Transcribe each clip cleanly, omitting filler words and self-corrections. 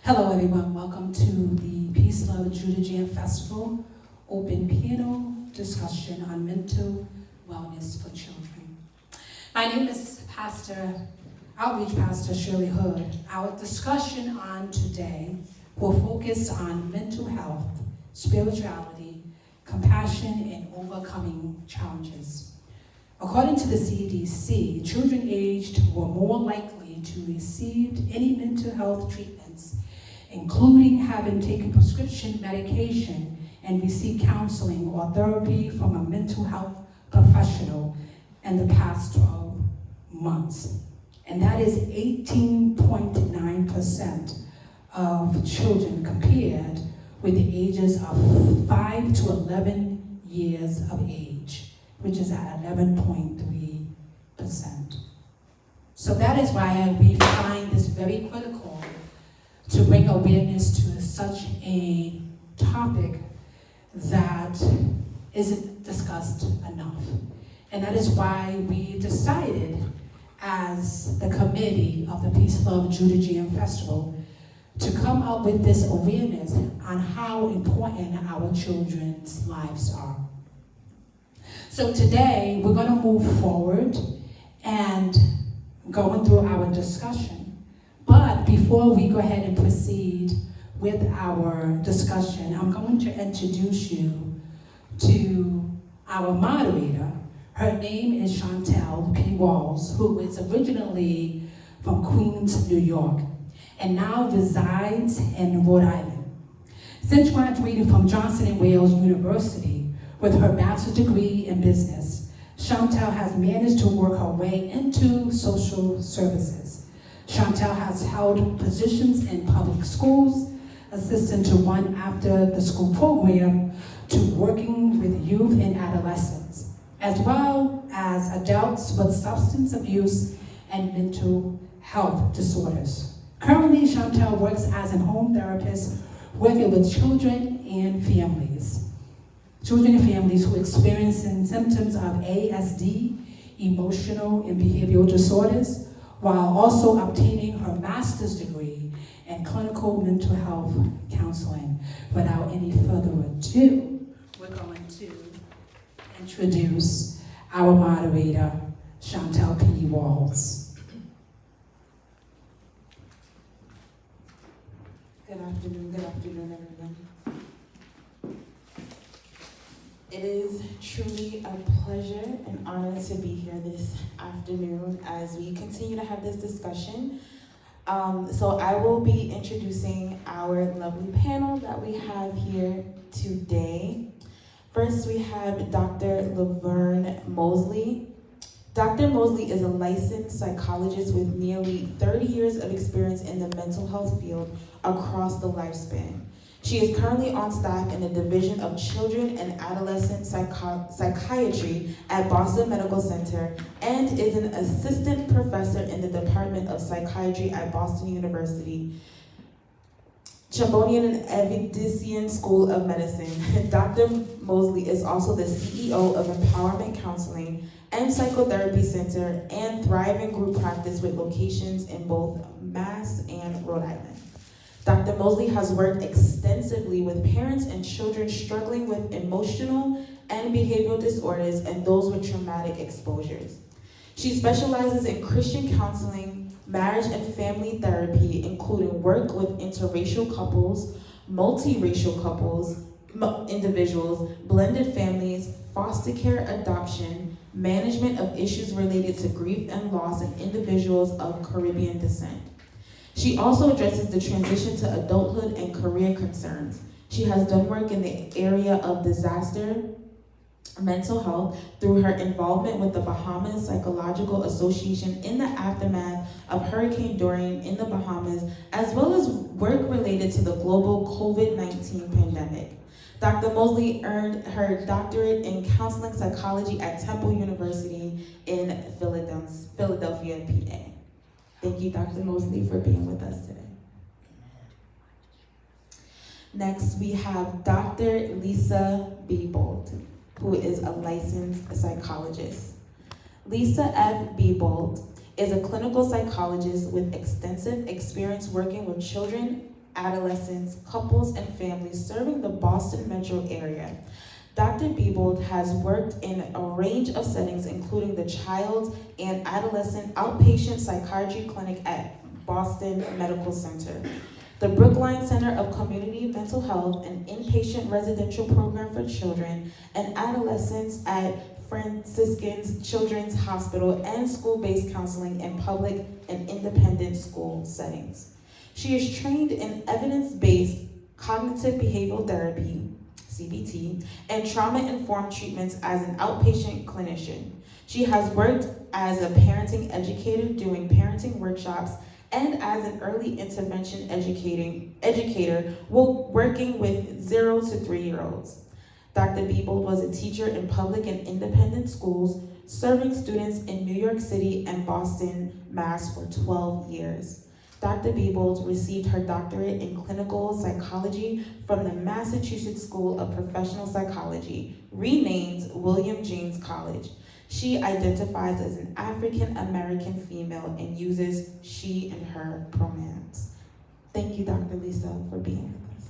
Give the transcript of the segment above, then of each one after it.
Hello everyone, welcome to the Peace, Love, Judah Jam Festival open panel discussion on mental wellness for children. My name is Outreach Pastor Shirley Hood. Our discussion on today will focus on mental health, spirituality, compassion, and overcoming challenges. According to the CDC, children aged were more likely to receive any mental health treatments, including having taken prescription medication and received counseling or therapy from a mental health professional in the past 12 months. And that is 18.9% of children compared with the ages of 5 to 11 years of age, which is at 11.3%. So that is why we find this very critical to bring awareness to such a topic that isn't discussed enough. And that is why we decided as the committee of the Peace, Love, Judah Jam Festival to come up with this awareness on how important our children's lives are. So today we're going to move forward and going through our discussion. But before we go ahead and proceed with our discussion, I'm going to introduce you to our moderator. Her name is Chantel P. Walls, who is originally from Queens, New York, and now resides in Rhode Island. Since graduating from Johnson & Wales University with her bachelor's degree in business, Chantel has managed to work her way into social services. Chantel has held positions in public schools, assistant to one after-the-school program, to working with youth and adolescents, as well as adults with substance abuse and mental health disorders. Currently, Chantel works as a home therapist working with children and families who experience symptoms of ASD, emotional and behavioral disorders, while also obtaining her master's degree in clinical mental health counseling. Without any further ado, we're going to introduce our moderator, Chantel P. Walls. Good afternoon, everyone. It is truly a pleasure and honor to be here this afternoon as we continue to have this discussion. So I will be introducing our lovely panel that we have here today. First, we have Dr. Laverne Mosley. Dr. Mosley is a licensed psychologist with nearly 30 years of experience in the mental health field across the lifespan. She is currently on staff in the Division of Children and Adolescent Psychiatry at Boston Medical Center and is an assistant professor in the Department of Psychiatry at Boston University, Chambonian and Evidician School of Medicine. Dr. Mosley is also the CEO of Empowerment Counseling and Psychotherapy Center and Thriving Group Practice with locations in both Mass and Rhode Island. Dr. Mosley has worked extensively with parents and children struggling with emotional and behavioral disorders and those with traumatic exposures. She specializes in Christian counseling, marriage and family therapy, including work with interracial couples, multiracial couples, individuals, blended families, foster care adoption, management of issues related to grief and loss in individuals of Caribbean descent. She also addresses the transition to adulthood and career concerns. She has done work in the area of disaster mental health through her involvement with the Bahamas Psychological Association in the aftermath of Hurricane Dorian in the Bahamas, as well as work related to the global COVID-19 pandemic. Dr. Mosley earned her doctorate in counseling psychology at Temple University in Philadelphia, PA. Thank you, Dr. Mosley, for being with us today. Next, we have Dr. Lisa Bebold, who is a licensed psychologist. Lisa F. Bebold is a clinical psychologist with extensive experience working with children, adolescents, couples, and families serving the Boston metro area. Dr. Bebold has worked in a range of settings, including the child and adolescent outpatient psychiatry clinic at Boston Medical Center, the Brookline Center of Community Mental Health, an inpatient residential program for children and adolescents at Franciscan's Children's Hospital, and school-based counseling in public and independent school settings. She is trained in evidence-based cognitive behavioral therapy, CBT, and trauma-informed treatments as an outpatient clinician. She has worked as a parenting educator doing parenting workshops and as an early intervention educator working with 0 to 3-year-olds. Dr. Bebold was a teacher in public and independent schools, serving students in New York City and Boston, Mass. For 12 years. Dr. Bebold received her doctorate in clinical psychology from the Massachusetts School of Professional Psychology, renamed William James College. She identifies as an African American female and uses she and her pronouns. Thank you, Dr. Lisa, for being with us.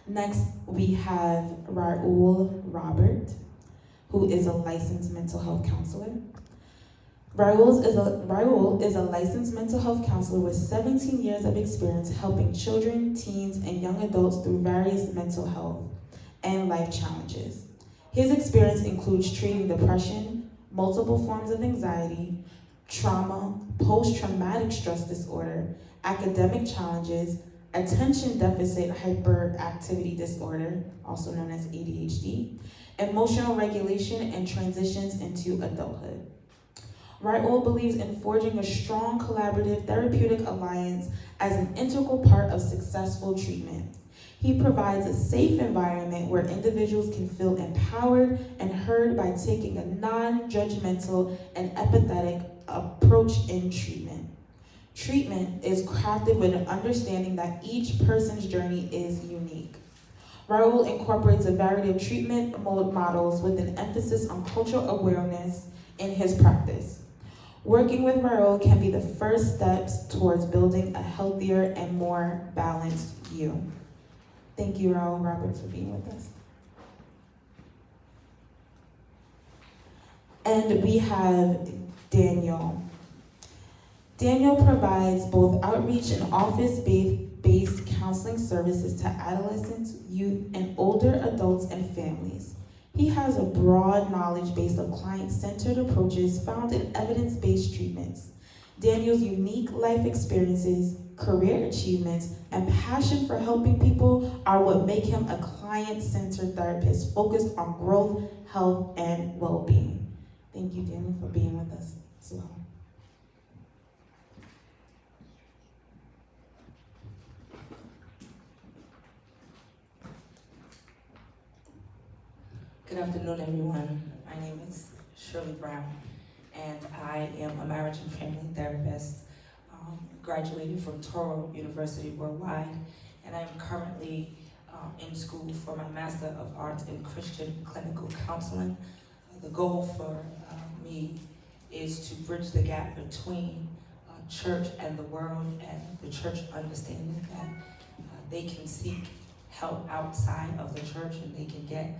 Next, we have Raul Robert, who is a licensed mental health counselor. Raul is a licensed mental health counselor with 17 years of experience helping children, teens, and young adults through various mental health and life challenges. His experience includes treating depression, multiple forms of anxiety, trauma, post-traumatic stress disorder, academic challenges, attention deficit hyperactivity disorder, also known as ADHD, emotional regulation, and transitions into adulthood. Raul believes in forging a strong collaborative therapeutic alliance as an integral part of successful treatment. He provides a safe environment where individuals can feel empowered and heard by taking a non-judgmental and empathetic approach in treatment. Treatment is crafted with an understanding that each person's journey is unique. Raul incorporates a variety of treatment models with an emphasis on cultural awareness in his practice. Working with Raul can be the first steps towards building a healthier and more balanced you. Thank you, Raul Roberts, for being with us. And we have Daniel. Daniel provides both outreach and office-based counseling services to adolescents, youth, and older adults and families. He has a broad knowledge base of client-centered approaches found in evidence-based treatments. Daniel's unique life experiences, career achievements, and passion for helping people are what make him a client-centered therapist focused on growth, health, and well-being. Thank you, Daniel, for being with us as well. Good afternoon, everyone. My name is Shirley Brown, and I am a marriage and family therapist, graduated from Touro University Worldwide, and I am currently in school for my Master of Arts in Christian Clinical Counseling. The goal for me is to bridge the gap between church and the world, and the church understanding that they can seek help outside of the church, and they can get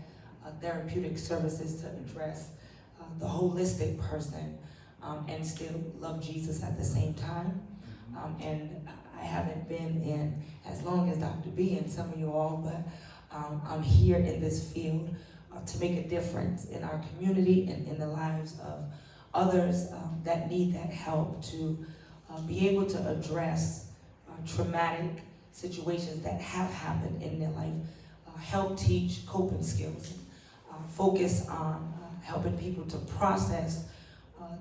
therapeutic services to address the holistic person and still love Jesus at the same time. And I haven't been in as long as Dr. B and some of you all, but I'm here in this field to make a difference in our community and in the lives of others that need that help to be able to address traumatic situations that have happened in their life, help teach coping skills, focus on helping people to process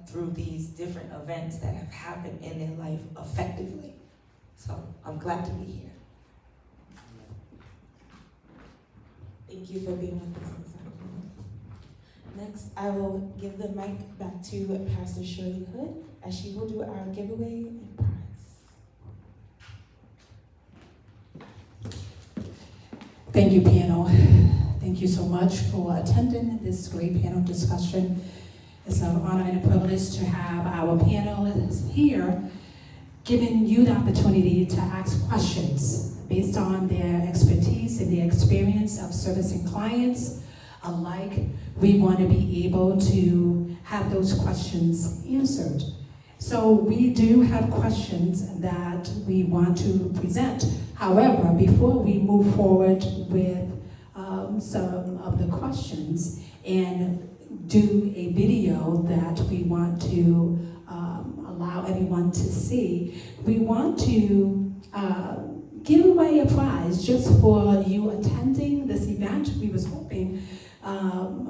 through these different events that have happened in their life effectively. So I'm glad to be here. Thank you for being with us this afternoon. Next, I will give the mic back to Pastor Shirley Hood as she will do our giveaway and prize. Thank you, panel. Thank you so much for attending this great panel discussion. It's an honor and a privilege to have our panelists here giving you the opportunity to ask questions based on their expertise and their experience of servicing clients alike. We want to be able to have those questions answered. So we do have questions that we want to present. However, before we move forward with some of the questions and do a video that we want to allow everyone to see, we want to give away a prize just for you attending this event. We was hoping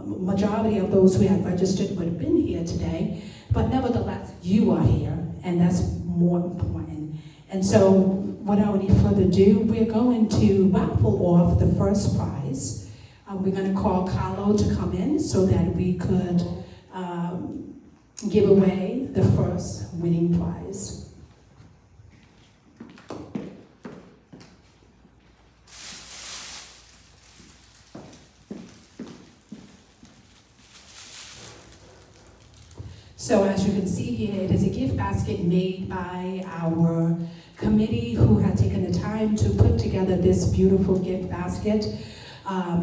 majority of those who had registered would have been here today, but nevertheless, you are here, and that's more important. And so, without any further ado, we're going to raffle off the first prize. We're going to call Carlo to come in so that we could give away the first winning prize. So as you can see here, it is a gift basket made by our committee who had taken the time to put together this beautiful gift basket.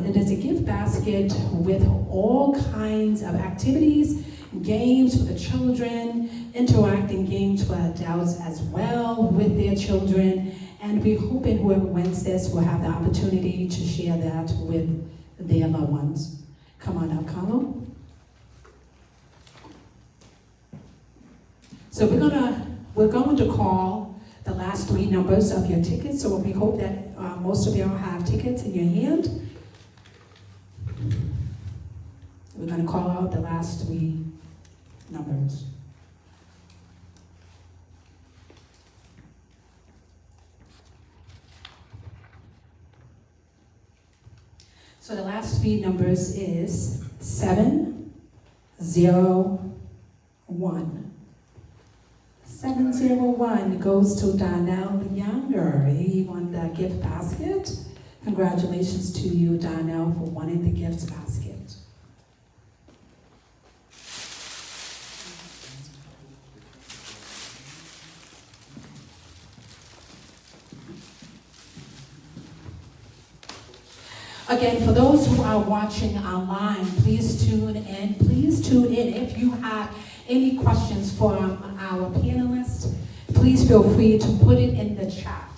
It is a gift basket with all kinds of activities, games for the children, interacting games for adults as well with their children. And we're hoping whoever wins this will have the opportunity to share that with their loved ones. Come on up, Carlo. So we're going to call the last three numbers of your tickets. So we hope that most of y'all have tickets in your hand. We're going to call out the last three numbers. So the last three numbers is 701. 701 goes to Donnell Younger. He won the gift basket. Congratulations to you, Donnell, for winning the gift basket. Again, for those who are watching online, please tune in. Please tune in. If you have any questions for our panelists, please feel free to put it in the chat.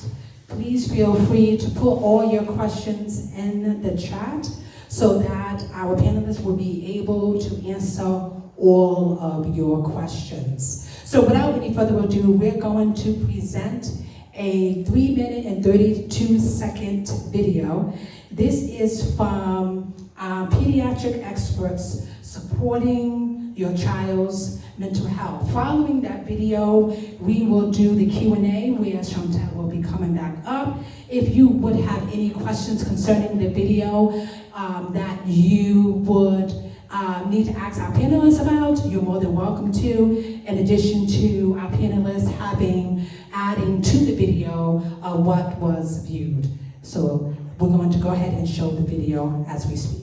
Please feel free to put all your questions in the chat so that our panelists will be able to answer all of your questions. So without any further ado, we're going to present a 3-minute and 32-second video. This is from pediatric experts supporting your child's mental health. Following that video, we will do the Q&A where Chantel will be coming back up. If you would have any questions concerning the video that you would need to ask our panelists about, you're more than welcome to, in addition to our panelists adding to the video what was viewed. So we're going to go ahead and show the video as we speak.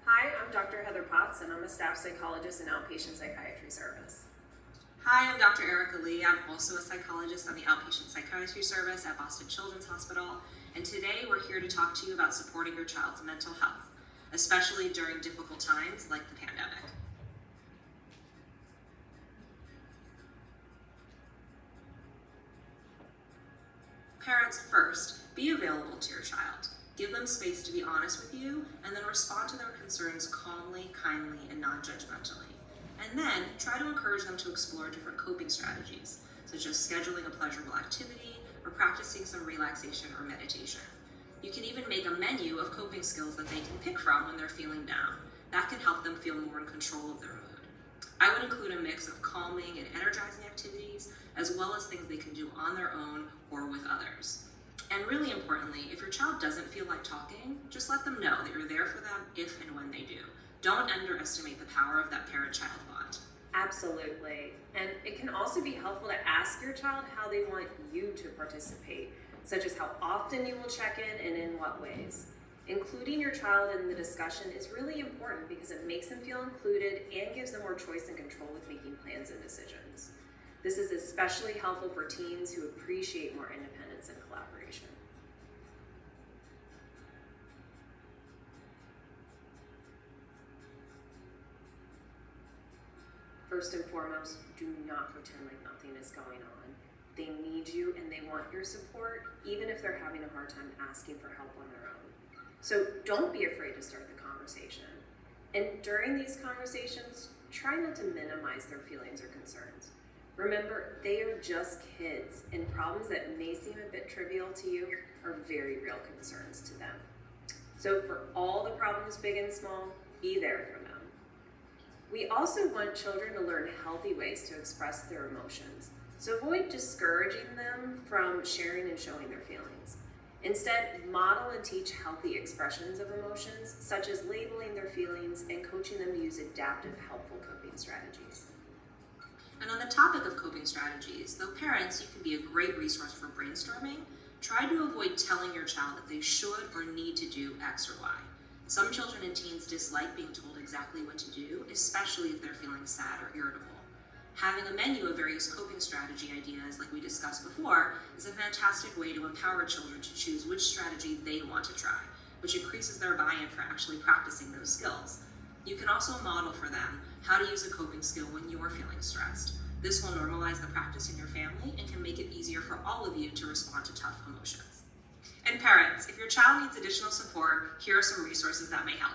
Hi, I'm Dr. Heather Potts, and I'm a staff psychologist in outpatient psychiatry service. Hi, I'm Dr. Erica Lee. I'm also a psychologist on the outpatient psychiatry service at Boston Children's Hospital, and today we're here to talk to you about supporting your child's mental health, especially during difficult times like the pandemic. Parents first, be available to your child. Give them space to be honest with you, and then respond to their concerns calmly, kindly, and non-judgmentally. And then try to encourage them to explore different coping strategies, such as scheduling a pleasurable activity or practicing some relaxation or meditation. You can even make a menu of coping skills that they can pick from when they're feeling down. That can help them feel more in control of their mood. I would include a mix of calming and energizing activities, as well as things they can do on their own or with others. And really importantly, if your child doesn't feel like talking, just let them know that you're there for them if and when they do. Don't underestimate the power of that parent-child bond. Absolutely. And it can also be helpful to ask your child how they want you to participate, such as how often you will check in and in what ways. Including your child in the discussion is really important because it makes them feel included and gives them more choice and control with making plans and decisions. This is especially helpful for teens who appreciate more independence and collaboration. First and foremost, do not pretend like nothing is going on. They need you and they want your support, even if they're having a hard time asking for help on their own. So don't be afraid to start the conversation. And during these conversations, try not to minimize their feelings or concerns. Remember, they are just kids, and problems that may seem a bit trivial to you are very real concerns to them. So for all the problems, big and small, be there for them. We also want children to learn healthy ways to express their emotions. So avoid discouraging them from sharing and showing their feelings. Instead, model and teach healthy expressions of emotions, such as labeling their feelings and coaching them to use adaptive, helpful coping strategies. And on the topic of coping strategies, though parents, you can be a great resource for brainstorming, try to avoid telling your child that they should or need to do X or Y. Some children and teens dislike being told exactly what to do, especially if they're feeling sad or irritable. Having a menu of various coping strategy ideas, like we discussed before, is a fantastic way to empower children to choose which strategy they want to try, which increases their buy-in for actually practicing those skills. You can also model for them how to use a coping skill when you're feeling stressed. This will normalize the practice in your family and can make it easier for all of you to respond to tough emotions. And parents, if your child needs additional support, here are some resources that may help.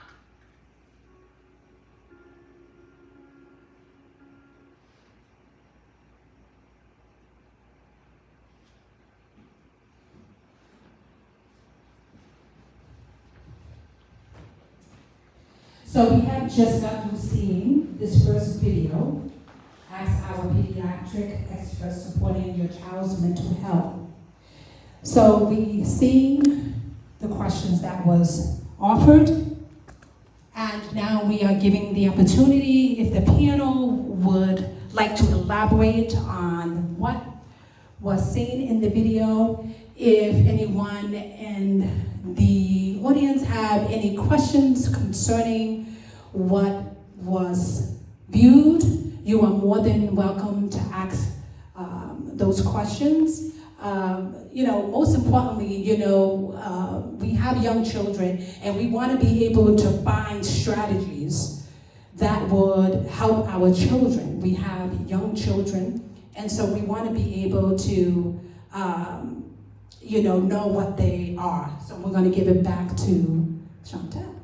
So we have just gotten seeing this first video, Ask Our Pediatric Experts Supporting Your Child's Mental Health. So we seen the questions that was offered, and now we are giving the opportunity if the panel would like to elaborate on what was seen in the video. If anyone in the audience have any questions concerning what was viewed, you are more than welcome to ask those questions. Most importantly, we have young children and we want to be able to find strategies that would help our children. We have young children, and so we want to be able to know what they are. So we're going to give it back to Chantel.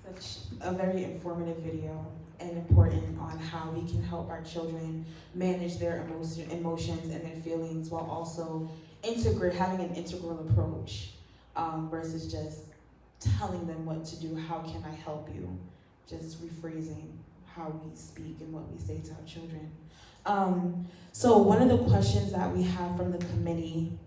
Such a very informative video and important on how we can help our children manage their emotions and their feelings while also having an integral approach versus just telling them what to do. How can I help you? Just rephrasing how we speak and what we say to our children. So one of the questions that we have from the committee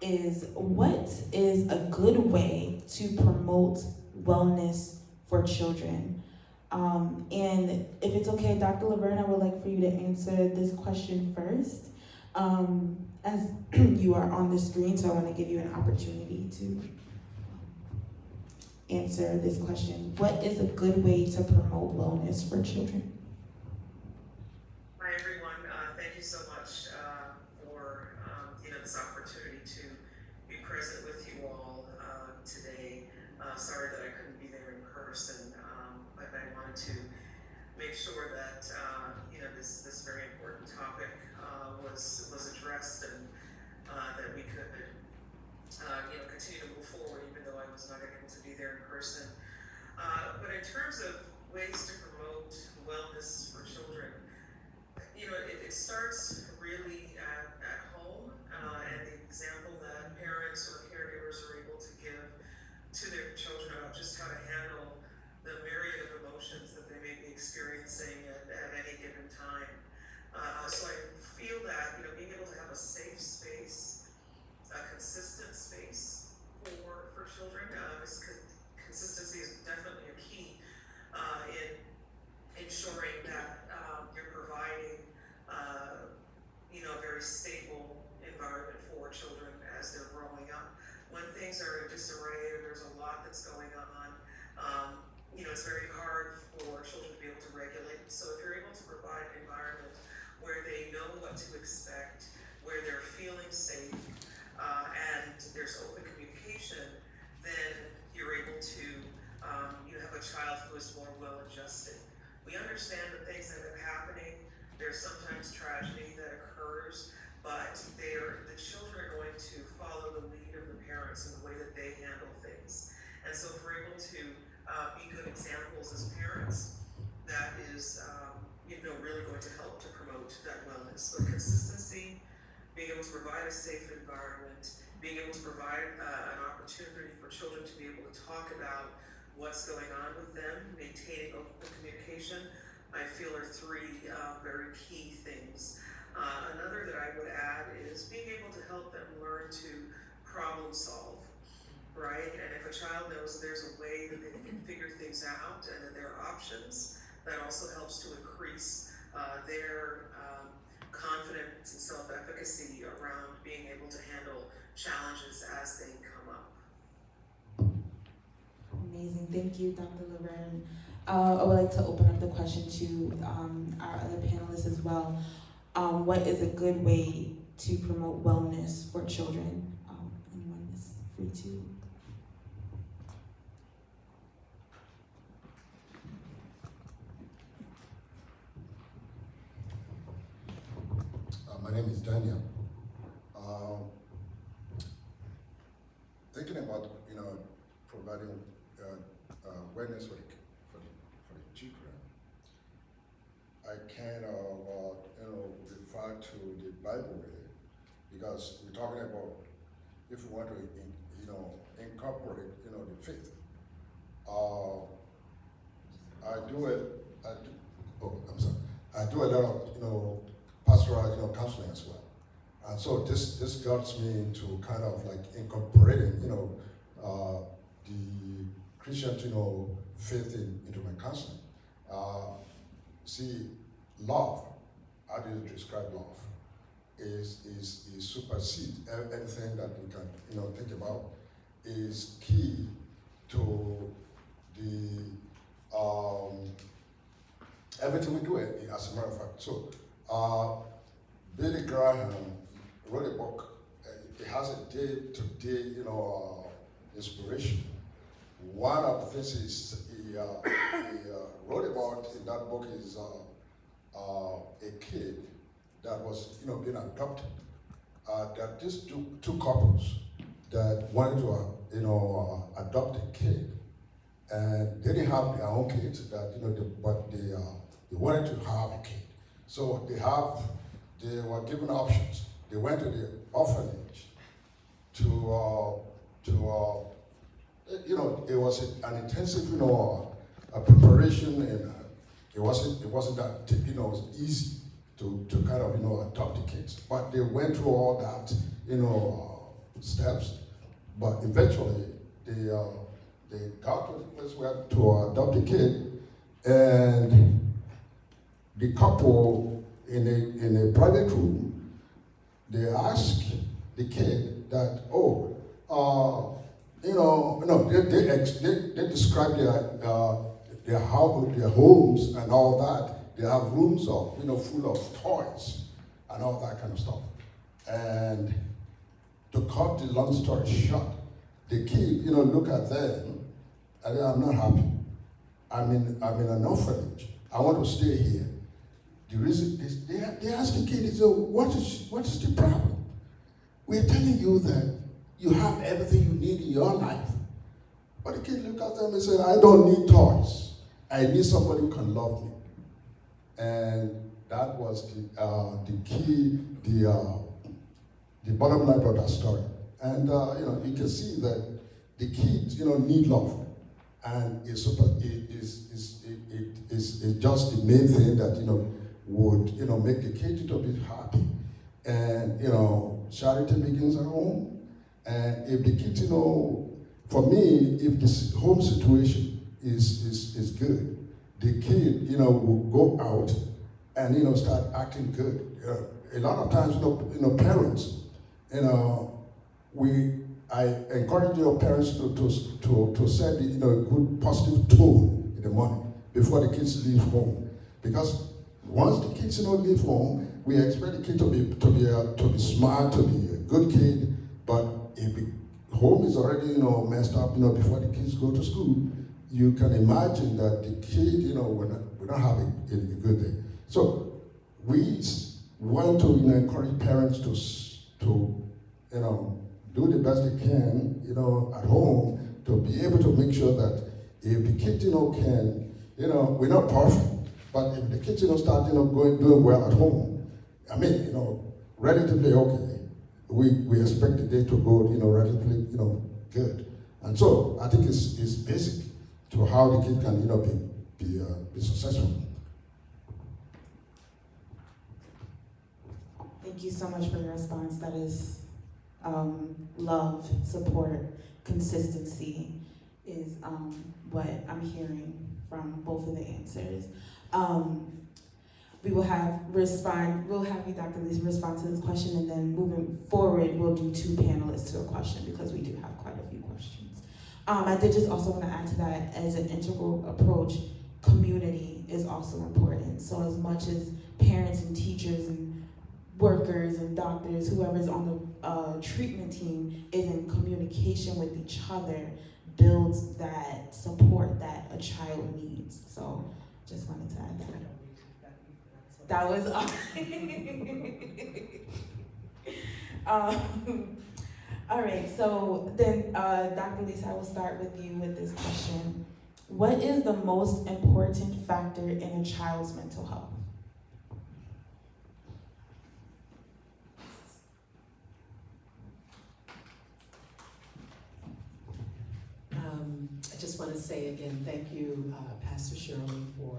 is, what is a good way to promote wellness for children? And if it's okay, Dr. Laverne, I would like for you to answer this question first. As you are on the screen, so I want to give you an opportunity to answer this question. What is a good way to promote wellness for children? Hi everyone, thank you so much for this opportunity to be present with you all today. Sorry that I couldn't be there in person, but I wanted to make sure that this very important topic was addressed and that we could person. But in terms of ways to promote wellness for children, it starts really at home, and the example that parents or caregivers are able to give to their children about just how to handle the myriad of emotions that they may be experiencing at any given time. So I feel that, being able to have a safe space, a consistent space for children, consistency is definitely a key in ensuring that you're providing a very stable environment for children as they're growing up. When things are in disarray or there's a lot that's going on, it's very hard for children to be able to regulate. So if you're able to provide an environment where they know what to expect, where they're feeling safe, and there's open communication, then you're able to, you have a child who is more well-adjusted. We understand the things that are happening. There's sometimes tragedy that occurs, but the children are going to follow the lead of the parents in the way that they handle things. And so if we're able to be good examples as parents, that is, really going to help to promote that wellness. But consistency, being able to provide a safe environment, being able to provide an opportunity for children to be able to talk about what's going on with them, maintaining open communication, I feel are three very key things. Another that I would add is being able to help them learn to problem solve, right? And if a child knows there's a way that they can figure things out and that there are options, that also helps to increase their confidence and self-efficacy around being able to handle challenges as they come up. Amazing, thank you, Dr. Laverne. I would like to open up the question to our other panelists as well. What is a good way to promote wellness for children? Anyone is free to. My name is Daniel. Thinking about providing awareness for the children, I kind of refer to the Bible because we're talking about if we want to incorporate the faith. I do a lot of pastoral counseling as well. And so this helps me to kind of like incorporating, the Christian, faith into my counseling. See, love, how do you describe love? Is supersede anything that we can, think about, is key to the, everything we do, as a matter of fact. So, Billy Graham wrote a book. It has a day-to-day, inspiration. One of the things he wrote about in that book is a kid that was, being adopted. That these two couples that wanted to, adopt a kid, and they didn't have their own kids. But they wanted to have a kid. So they were given options. They went to the orphanage it was an intensive, a preparation, and it wasn't that, it was easy to kind of, adopt the kids. But they went through all that, steps. But eventually, they got to the place where to adopt the kid, and the couple in a private room, they asked the kid that, they describe their homes and all that. They have rooms of, full of toys and all that kind of stuff. And to cut the long story short, the kid, look at them, and I'm not happy. I'm in an orphanage. I want to stay here. The reason is they ask the kid, what is the problem? We're telling you that you have everything you need in your life, But the kid look at them and say, I don't need toys. I need somebody who can love me. And that was the key, the bottom line of that story. And you can see that the kids, need love. And it's just the main thing that, would, make the kid to be happy. And, charity begins at home. And if the kids, for me, if this home situation is good, the kid, will go out and, start acting good. A lot of times, parents, I encourage parents to set a good positive tone in the morning before the kids leave home, because once the kids leave home, we expect the kid to be smart, to be a good kid. But if the home is already messed up before the kids go to school, you can imagine that the kid will not have a good day. So we want to encourage parents to do the best they can, at home, to be able to make sure that if the kids, can, we're not perfect, but if the kids, start, doing well at home, I mean, relatively okay, we expect the day to go, relatively, good. And so I think it's basic to how the kid can, be successful. Thank you so much for your response. That is love, support, consistency is what I'm hearing from both of the answers. We'll have you, Dr. Lee, respond to this question, and then moving forward, we'll do 2 panelists to a question because we do have quite a few questions. I did just also want to add to that, as an integral approach, community is also important. So as much as parents and teachers and workers and doctors, whoever's on the treatment team is in communication with each other, builds that support that a child needs. So just wanted to add that. That was all right, so then Dr. Lisa, I will start with you with this question. What is the most important factor in a child's mental health? I just want to say again, thank you, Pastor Shirley, for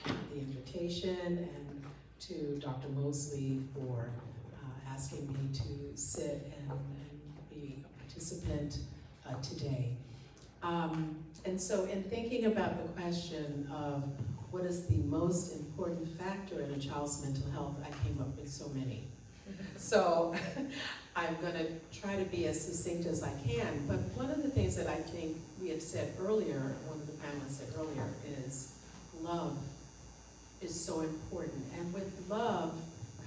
the invitation, and to Dr. Mosley for asking me to sit and be a participant today. And so in thinking about the question of what is the most important factor in a child's mental health, I came up with so many. So I'm going to try to be as succinct as I can, but one of the things that I think we had said earlier, one of the panelists said earlier, is love is so important. And with love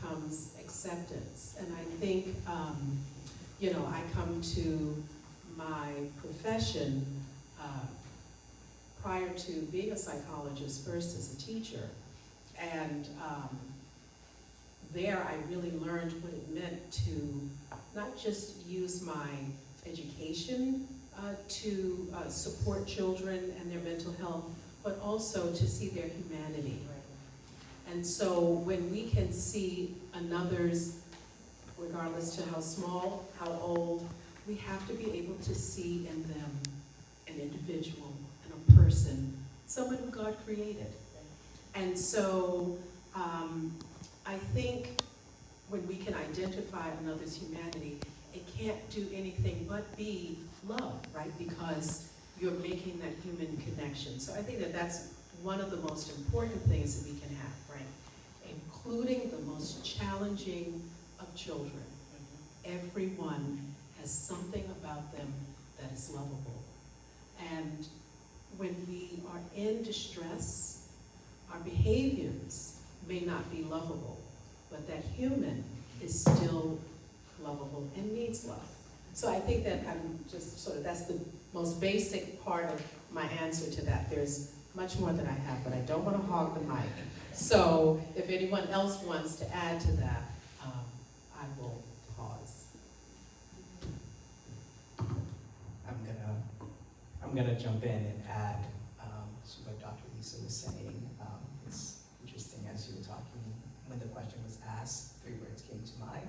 comes acceptance. And I think, I come to my profession prior to being a psychologist, first as a teacher. And there I really learned what it meant to not just use my education to support children and their mental health, but also to see their humanity. And so when we can see another's, regardless to how small, how old, we have to be able to see in them an individual and a person, someone who God created. And so I think when we can identify another's humanity, it can't do anything but be love, right? Because you're making that human connection. So I think that that's one of the most important things that we can have, right? Including the most challenging of children. Everyone has something about them that is lovable. And when we are in distress, our behaviors may not be lovable, but that human is still lovable and needs love. So I think that I'm just that's the most basic part of my answer to that. There's much more that I have, but I don't want to hog the mic. So if anyone else wants to add to that, I will pause. I'm I'm gonna jump in and add to what Dr. Lisa was saying. It's interesting as you were talking, when the question was asked, 3 words came to mind: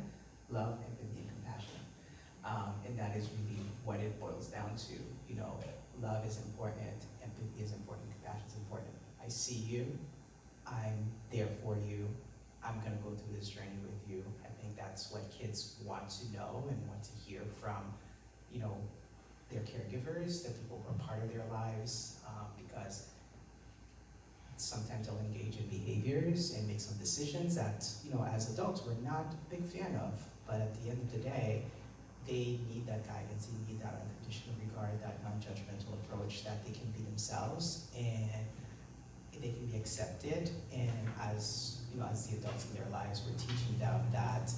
love, empathy, and compassion. And that is really what it boils down to. You know, love is important, empathy is important, compassion is important. I see you, I'm there for you, I'm gonna go through this journey with you. I think that's what kids want to know and want to hear from, you know, their caregivers, the people who are part of their lives, because sometimes they'll engage in behaviors and make some decisions that, you know, as adults we're not a big fan of, but at the end of the day, they need that guidance, they need that unconditional regard, that non-judgmental approach, that they can be themselves and they can be accepted. And as, you know, as the adults in their lives, we're teaching them that,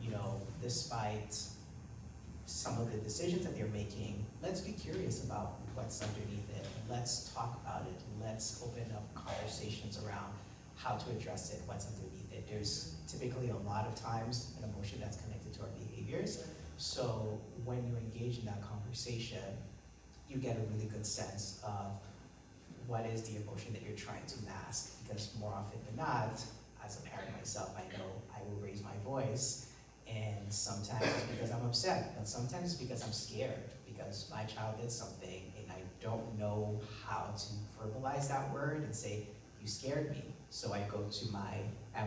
you know, despite some of the decisions that they're making, let's be curious about what's underneath it. Let's talk about it. Let's open up conversations around how to address it, what's underneath it. There's typically a lot of times an emotion that's connected to our behaviors. So when you engage in that conversation, you get a really good sense of what is the emotion that you're trying to mask. Because more often than not, as a parent myself, I know I will raise my voice, and sometimes it's because I'm upset, but sometimes it's because I'm scared, because my child did something and I don't know how to verbalize that word and say, you scared me. So I go to my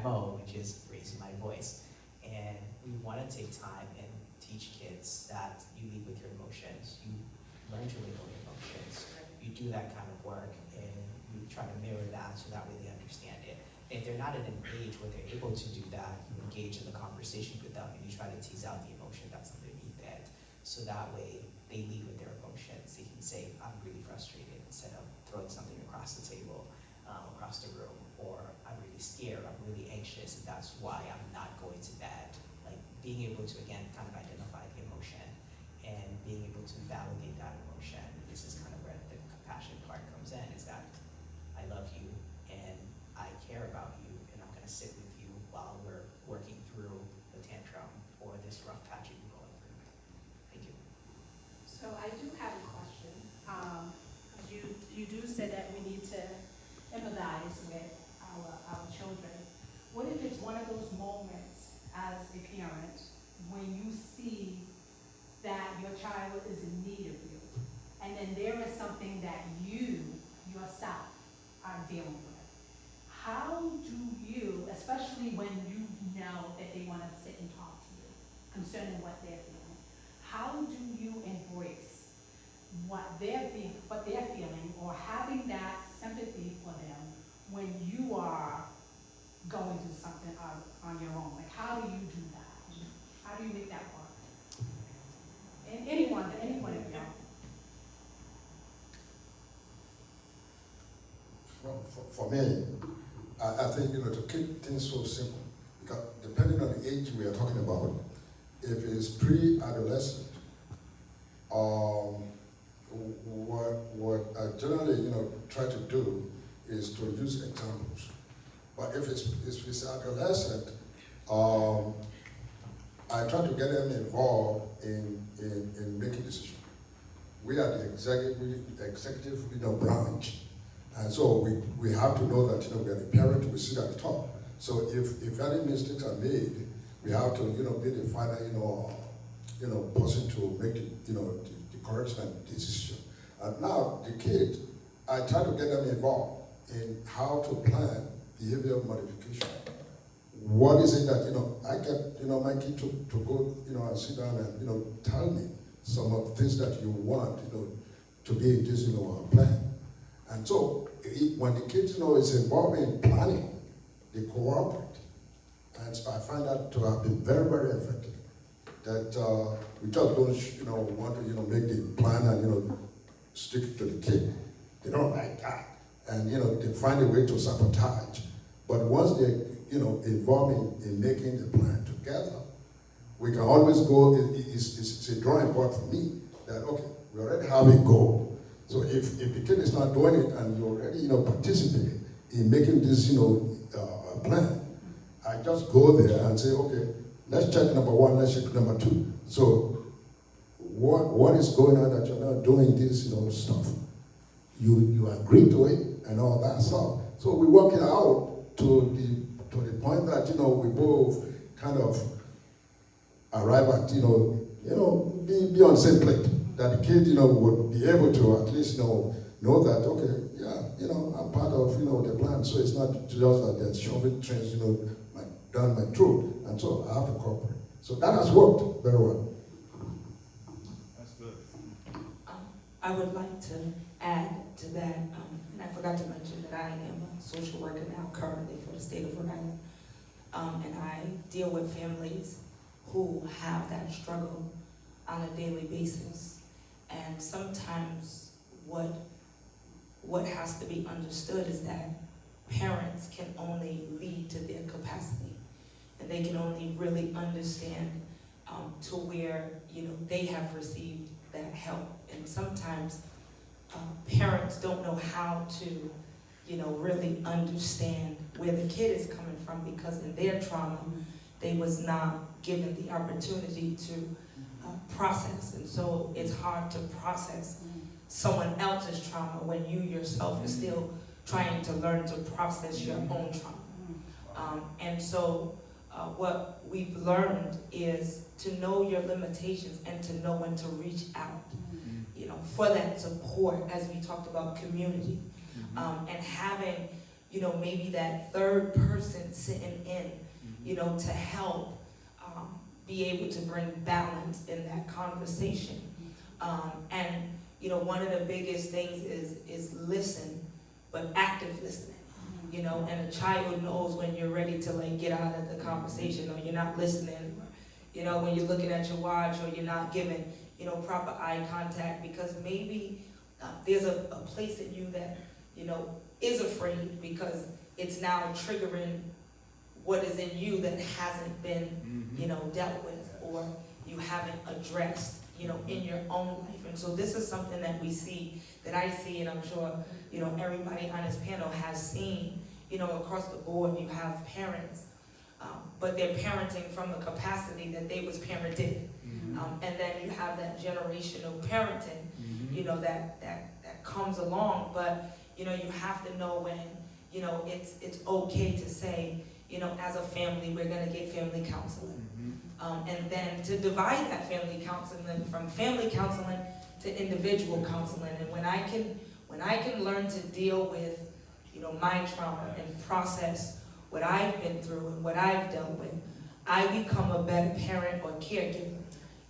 MO, which is raising my voice. And we want to take time and teach kids that you lead with your emotions, you learn to label your emotions, you do that kind of work, and you try to mirror that so that way they understand it. If they're not at an age where they're able to do that, you engage in the conversation with them and you try to tease out the emotion that's underneath it. So that way they lead with their emotions. They can say, I'm really frustrated, instead of throwing something across the table, across the room, or I'm really scared, I'm really anxious, and that's why I'm not going to bed. Like being able to, again, kind of identify the emotion and being able to validate that emotion. This is kind of where the compassion part comes in, is that I love you and I care about you, and I'm gonna sit with you while we're working through the tantrum or this rough patch you're going through. Thank you. So I do have a question. You do say that we need to empathize with our children. What if it's one of those moments as a parent when you see that your child is in need of you, and then there is something that you yourself are dealing with? How do you, especially when you know that they want to sit and talk to you concerning what they're feeling, how do you embrace what they're feeling, or having that sympathy for them when you are going through something on your own? Like, how do you do that? How do you make that work? And anyone of you. For me, I think, you know, to keep things so simple, because depending on the age we are talking about, if it's pre-adolescent, what I generally, you know, try to do is to use examples. But if it's adolescent, I try to get them involved in making decisions. We are the executive, you know, branch. And so we have to know that, you know, we are the parent, we sit at the top. So if any mistakes are made, we have to, you know, be the final, person to make it, you know, the correction and decision. And now the kid, I try to get them involved in how to plan behavioral modification. What is it that, you know, I get, you know, my kid to go, you know, and sit down and, you know, tell me some of the things that you want, you know, to be in this, you know, plan. And so when the kids, you know, is involved in planning, they cooperate. And so I find that to have been very, very effective. That we just don't, you know, want to, you know, make the plan and, you know, stick to the kid. They don't like that. And, you know, they find a way to sabotage. But once they, you know, involved in making the plan together, we can always go, it's a drawing board for me, that, okay, we already have a goal. So if the kid is not doing it and you already, you know, participating in making this, you know, plan, I just go there and say, okay, let's check number one, let's check number two. So what is going on that you're not doing this, you know, stuff? you agree to it and all that stuff. So we work it out to the point that, you know, we both kind of arrive at, be on the same plate. That the kid, would be able to at least know that, okay, yeah, I'm part of, the plan. So it's not just that they're shoving trains, down my throat. And so I have to cooperate. So that has worked very well. That's good. I would like to add to that, and I forgot to mention that I am a social worker now currently for the state of Rhode Island. And I deal with families who have that struggle on a daily basis. And sometimes what has to be understood is that parents can only lead to their capacity. And they can only really understand to where, they have received that help. And sometimes parents don't know how to, really understand where the kid is coming from, because in their trauma, they was not given the opportunity to process. And so it's hard to process someone else's trauma when you yourself are still trying to learn to process your own trauma. And so what we've learned is to know your limitations and to know when to reach out, for that support, as we talked about community, and having, maybe that third person sitting in, to help be able to bring balance in that conversation. And one of the biggest things is listen, but active listening. And a child knows when you're ready to get out of the conversation, or you're not listening, or when you're looking at your watch, or you're not giving proper eye contact, because maybe there's a place in you that is afraid, because it's now triggering what is in you that hasn't been dealt with, or you haven't addressed in your own life. And so this is something that we see, that I see, and I'm sure everybody on this panel has seen, across the board. You have parents, but they're parenting from a capacity that they was parented. And then you have that generational parenting, that comes along. But you have to know when it's okay to say, as a family, we're gonna get family counseling, and then to divide that family counseling from family counseling to individual counseling. And when I can learn to deal with my trauma and process what I've been through and what I've dealt with, I become a better parent or caregiver.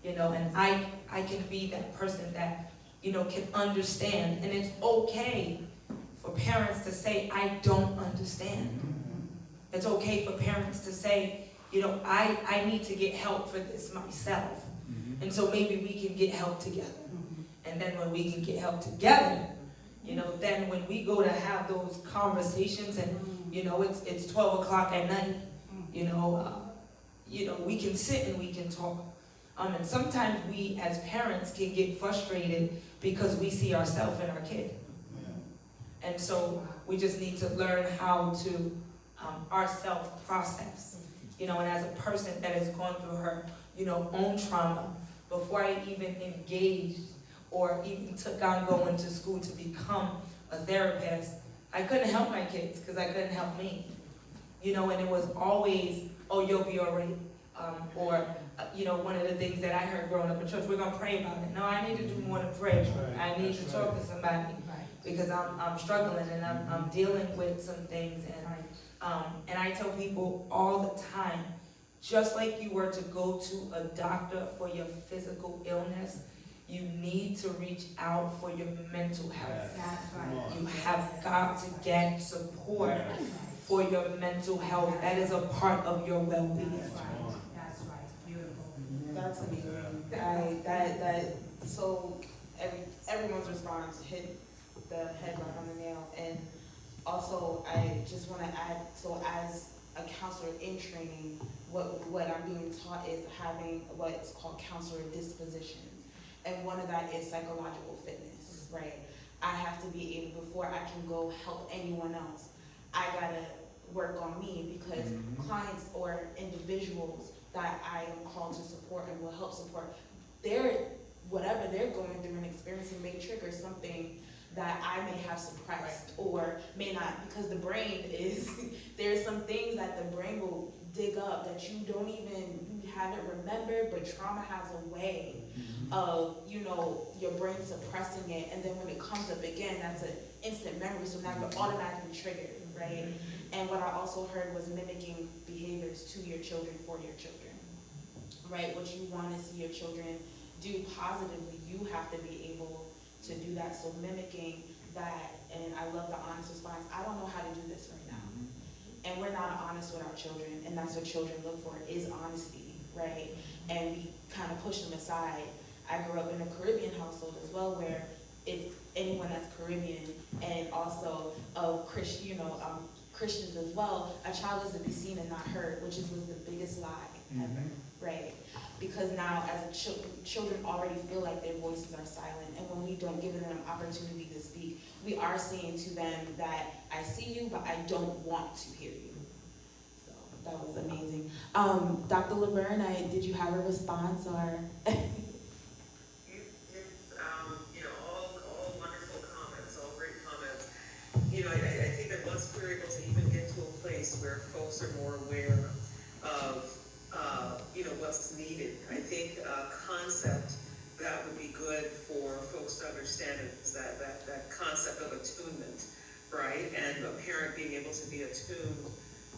And I can be that person that, can understand. And it's okay for parents to say, I don't understand. It's okay for parents to say, I need to get help for this myself. And so maybe we can get help together. And then when we can get help together, then when we go to have those conversations and, it's 12 o'clock at night, we can sit and we can talk. And sometimes we as parents can get frustrated because we see ourselves in our kid. And so we just need to learn how to ourself process, and as a person that has gone through her, own trauma, before I even engaged or even took on going to school to become a therapist, I couldn't help my kids because I couldn't help me, and it was always, oh, you'll be all right. Or one of the things that I heard growing up in church, we're gonna pray about it. No, I need to do more than pray about it. I need to talk to somebody because I'm struggling and I'm dealing with some things. And I tell people all the time, just like you were to go to a doctor for your physical illness, you need to reach out for your mental health. That's right. You have got to get support for your mental health. That is a part of your well-being. That's right. Beautiful. That's amazing. So everyone's response hit the head right on the nail. And also, I just want to add, so as a counselor in training, what I'm being taught is having what's called counselor dispositions. And one of that is psychological fitness, right? I have to be able, before I can go help anyone else, I gotta work on me, because clients or individuals that I am called to support and will help support, whatever they're going through and experiencing may trigger something that I may have suppressed or may not, because the brain is, there's some things that the brain will dig up that you haven't remembered, but trauma has a way of, your brain suppressing it, and then when it comes up again, that's an instant memory, so now you're automatically triggered, right? And what I also heard was mimicking behaviors to your children for your children, right? What you want to see your children do positively, you have to be able to do that. So mimicking that, and I love the honest response, I don't know how to do this right now. And we're not honest with our children, and that's what children look for, is honesty, right? And we kind of push them aside. I grew up in a Caribbean household as well, where if anyone that's Caribbean and also of Christians as well, a child is to be seen and not heard, which was the biggest lie ever, right? Because now as children already feel like their voices are silent, and when we don't give them an opportunity to speak, we are saying to them that I see you, but I don't want to hear you. So that was amazing. Dr. Laverne, did you have a response or? All wonderful comments, all great comments. I think that once we're able to even get to a place where folks are more aware of, what's needed, I think a concept that would be good for folks to understand is that concept of attunement, right? And a parent being able to be attuned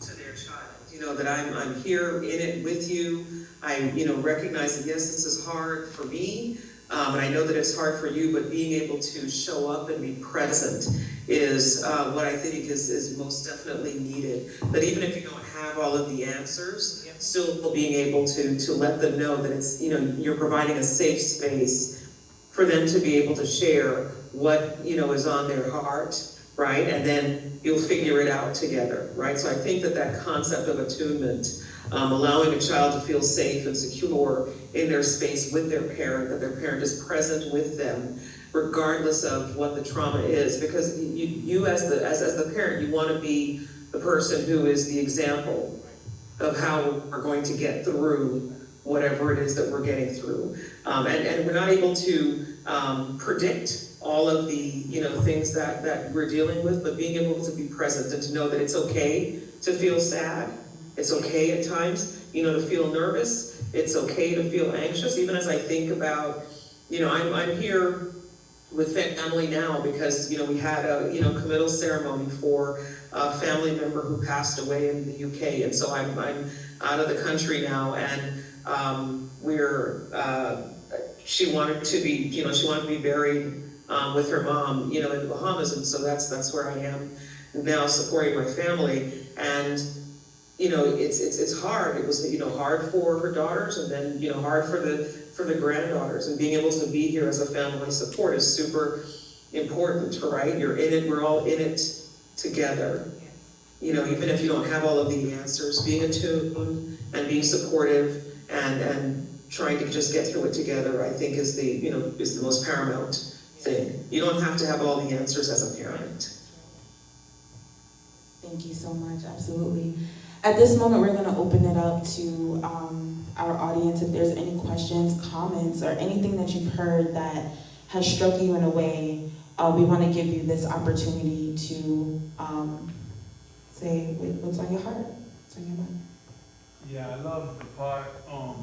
to their child. That I'm here in it with you. I, recognize that yes, this is hard for me, and I know that it's hard for you, but being able to show up and be present is what I think is most definitely needed. That even if you don't have all of the answers, still being able to let them know that it's, you're providing a safe space for them to be able to share what, is on their heart, right? And then you'll figure it out together, right? So I think that concept of attunement, allowing a child to feel safe and secure in their space with their parent, that their parent is present with them, regardless of what the trauma is, because you as the parent, you want to be the person who is the example of how we're going to get through whatever it is that we're getting through. And we're not able to predict all of the things that we're dealing with, but being able to be present and to know that it's okay to feel sad. It's okay at times, to feel nervous. It's okay to feel anxious. Even as I think about, I'm here with family now because, we had a, committal ceremony for a family member who passed away in the UK. And so I'm out of the country now, and she wanted to be buried with her mom, in the Bahamas. And so that's where I am now, supporting my family. And it's hard. It was hard for her daughters, and then hard for the granddaughters. And being able to be here as a family support is super important, right? You're in it. We're all in it together. Even if you don't have all of the answers, being attuned and being supportive and trying to just get through it together, I think is the most paramount thing. You don't have to have all the answers as a parent. Thank you so much. Absolutely. At this moment, we're going to open it up to our audience. If there's any questions, comments, or anything that you've heard that has struck you in a way, we want to give you this opportunity to say what's on your heart, what's on your mind. Yeah, I love the part, how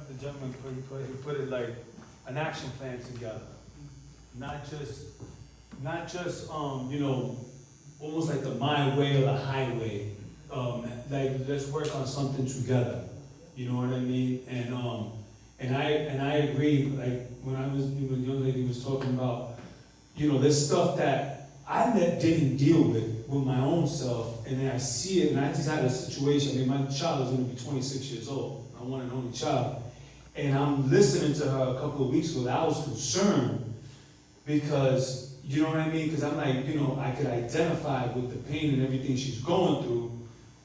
the gentleman put it, like an action plan together. Not just almost like the my way or the highway. Let's work on something together. You know what I mean? And I agree. Like when the young lady was talking about, there's stuff that I didn't deal with my own self, and then I see it, and I just had a situation. My child is going to be 26 years old, my one and only child, and I'm listening to her a couple of weeks ago. I was concerned because, you know what I mean? Because I'm like, I could identify with the pain and everything she's going through,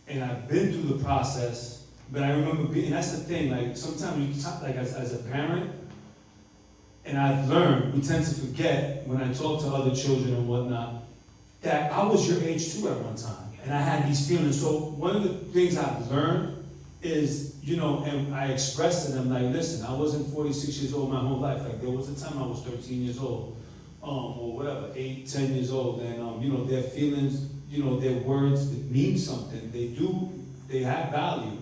and I've been through the process. But I remember and that's the thing. Like sometimes you talk, like as a parent. And I've learned, we tend to forget when I talk to other children and whatnot, that I was your age too at one time. And I had these feelings. So one of the things I've learned is you know, and I expressed to them, like, listen, I wasn't 46 years old my whole life. Like, there was a time I was 13 years old, or whatever, 8, 10 years old, and, you know, their feelings, you know, their words mean something. They have value.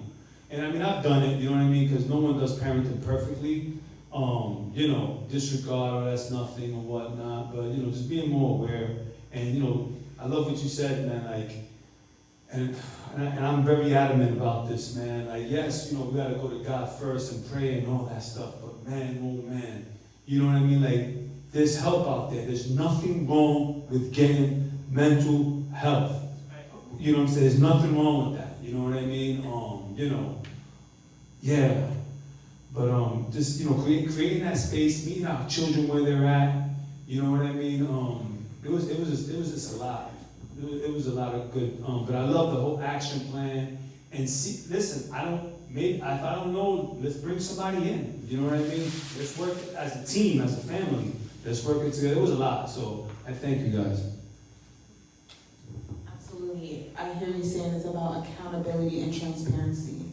And I mean, I've done it, you know what I mean? Because no one does parenting perfectly. You know, disregard, or that's nothing, or whatnot. But, you know, just being more aware. And, you know, I love what you said, man, like, and I'm very adamant about this, man. Like, yes, you know, we gotta go to God first and pray and all that stuff, but man, oh man, you know what I mean? Like, there's help out there. There's nothing wrong with getting mental health. You know what I'm saying? There's nothing wrong with that. You know what I mean? You know, yeah. But just, you know, creating that space, meeting our children where they're at. You know what I mean? It was just a lot. It was a lot of good, but I love the whole action plan. And see, listen, if I don't know, let's bring somebody in. You know what I mean? Let's work as a team, as a family. Let's work it together. It was a lot, so I thank you guys. Absolutely. I hear you saying it's about accountability and transparency.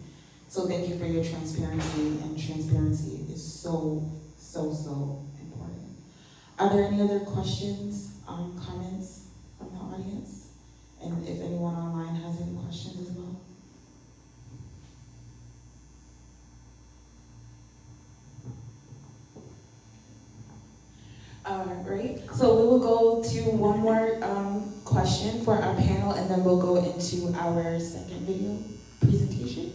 So thank you for your transparency, and transparency is so important. Are there any other questions, comments from the audience? And if anyone online has any questions as well? Right, so we will go to one more question for our panel, and then we'll go into our second video presentation.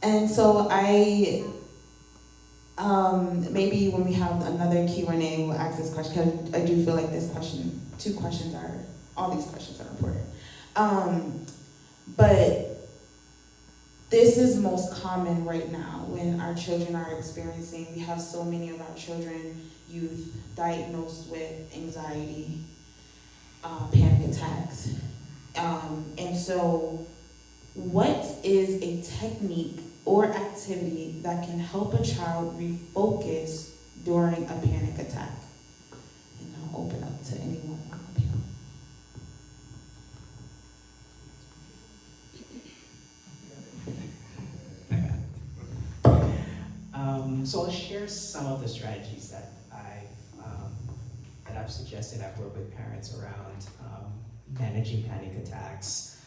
And so maybe when we have another Q&A, we'll ask this question, because I do feel like all these questions are important. But this is most common right now when our children are experiencing, we have so many of our children, youth, diagnosed with anxiety, panic attacks. And so what is a technique or activity that can help a child refocus during a panic attack? And I'll open up to anyone on the panel. So I'll share some of the strategies that I've suggested. I've worked with parents around managing panic attacks.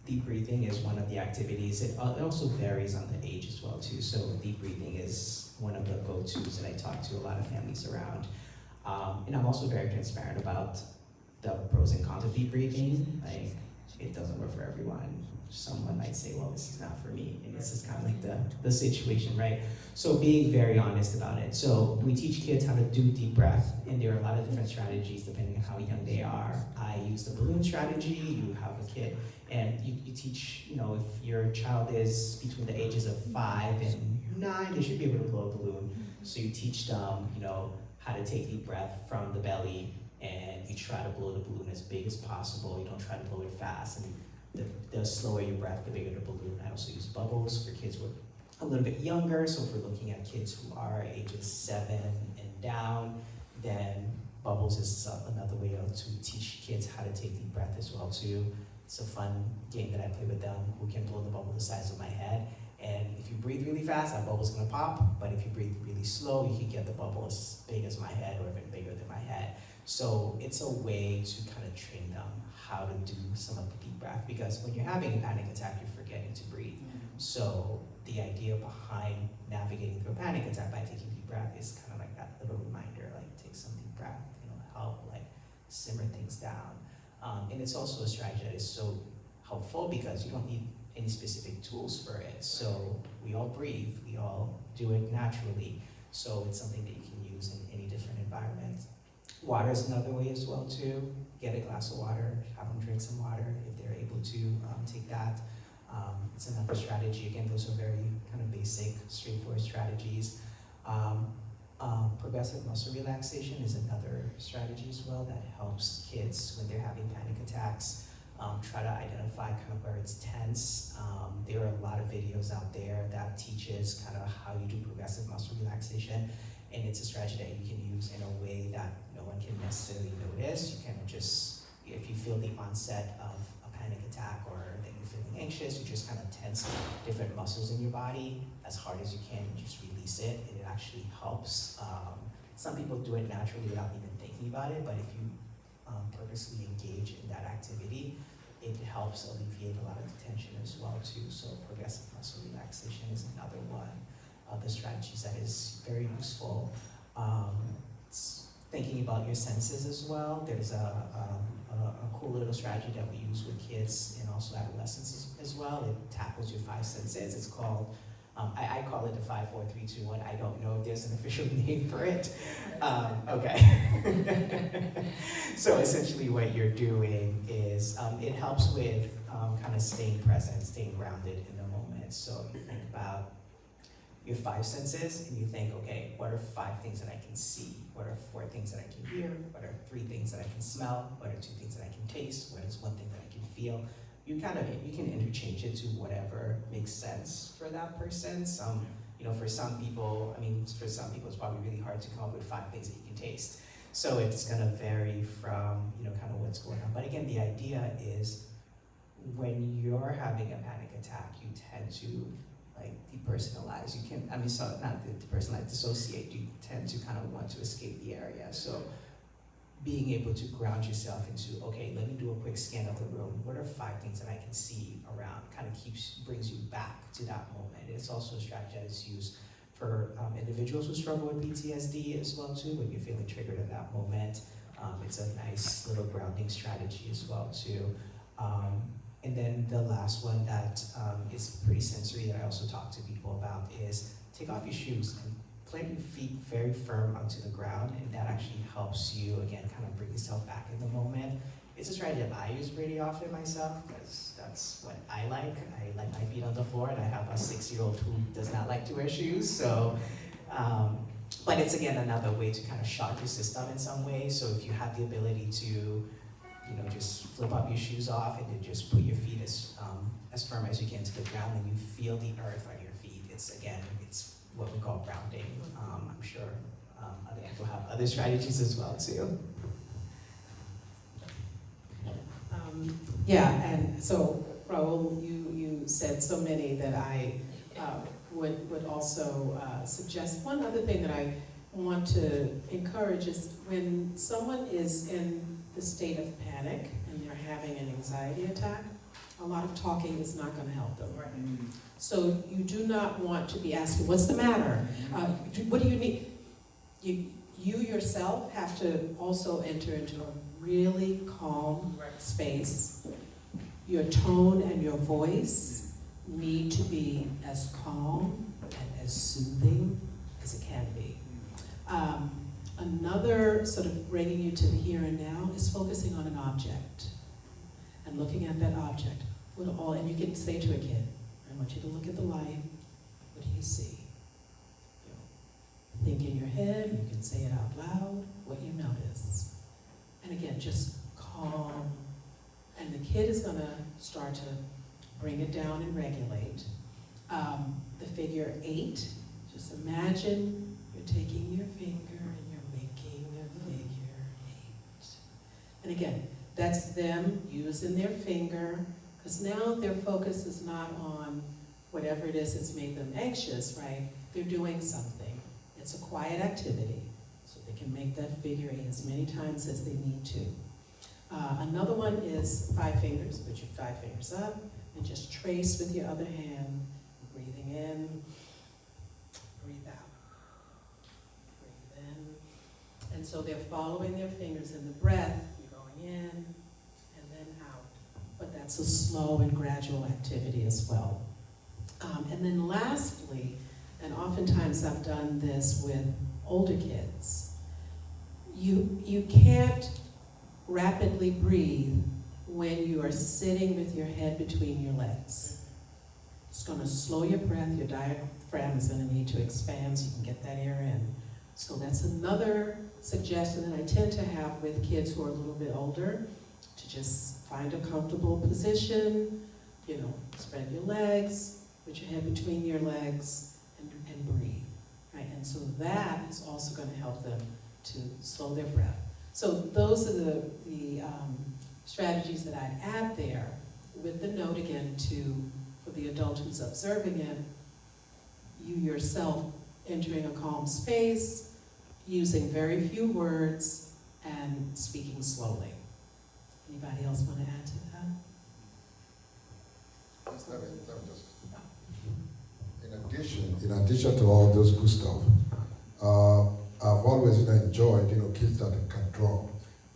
Deep breathing is one of the activities. It also varies on the age as well too. So deep breathing is one of the go-tos that I talk to a lot of families around. And I'm also very transparent about the pros and cons of deep breathing. Like, it doesn't work for everyone. Someone might say, well, this is not for me. And this is kind of like the situation, right? So being very honest about it. So we teach kids how to do deep breath, and there are a lot of different strategies depending on how young they are. I use the balloon strategy. You have a kid, and you teach, you know, if your child is between the ages of 5 and 9, they should be able to blow a balloon. So you teach them, you know, how to take deep breath from the belly, and you try to blow the balloon as big as possible. You don't try to blow it fast, and the slower your breath, the bigger the balloon. I also use bubbles for kids who are a little bit younger. So if we're looking at kids who are ages 7 and down, then bubbles is another way to teach kids how to take deep breath as well too. It's a fun game that I play with them. Who can blow the bubble the size of my head? And if you breathe really fast, that bubble's gonna pop. But if you breathe really slow, you can get the bubble as big as my head or even bigger than my head. So it's a way to kind of train them how to do some of the deep breath, because when you're having a panic attack, you're forgetting to breathe. So the idea behind navigating through a panic attack by taking deep breath is kind of like that little reminder, like take some deep breath, you know, help like simmer things down. And it's also a strategy that is so helpful because you don't need any specific tools for it. So we all breathe, we all do it naturally. So it's something that you can use in any different environment. Water is another way as well too. Get a glass of water, have them drink some water if they're able to take that. It's another strategy. Again, those are very kind of basic, straightforward strategies. Progressive muscle relaxation is another strategy as well that helps kids when they're having panic attacks. Try to identify kind of where it's tense. There are a lot of videos out there that teaches kind of how you do progressive muscle relaxation. And it's a strategy that you can use in a way that no one can necessarily notice. You can just, if you feel the onset of a panic attack or that you're feeling anxious, you just kind of tense different muscles in your body as hard as you can and just release it. And it actually helps. Some people do it naturally without even thinking about it, but if you purposely engage in that activity, it helps alleviate a lot of the tension as well too. So progressive muscle relaxation is another one of the strategies that is very useful. Thinking about your senses as well. There's a cool little strategy that we use with kids and also adolescents as well. It tackles your 5 senses. It's called, I call it the 5, 4, 3, 2, 1. I don't know if there's an official name for it. Okay. So essentially what you're doing is, it helps with kind of staying present, staying grounded in the moment. So you think about your 5 senses and you think, okay, what are 5 things that I can see? What are 4 things that I can hear? What are 3 things that I can smell? What are 2 things that I can taste? What is 1 thing that I can feel? You can interchange it to whatever makes sense for that person. For some people, it's probably really hard to come up with 5 things that you can taste. So it's gonna vary from, kind of what's going on. But again, the idea is when you're having a panic attack, you tend to depersonalize. Dissociate. You tend to kind of want to escape the area. So being able to ground yourself into, okay, let me do a quick scan of the room. What are 5 things that I can see around? Kind of brings you back to that moment. It's also a strategy that is used for individuals who struggle with PTSD as well too. When you're feeling triggered at that moment, it's a nice little grounding strategy as well too. And then the last one that is pretty sensory that I also talk to people about is take off your shoes and plant your feet very firm onto the ground, and that actually helps you, again, kind of bring yourself back in the moment. It's a strategy that I use pretty often myself because that's what I like. I like my feet on the floor, and I have a 6-year-old who does not like to wear shoes. So, but it's, again, another way to kind of shock your system in some way. So if you have the ability to just flip up your shoes off and then just put your feet as firm as you can to the ground, and you feel the earth on your feet. It's what we call grounding. I'm sure other people have other strategies as well too. And so Raul, you said so many that I would also suggest. One other thing that I want to encourage is when someone is in the state of panic and they're having an anxiety attack, a lot of talking is not going to help them. Right. So you do not want to be asking, what's the matter? What do you need? You yourself have to also enter into a really calm space. Your tone and your voice need to be as calm and as soothing as it can be. Another sort of bringing you to the here and now is focusing on an object and looking at that object. And you can say to a kid, I want you to look at the light. What do you see? Think in your head, you can say it out loud, what you notice. And again, just calm. And the kid is gonna start to bring it down and regulate. The figure 8, just imagine you're taking your finger and you're making a figure 8. And again, that's them using their finger, because now their focus is not on whatever it is that's made them anxious, right? They're doing something. It's a quiet activity, so they can make that figure 8 as many times as they need to. Another one is 5 fingers. Put your 5 fingers up and just trace with your other hand, breathing in, breathe out, breathe in. And so they're following their fingers in the breath. You're going in and then out. But that's a slow and gradual activity as well. And then lastly, and oftentimes I've done this with older kids, you can't rapidly breathe when you are sitting with your head between your legs. It's going to slow your breath. Your diaphragm is going to need to expand so you can get that air in. So that's another suggestion that I tend to have with kids who are a little bit older, to just find a comfortable position, spread your legs, put your head between your legs, and breathe. Right? And so that is also going to help them to slow their breath. So those are the strategies that I'd add there. with the note again for the adult who's observing it, you yourself entering a calm space, using very few words, and speaking slowly. Anybody else want to add to that? In addition to all those good stuff, I've always enjoyed, kids that can draw.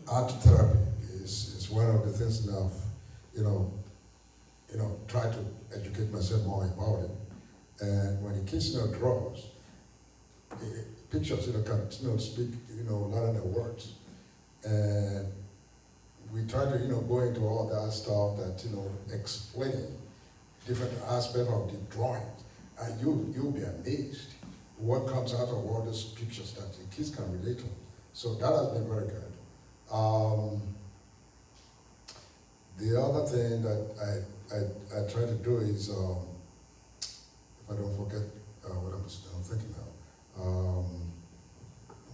Art therapy is one of the things that I've, tried to educate myself more about it. And when the kids, draws, pictures, can, speak, louder than words. And we try to, go into all that stuff that, explain different aspects of the drawings. And you'll be amazed what comes out of all those pictures that the kids can relate to. So that has been very good. The other thing that I try to do is, if I don't forget what I'm thinking now,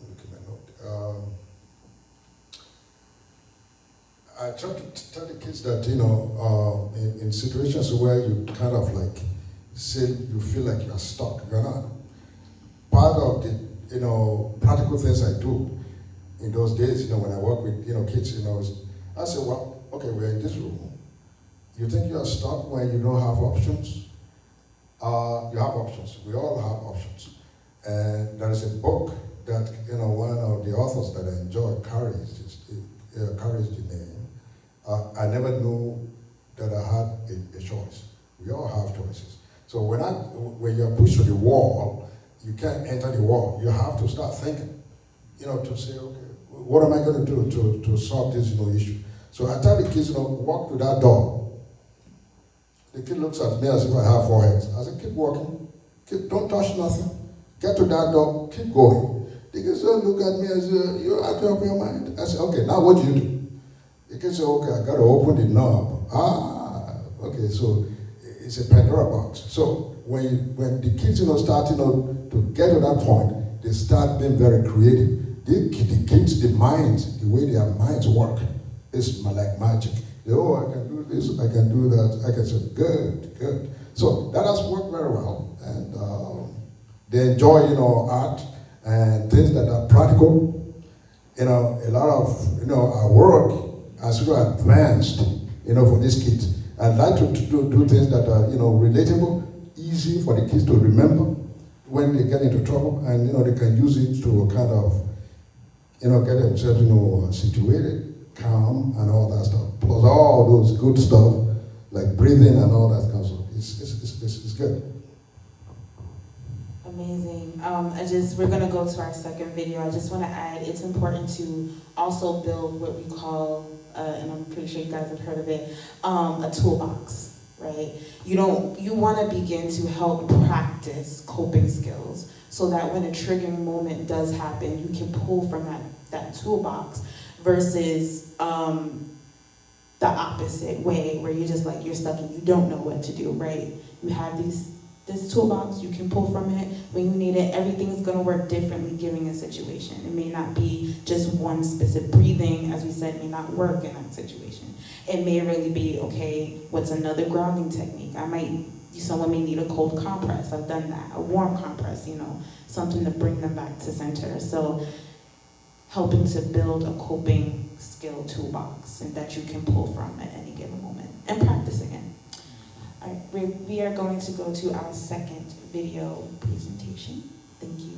look at my note. I try to tell the kids that, in situations where you kind of like say you feel like you're stuck, you're not. Part of the, practical things I do in those days, when I work with, kids, I say, well, okay, we're in this room. You think you're stuck when you don't have options? You have options. We all have options. And there is a book that, one of the authors that I enjoy carries the name. I never knew that I had a choice. We all have choices. So when you're pushed to the wall, you can't enter the wall. You have to start thinking, to say, okay, what am I going to do to solve this, issue? So I tell the kids, walk to that door. The kid looks at me as if I have 4 heads. I said, keep walking. Don't touch nothing. Get to that door. Keep going. The kids look at me as you're out of your mind. I said, okay, now what do you do? The kids say, okay, I got to open the knob. Okay, so it's a Pandora box. So when the kids, start, to get to that point, they start being very creative. The kids, the minds, the way their minds work, is like magic. I can do this, I can do that. I can say, good. So that has worked very well. And they enjoy, art and things that are practical. A lot of, our work has advanced, for these kids. I'd like to do things that are, relatable, easy for the kids to remember when they get into trouble, and, they can use it to kind of, get themselves, situated, calm, and all that stuff. Plus all those good stuff, like breathing and all that kind of stuff. It's good. Amazing. We're gonna go to our second video. I just wanna add, it's important to also build what we call, and I'm pretty sure you guys have heard of it, a toolbox, right? You wanna begin to help practice coping skills so that when a triggering moment does happen, you can pull from that toolbox versus the opposite way where you're just like, you're stuck and you don't know what to do, right? You have this toolbox, you can pull from it when you need it. Everything's gonna work differently given a situation. It may not be just one specific breathing, as we said, may not work in that situation. It may really be, okay, what's another grounding technique? Someone may need a cold compress, I've done that, a warm compress, something to bring them back to center. So helping to build a coping skill toolbox and that you can pull from at any given moment and practice again. All right, we are going to go to our second video presentation. Thank you.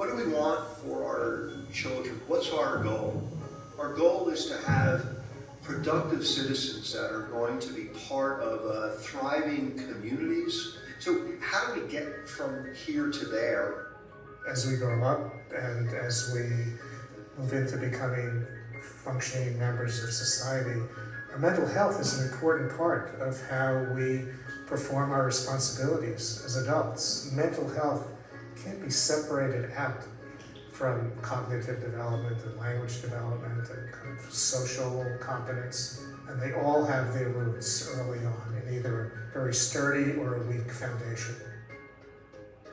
What do we want for our children? What's our goal? Our goal is to have productive citizens that are going to be part of thriving communities. So how do we get from here to there? As we grow up and as we move into becoming functioning members of society, our mental health is an important part of how we perform our responsibilities as adults. Mental health can't be separated out from cognitive development and language development and kind of social competence, and they all have their roots early on in either a very sturdy or a weak foundation.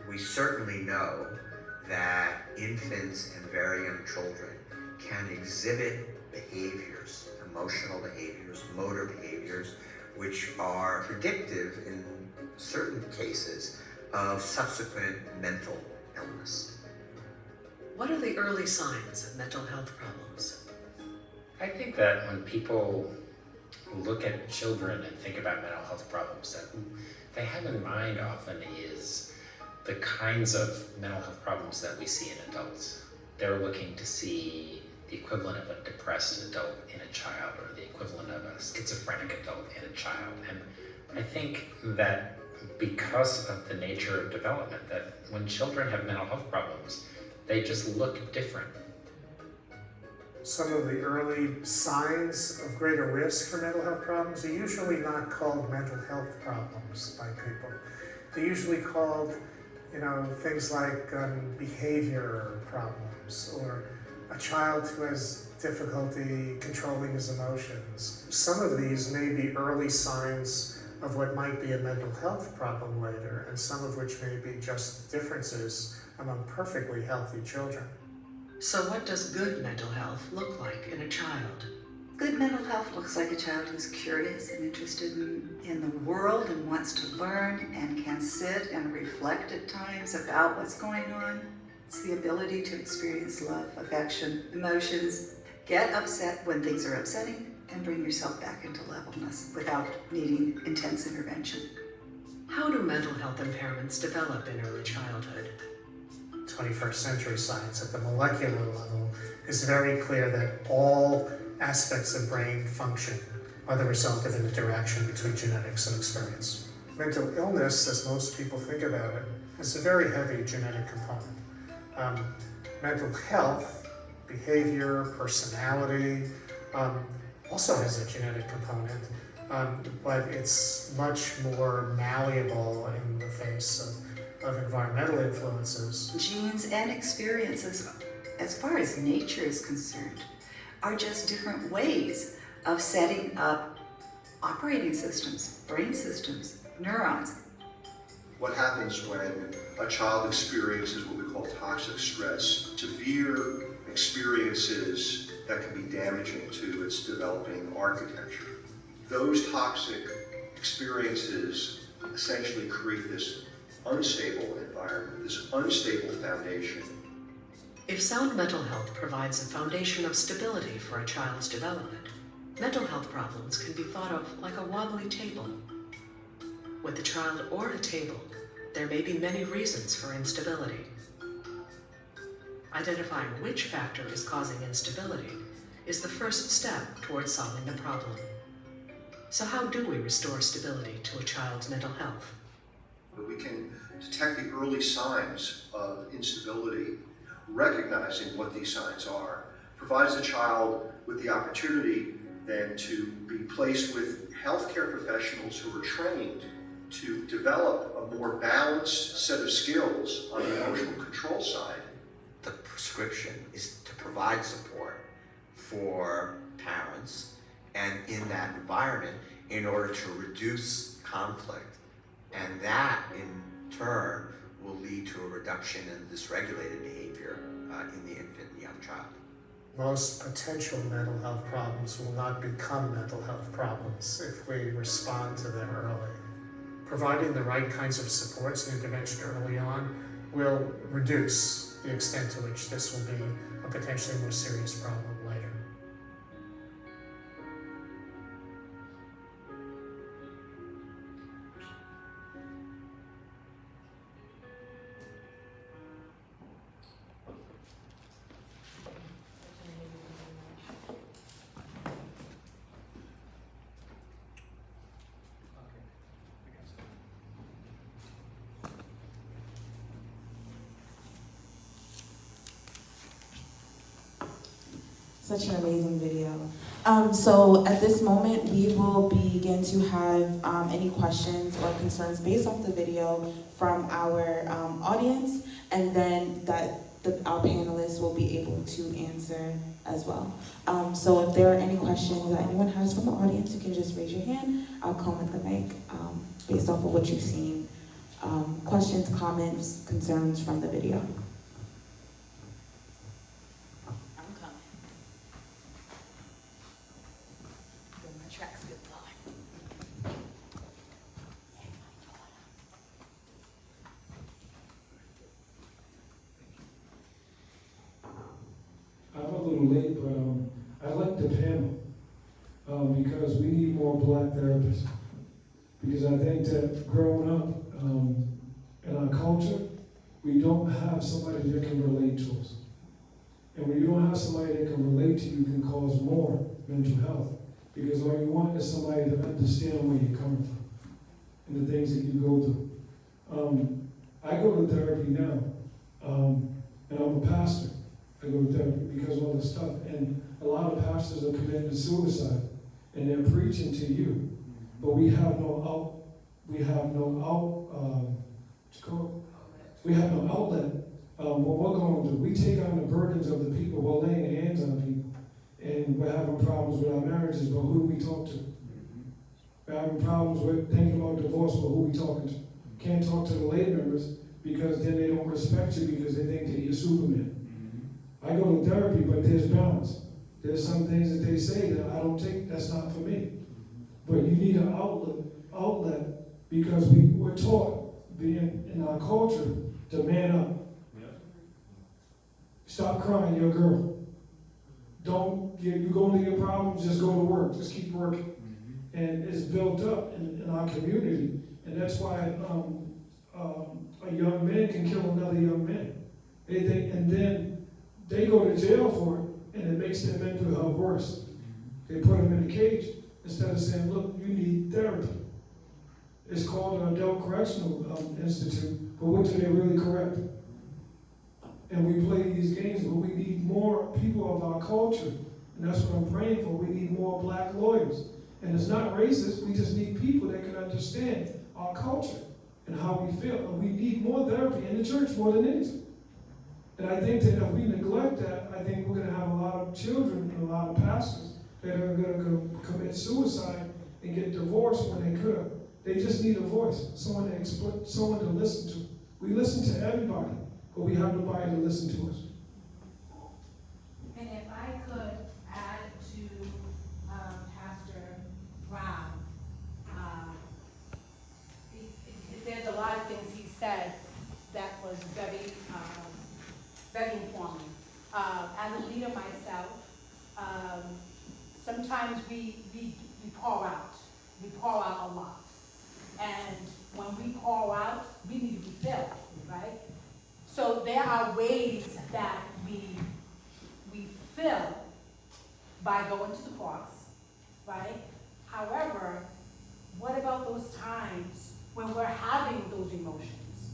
We certainly know that infants and very young children can exhibit behaviors, emotional behaviors, motor behaviors, which are predictive in certain cases of subsequent mental illness. What are the early signs of mental health problems? I think that when people look at children and think about mental health problems, that they have in mind often is the kinds of mental health problems that we see in adults. They're looking to see the equivalent of a depressed adult in a child, or the equivalent of a schizophrenic adult in a child. And I think that because of the nature of development, that when children have mental health problems, they just look different. Some of the early signs of greater risk for mental health problems are usually not called mental health problems by people. They're usually called, things like behavior problems, or a child who has difficulty controlling his emotions. Some of these may be early signs of what might be a mental health problem later, and some of which may be just differences among perfectly healthy children. So what does good mental health look like in a child? Good mental health looks like a child who's curious and interested in the world and wants to learn and can sit and reflect at times about what's going on. It's the ability to experience love, affection, emotions, get upset when things are upsetting, and bring yourself back into levelness without needing intense intervention. How do mental health impairments develop in early childhood? 21st century science at the molecular level is very clear that all aspects of brain function are the result of an interaction between genetics and experience. Mental illness, as most people think about it, has a very heavy genetic component. Mental health, behavior, personality, also has a genetic component, but it's much more malleable in the face of environmental influences. Genes and experiences, as far as nature is concerned, are just different ways of setting up operating systems, brain systems, neurons. What happens when a child experiences what we call toxic stress, severe experiences that can be damaging to its developing architecture? Those toxic experiences essentially create this unstable environment, this unstable foundation. If sound mental health provides a foundation of stability for a child's development, mental health problems can be thought of like a wobbly table. With the child or a table, there may be many reasons for instability. Identifying which factor is causing instability is the first step towards solving the problem. So how do we restore stability to a child's mental health? We can detect the early signs of instability, recognizing what these signs are, provides the child with the opportunity then to be placed with healthcare professionals who are trained to develop a more balanced set of skills on the emotional control side. The prescription is to provide support for parents and in that environment in order to reduce conflict. And that, in turn, will lead to a reduction in dysregulated behavior in the infant and young child. Most potential mental health problems will not become mental health problems if we respond to them early. Providing the right kinds of supports and intervention early on will reduce the extent to which this will be a potentially more serious problem later. Such an amazing video. So at this moment, we will begin to have any questions or concerns based off the video from our audience, and then our panelists will be able to answer as well. So if there are any questions that anyone has from the audience, you can just raise your hand. I'll come with the mic based off of what you've seen. Questions, comments, concerns from the video. I'm a little late, but I like the panel because we need more black therapists. Because I think that growing up in our culture, we don't have somebody that can relate to us. And when you don't have somebody that can relate to you, can cause more mental health. Because all you want is somebody to understand where you're coming from and the things that you go through. I go to therapy now, and I'm a pastor. I go to therapy because of all this stuff. And a lot of pastors are committing suicide, and they're preaching to you. But we have no outlet. What we're going to do, we take on the burdens of the people. We're laying hands on people, and we're having problems with our marriages. But who do we talk to? We're having problems with thinking about divorce. But who we talking to? Can't talk to the lay members because then they don't respect you because they think that you're Superman. I go to therapy, but there's balance. There's some things that they say that I don't take. That's not for me. But you need an outlet because we're taught in our culture to man up. Stop crying, you're a girl. You go into your problems, just go to work, just keep working. And it's built up in our community, and that's why a young man can kill another young man. And then they go to jail for it, and it makes their mental health worse. They put them in a cage instead of saying, look, you need therapy. It's called an Adult Correctional Institute, but what do they really correct? And we play these games, but we need more people of our culture, and that's what I'm praying for. We need more black lawyers. And it's not racist, we just need people that can understand our culture and how we feel. And we need more therapy in the church more than anything. And I think that if we neglect that, I think we're going to have a lot of children and a lot of pastors that are going to commit suicide and get divorced when they could. They just need a voice, someone to listen to. We listen to everybody, but we have nobody to listen to us. And if I could add to Pastor Brown, there's a lot of things he said that was very, very informative. As a leader myself, sometimes we pour out. We pour out a lot. And when we pour out, we need to be filled, right? So there are ways that we fill by going to the cross, right? However, what about those times when we're having those emotions?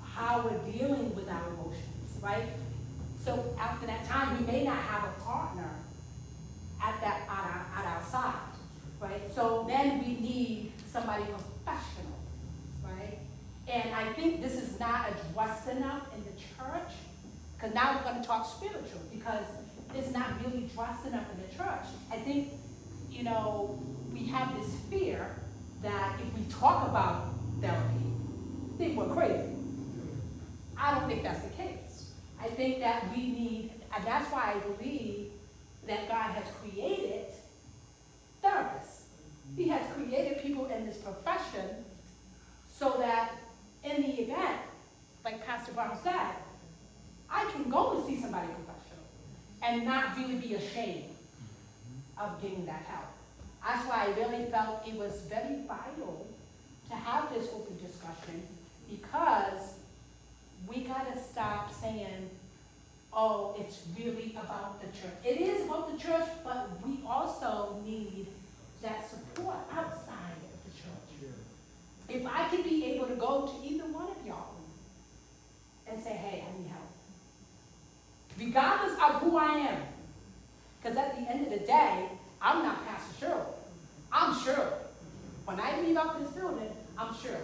How we're dealing with our emotions, right? So after that time, we may not have a partner at our side, right? So then we need somebody professional, right? And I think this is not addressed enough in the church, because now we're going to talk spiritual, because it's not really addressed enough in the church. I think, we have this fear that if we talk about therapy, think we're crazy. I don't think that's the case. I think that we need, and that's why I believe that God has created therapists. He has created people in this profession so that in the event, like Pastor Brown said, I can go and see somebody professional and not really be ashamed of getting that help. That's why I really felt it was very vital to have this open discussion, because we gotta stop saying, oh, it's really about the church. It is about the church, but we also need that support outside of the church. If I could be able to go to either one of y'all and say, hey, I need help, regardless of who I am, Because at the end of the day, I'm not Pastor Shirley. I'm Shirley. When I leave out this building, I'm Shirley.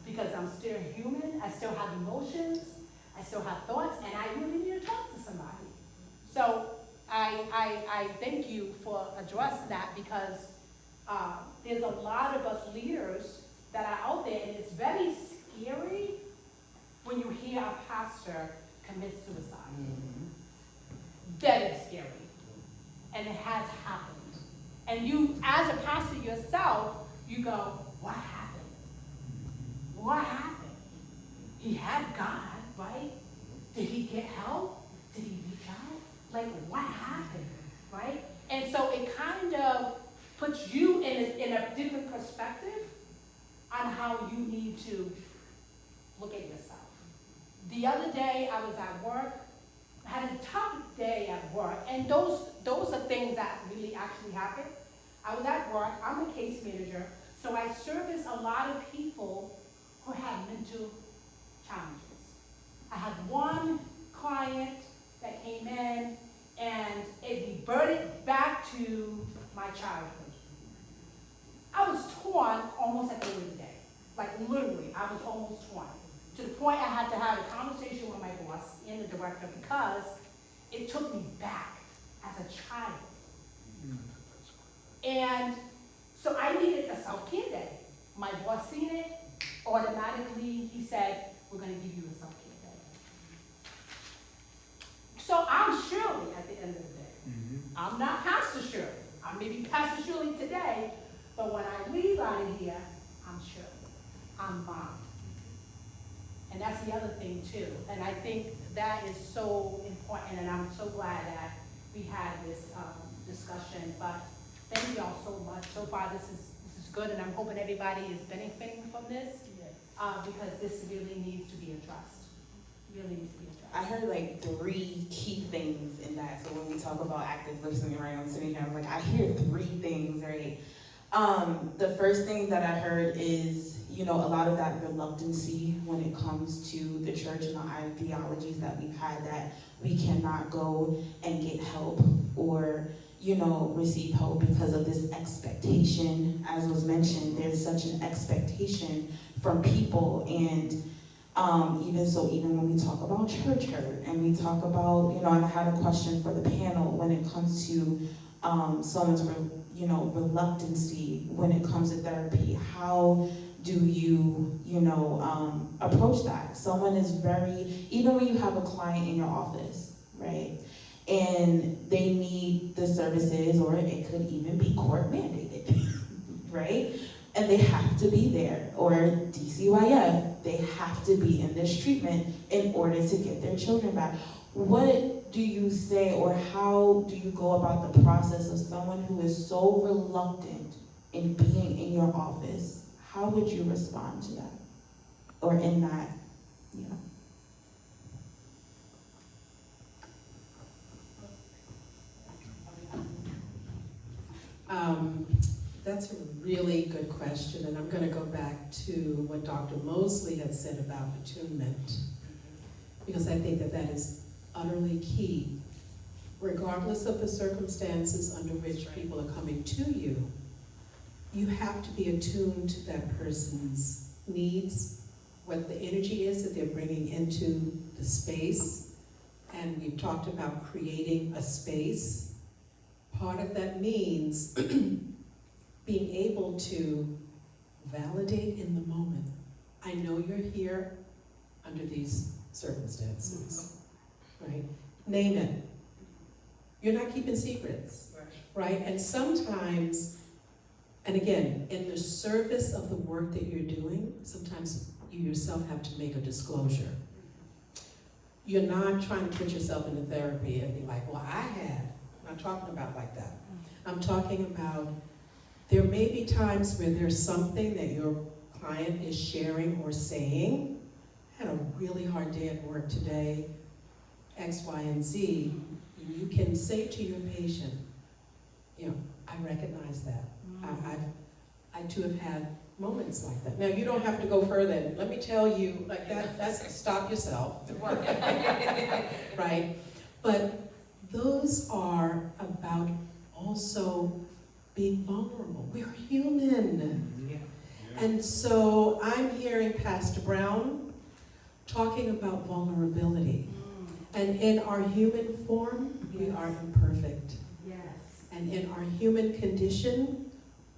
Because I'm still human, I still have emotions, I still have thoughts, and I really need to talk to somebody. So I thank you for addressing that, because there's a lot of us leaders that are out there, and it's very scary when you hear a pastor commit suicide. Very scary. And it has happened. And you, as a pastor yourself, you go, what happened? What happened? He had God, right? Did he get help? Did he reach out? Like, what happened, right? And so it kind of puts you in a different perspective on how you need to look at yourself. The other day I was at work, I had a tough day at work, and those are things that really actually happen. I was at work, I'm a case manager, so I service a lot of people who have mental challenges. I had one client that came in, and it reverted back to my childhood. I was torn almost at the end of the day. Like literally, I was almost torn. To the point I had to have a conversation with my boss and the director, because it took me back as a child. And so I needed a self-care day. My boss seen it, automatically he said, we're gonna give you a self-care day. So I'm Shirley at the end of the day. I'm not Pastor Shirley. I may be Pastor Shirley today, but when I leave out of here, I'm Shirley. I'm Mom. And that's the other thing too. And I think that is so important, and I'm so glad that we had this discussion. But thank you all so much. So far this is good, and I'm hoping everybody is benefiting from this, because this really needs to be addressed. Really needs to be addressed. I heard like 3 key things in that. So when we talk about active listening, right, I'm sitting here, I'm like, I hear 3 things, right? The first thing that I heard is, you know, a lot of that reluctancy when it comes to the church and the ideologies that we've had, that we cannot go and get help or, you know, receive help because of this expectation. As was mentioned, there's such an expectation from people, and even when we talk about church hurt, and we talk about, you know, and I had a question for the panel when it comes to someone's, reluctancy when it comes to therapy. How do you, approach that? Someone is even when you have a client in your office, right, and they need the services, or it could even be court mandated, right? And they have to be there, or DCYF, they have to be in this treatment in order to get their children back. What do you say, or how do you go about the process of someone who is so reluctant in being in your office? How would you respond to that? Or in that, That's a really good question, and I'm going to go back to what Dr. Mosley had said about attunement, because I think that is utterly key. Regardless of the circumstances under which people are coming to you, you have to be attuned to that person's needs, what the energy is that they're bringing into the space. And we've talked about creating a space. Part of that means being able to validate in the moment. I know you're here under these circumstances, right? Name it. You're not keeping secrets, right? And sometimes, and again, in the service of the work that you're doing, sometimes you yourself have to make a disclosure. You're not trying to put yourself into therapy and be like, well, I'm not talking about like that. I'm talking about, there may be times where there's something that your client is sharing or saying. I had a really hard day at work today, X, Y, and Z. You can say to your patient, I recognize that. I too have had moments like that. Now, you don't have to go further. Let me tell you, like that's stop yourself. Right? But those are about also being vulnerable. We're human. And so I'm hearing Pastor Brown talking about vulnerability. And in our human form, we are imperfect. And in our human condition,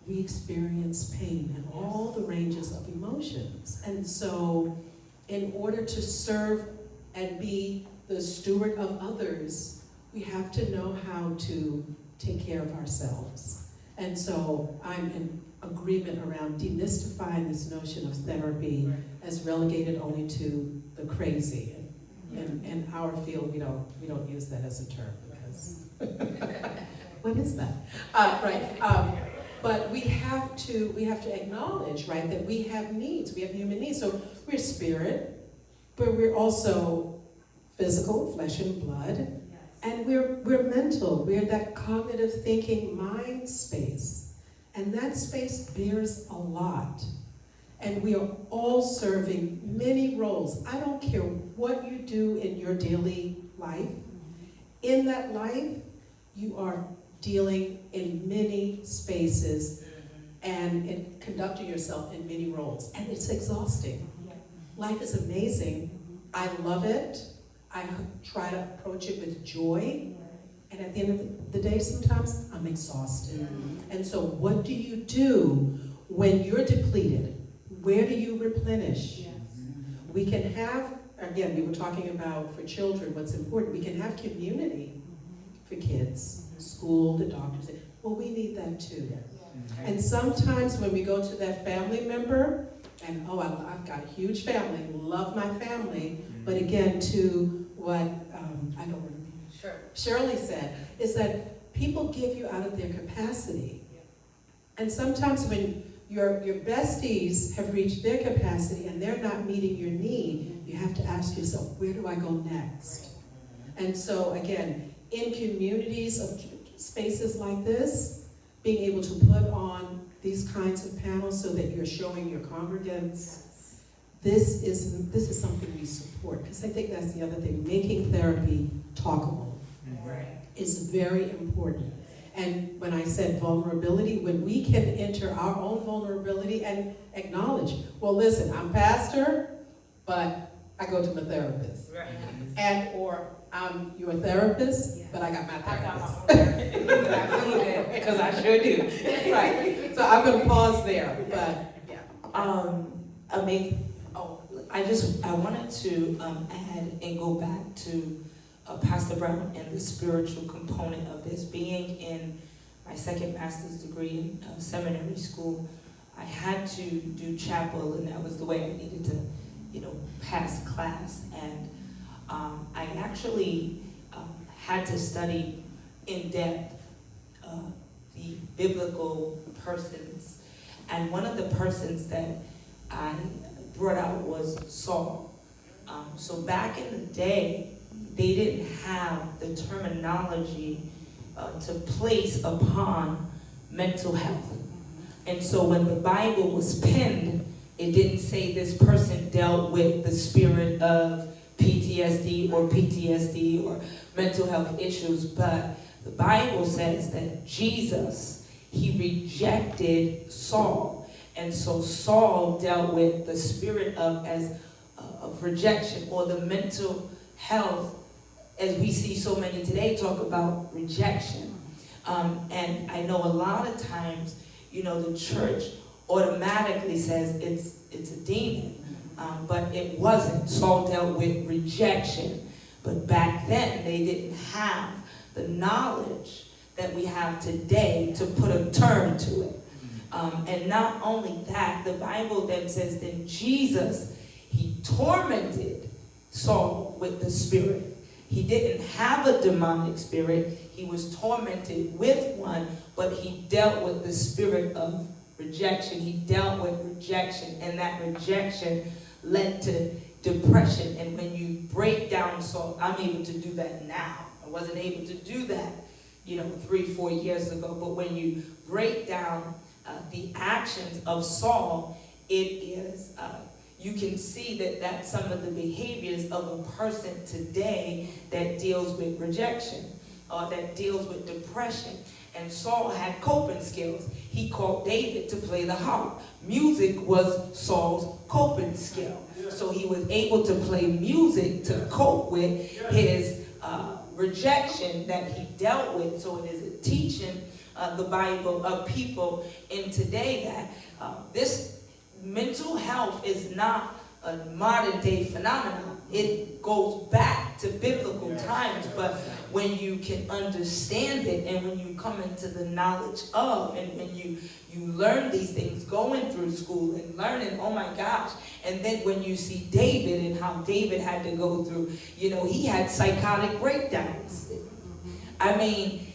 we experience pain and all the ranges of emotions. And so in order to serve and be the steward of others, we have to know how to take care of ourselves. And so I'm in agreement around demystifying this notion of therapy as relegated only to the crazy. In our field, we don't use that as a term because what is that? But we have to acknowledge, right, that we have needs. We have human needs. So we're spirit, but we're also physical, flesh and blood. And we're mental. We're that cognitive thinking mind space. And that space bears a lot. And we are all serving many roles. I don't care what you do in your daily life. In that life, you are dealing in many spaces and conducting yourself in many roles. And it's exhausting. Life is amazing. I love it. I try to approach it with joy. And at the end of the day, sometimes I'm exhausted. And so what do you do when you're depleted? Where do you replenish? We can have, again, we were talking about for children, what's important. We can have community for kids, school, the doctors. Well, we need that too. And sometimes when we go to that family member, and I've got a huge family, love my family, but again, to what, I don't remember, Shirley said, is that people give you out of their capacity. And sometimes when your besties have reached their capacity and they're not meeting your need, you have to ask yourself, where do I go next? And so again, in communities of spaces like this, being able to put on these kinds of panels so that you're showing your congregants, this is something we support, because I think that's the other thing, making therapy talkable is very important. And when I said vulnerability, when we can enter our own vulnerability and acknowledge, well, listen, I'm pastor, but I go to my therapist. And or I'm your therapist, but I got my therapist. Because I sure do. Right. So I'm going to pause there. But I wanted to add and go back to Pastor Brown and the spiritual component of this. Being in my second master's degree in seminary school, I had to do chapel, and that was the way I needed to, pass class. And I actually had to study in depth the biblical persons. And one of the persons that I brought out was Saul. So back in the day, they didn't have the terminology to place upon mental health. And so when the Bible was penned, it didn't say this person dealt with the spirit of PTSD or mental health issues, but the Bible says that Jesus, he rejected Saul. And so Saul dealt with the spirit of rejection, or the mental health, as we see so many today talk about rejection. And I know a lot of times, the church automatically says it's a demon, but it wasn't. Saul dealt with rejection. But back then, they didn't have the knowledge that we have today to put a term to it. And not only that, the Bible then says that Jesus, he tormented Saul with the spirit. He didn't have a demonic spirit. He was tormented with one, but he dealt with the spirit of rejection. He dealt with rejection, and that rejection led to depression. And when you break down Saul, I'm able to do that now. I wasn't able to do that, 3-4 years ago. But when you break down the actions of Saul, it is, you can see that that's some of the behaviors of a person today that deals with rejection. that deals with depression. And Saul had coping skills. He called David to play the harp. Music was Saul's coping skill. So he was able to play music to cope with his rejection that he dealt with. So it is teaching the Bible of people in today that this mental health is not a modern day phenomenon. It goes back to biblical times, but when you can understand it and when you come into the knowledge of, and when you learn these things going through school and learning, oh my gosh, and then when you see David and how David had to go through, he had psychotic breakdowns. I mean,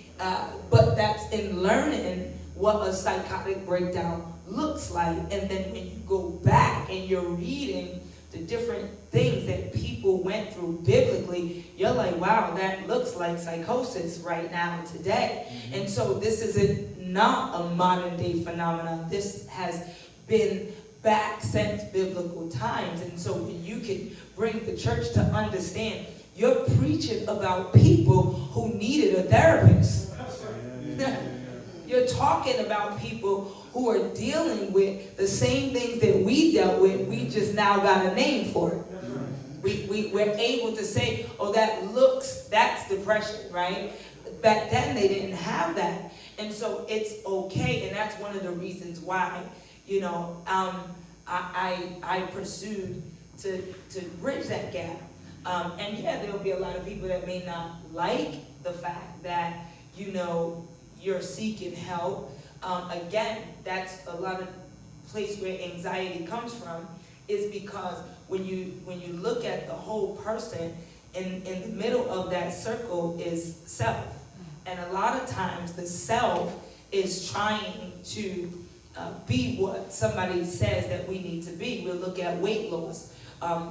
but that's in learning what a psychotic breakdown looks like. And then when you go back and you're reading the different things that people went through biblically, you're like, wow, that looks like psychosis right now today. And so this is not a modern day phenomenon. This has been back since biblical times. And so when you can bring the church to understand, you're preaching about people who needed a therapist. You're talking about people who are dealing with the same things that we dealt with. We just now got a name for it. We're able to say, oh, that's depression, right? Back then they didn't have that. And so it's okay. And that's one of the reasons why, I pursued to bridge that gap. And yeah, there'll be a lot of people that may not like the fact that, you're seeking help. Again, that's a lot of place where anxiety comes from, is because when you look at the whole person, in the middle of that circle is self. And a lot of times the self is trying to be what somebody says that we need to be. We'll look at weight loss.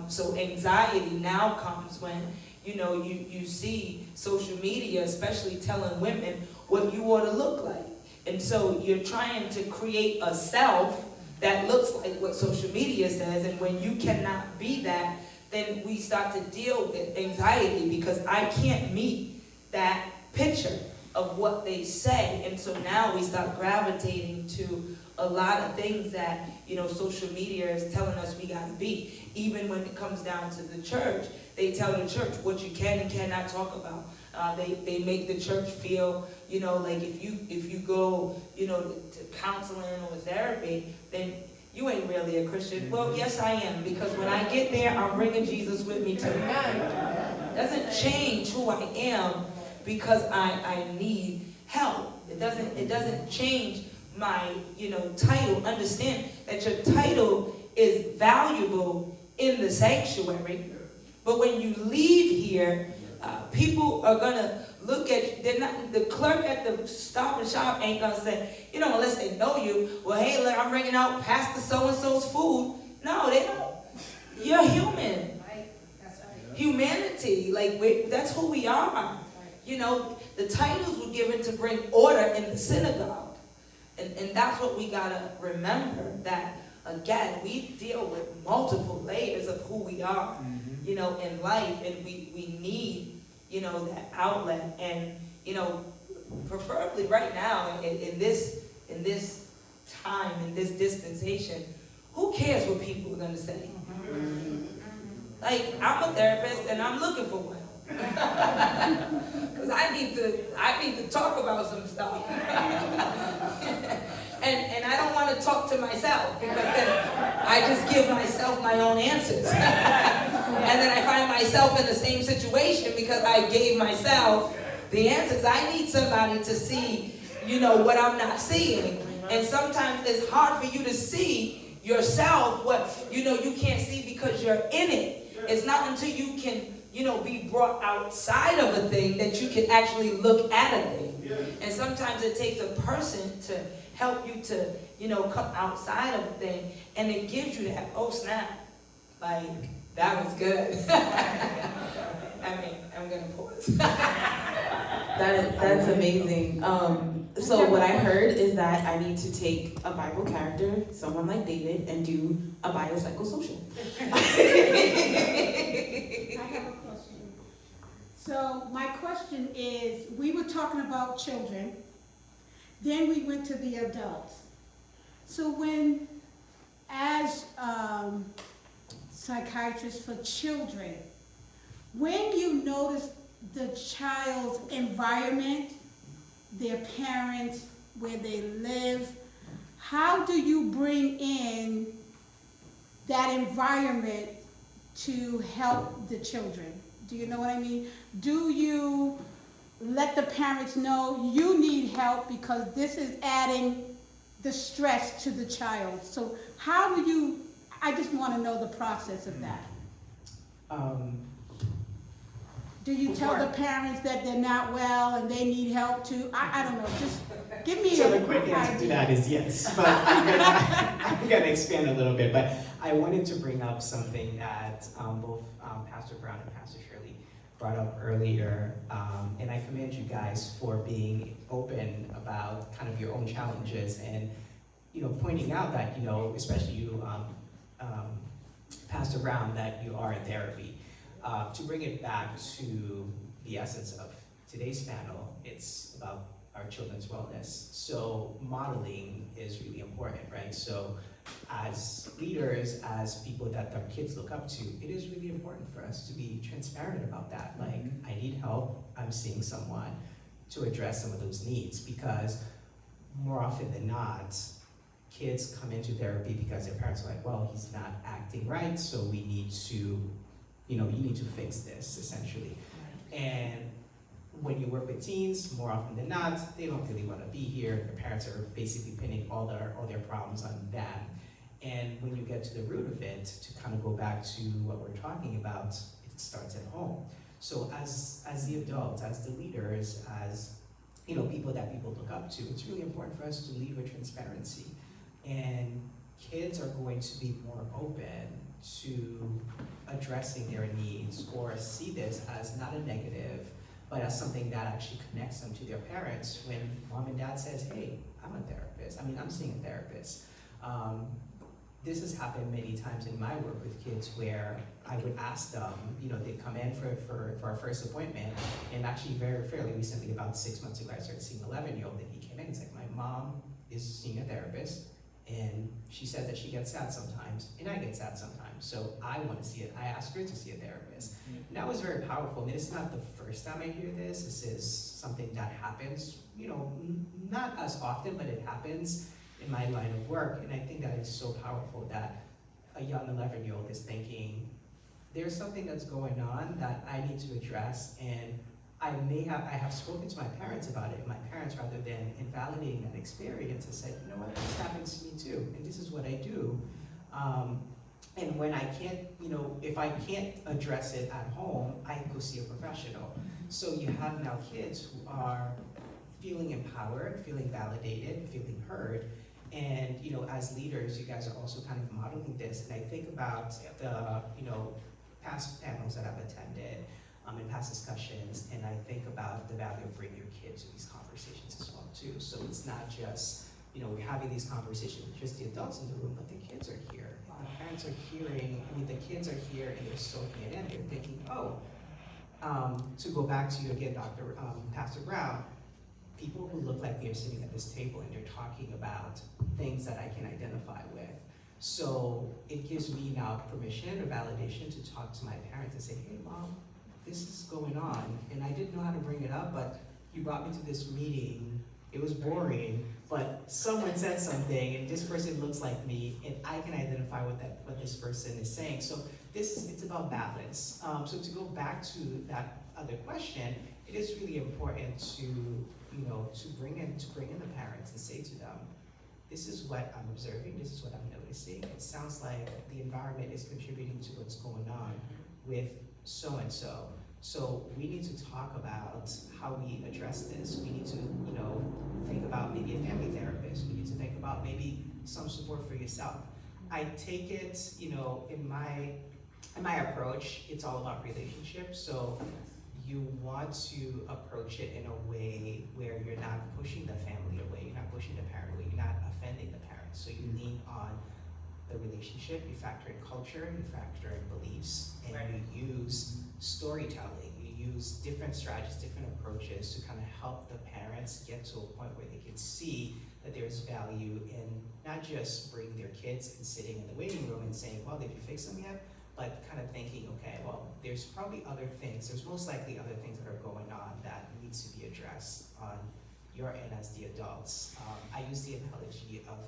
So anxiety now comes when you see social media, especially telling women what you ought to look like. And so you're trying to create a self that looks like what social media says, and when you cannot be that, then we start to deal with anxiety because I can't meet that picture of what they say. And so now we start gravitating to a lot of things that, social media is telling us we gotta be. Even when it comes down to the church, they tell the church what you can and cannot talk about. They make the church feel, like if you go, to counseling or therapy, then you ain't really a Christian. Well, yes, I am, because when I get there, I'm bringing Jesus with me too. It doesn't change who I am because I need help. It doesn't change my, title. Understand that your title is valuable in the sanctuary, but when you leave here, people are gonna look at you. The clerk at the Stop and Shop ain't gonna say, unless they know you, well, hey, look, I'm bringing out Pastor so-and-so's food. No, they don't. You're human. Humanity, that's who we are. The titles were given to bring order in the synagogue. And that's what we gotta remember, that again, we deal with multiple layers of who we are, in life, and we need, that outlet. And, preferably right now, in this time, in this dispensation, who cares what people are gonna say? Like, I'm a therapist and I'm looking for one. Because I need to talk about some stuff. and I don't want to talk to myself, because then I just give myself my own answers. And then I find myself in the same situation because I gave myself the answers. I need somebody to see, what I'm not seeing. And sometimes it's hard for you to see yourself what, you can't see because you're in it. It's not until you can, be brought outside of a thing that you can actually look at a thing. And sometimes it takes a person to help you to, come outside of a thing, and it gives you that, oh snap, like, that was good. I'm gonna pause. That's amazing. So what I heard is that I need to take a Bible character, someone like David, and do a biopsychosocial. I have a question. So my question is, we were talking about children, then we went to the adults. So when, as psychiatrists for children, when you notice the child's environment, their parents, where they live, how do you bring in that environment to help the children? Do you know what I mean? Do you let the parents know you need help because this is adding the stress to the child? So how do you, I just want to know the process of that. Do you tell the parents that they're not well and they need help too? I don't know, just give me So a the quick answer to that is yes, but I'm gonna expand a little bit. But I wanted to bring up something that both Pastor Brown and Pastor Shirley brought up earlier, and I commend you guys for being open about kind of your own challenges and pointing out that especially you, Pastor Brown, that you are in therapy. To bring it back to the essence of today's panel, it's about our children's wellness. So modeling is really important, right? So as leaders, as people that our kids look up to, it is really important for us to be transparent about that. Like, I need help, I'm seeing someone to address some of those needs, because more often than not, kids come into therapy because their parents are like, well, he's not acting right, so we need to, you need to fix this, essentially. And when you work with teens, more often than not, they don't really want to be here. Their parents are basically pinning all their problems on them. And when you get to the root of it, to kind of go back to what we're talking about, it starts at home. So as the adults, as the leaders, as people that people look up to, it's really important for us to lead with transparency. And kids are going to be more open to addressing their needs, or see this as not a negative, but as something that actually connects them to their parents. When mom and dad says, hey, I'm seeing a therapist. This has happened many times in my work with kids, where I would ask them, they'd come in for our first appointment, and actually fairly recently, about 6 months ago, I started seeing an 11-year-old, and he came in, he's like, my mom is seeing a therapist, and she says that she gets sad sometimes, and I get sad sometimes, so I want to see it. I asked her to see a therapist. And that was very powerful. I mean, it's not the first time I hear this. This is something that happens, not as often, but it happens in my line of work. And I think that is so powerful that a young 11-year-old is thinking, there's something that's going on that I need to address, and I have spoken to my parents about it, and my parents, rather than invalidating that experience, have said, you know what, this happens to me too, and this is what I do. And when I can't, if I can't address it at home, I go see a professional. So you have now kids who are feeling empowered, feeling validated, feeling heard. And as leaders, you guys are also kind of modeling this. And I think about the past panels that I've attended, and past discussions, and I think about the value of bringing your kids to these conversations as well too. So it's not just we're having these conversations with just the adults in the room, but the kids are here. And the parents are hearing. The kids are here, and they're soaking it in. They're thinking, oh, to go back to you again, Pastor Brown. People who look like they're sitting at this table and they're talking about things that I can identify with. So it gives me now permission or validation to talk to my parents and say, hey, Mom, this is going on, and I didn't know how to bring it up, but you brought me to this meeting. It was boring, but someone said something, and this person looks like me, and I can identify what this person is saying. So it's about balance. So to go back to that other question, it is really important to bring in the parents and say to them, this is what I'm observing, this is what I'm noticing. It sounds like the environment is contributing to what's going on with so-and-so. So we need to talk about how we address this. We need to, think about maybe a family therapist. We need to think about maybe some support for yourself. I take it, in my approach, it's all about relationships. So you want to approach it in a way where you're not pushing the family away, you're not pushing the parent away, you're not offending the parents. So you lean on the relationship, you factor in culture, you factor in beliefs, and you use storytelling, you use different strategies, different approaches to kind of help the parents get to a point where they can see that there's value in not just bringing their kids and sitting in the waiting room and saying, well, did you fix them yet? But kind of thinking, okay, well, there's probably other things, there's most likely other things that are going on that needs to be addressed on your end as the adults. I use the analogy of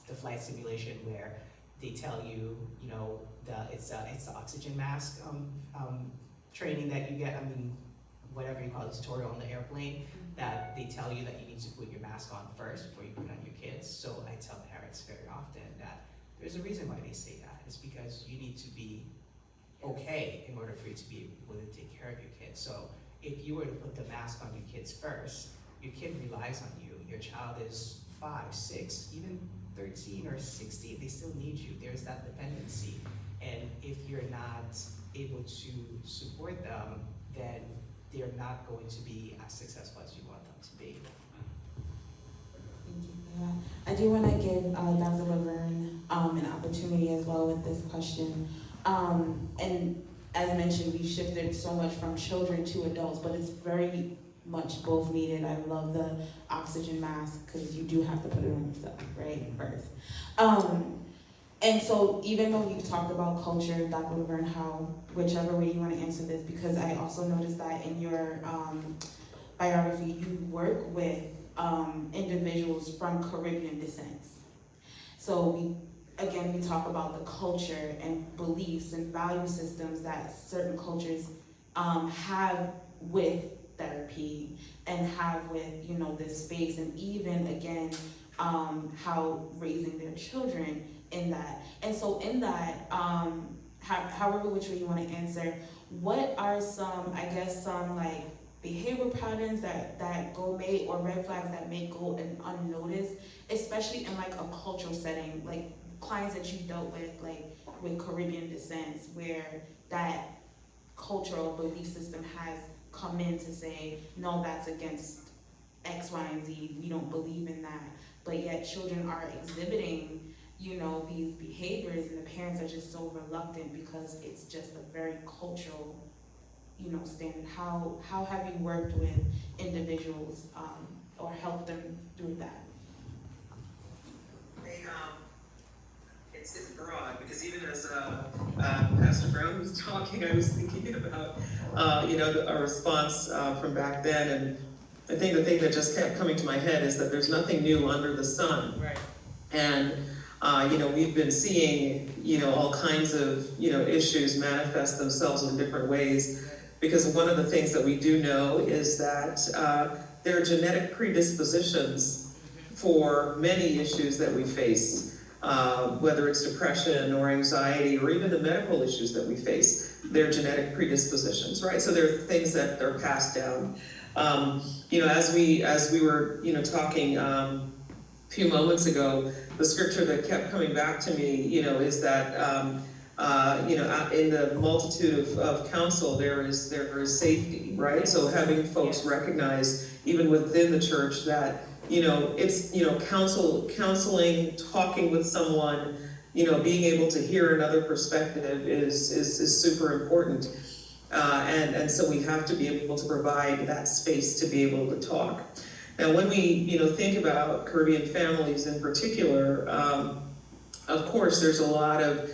the flight simulation where they tell you, you know, it's the oxygen mask training that you get, I mean, whatever you call it, tutorial on the airplane, that they tell you that you need to put your mask on first before you put it on your kids. So I tell parents very often that there's a reason why they say that. It's because you need to be okay in order for you to be able to take care of your kids. So if you were to put the mask on your kids first, your kid relies on you. Your child is 5, 6, even 13 or 16, they still need you. There's that dependency. And if you're not able to support them, then they're not going to be as successful as you want them to be. Thank you for that. I do want to give Dr. Laverne an opportunity as well with this question. And as mentioned, we've shifted so much from children to adults, but it's very much both needed. I love the oxygen mask because you do have to put it on yourself, right, first. And so even though you've talked about culture, Dr. Laverne, how, whichever way you want to answer this, because I also noticed that in your biography, you work with individuals from Caribbean descents. So we talk about the culture and beliefs and value systems that certain cultures have with therapy and have with, you know, this space, and even again, how raising their children in that. And so in that, however which way you want to answer, what are some, I guess, some like behavior patterns that go may, or red flags that may go unnoticed, especially in like a cultural setting, like clients that you dealt with, like with Caribbean descents, where that cultural belief system has come in to say, no, that's against X, Y, and Z, we don't believe in that, but yet children are exhibiting, you know, these behaviors, and the parents are just so reluctant because it's just a very cultural, you know, standard. How have you worked with individuals or helped them through that? It's broad, because even as Pastor Brown was talking, I was thinking about a response from back then, and I think the thing that just kept coming to my head is that there's nothing new under the sun. Right. And we've been seeing all kinds of issues manifest themselves in different ways, because one of the things that we do know is that there are genetic predispositions for many issues that we face. Whether it's depression or anxiety or even the medical issues that we face, they're genetic predispositions, right? So there are things that are passed down. As we were talking a few moments ago, the scripture that kept coming back to me, is that in the multitude of counsel there is safety, right? So having folks recognize, even within the church, that it's counseling, talking with someone, being able to hear another perspective is super important, and so we have to be able to provide that space to be able to talk. Now, when we think about Caribbean families in particular, of course, there's a lot of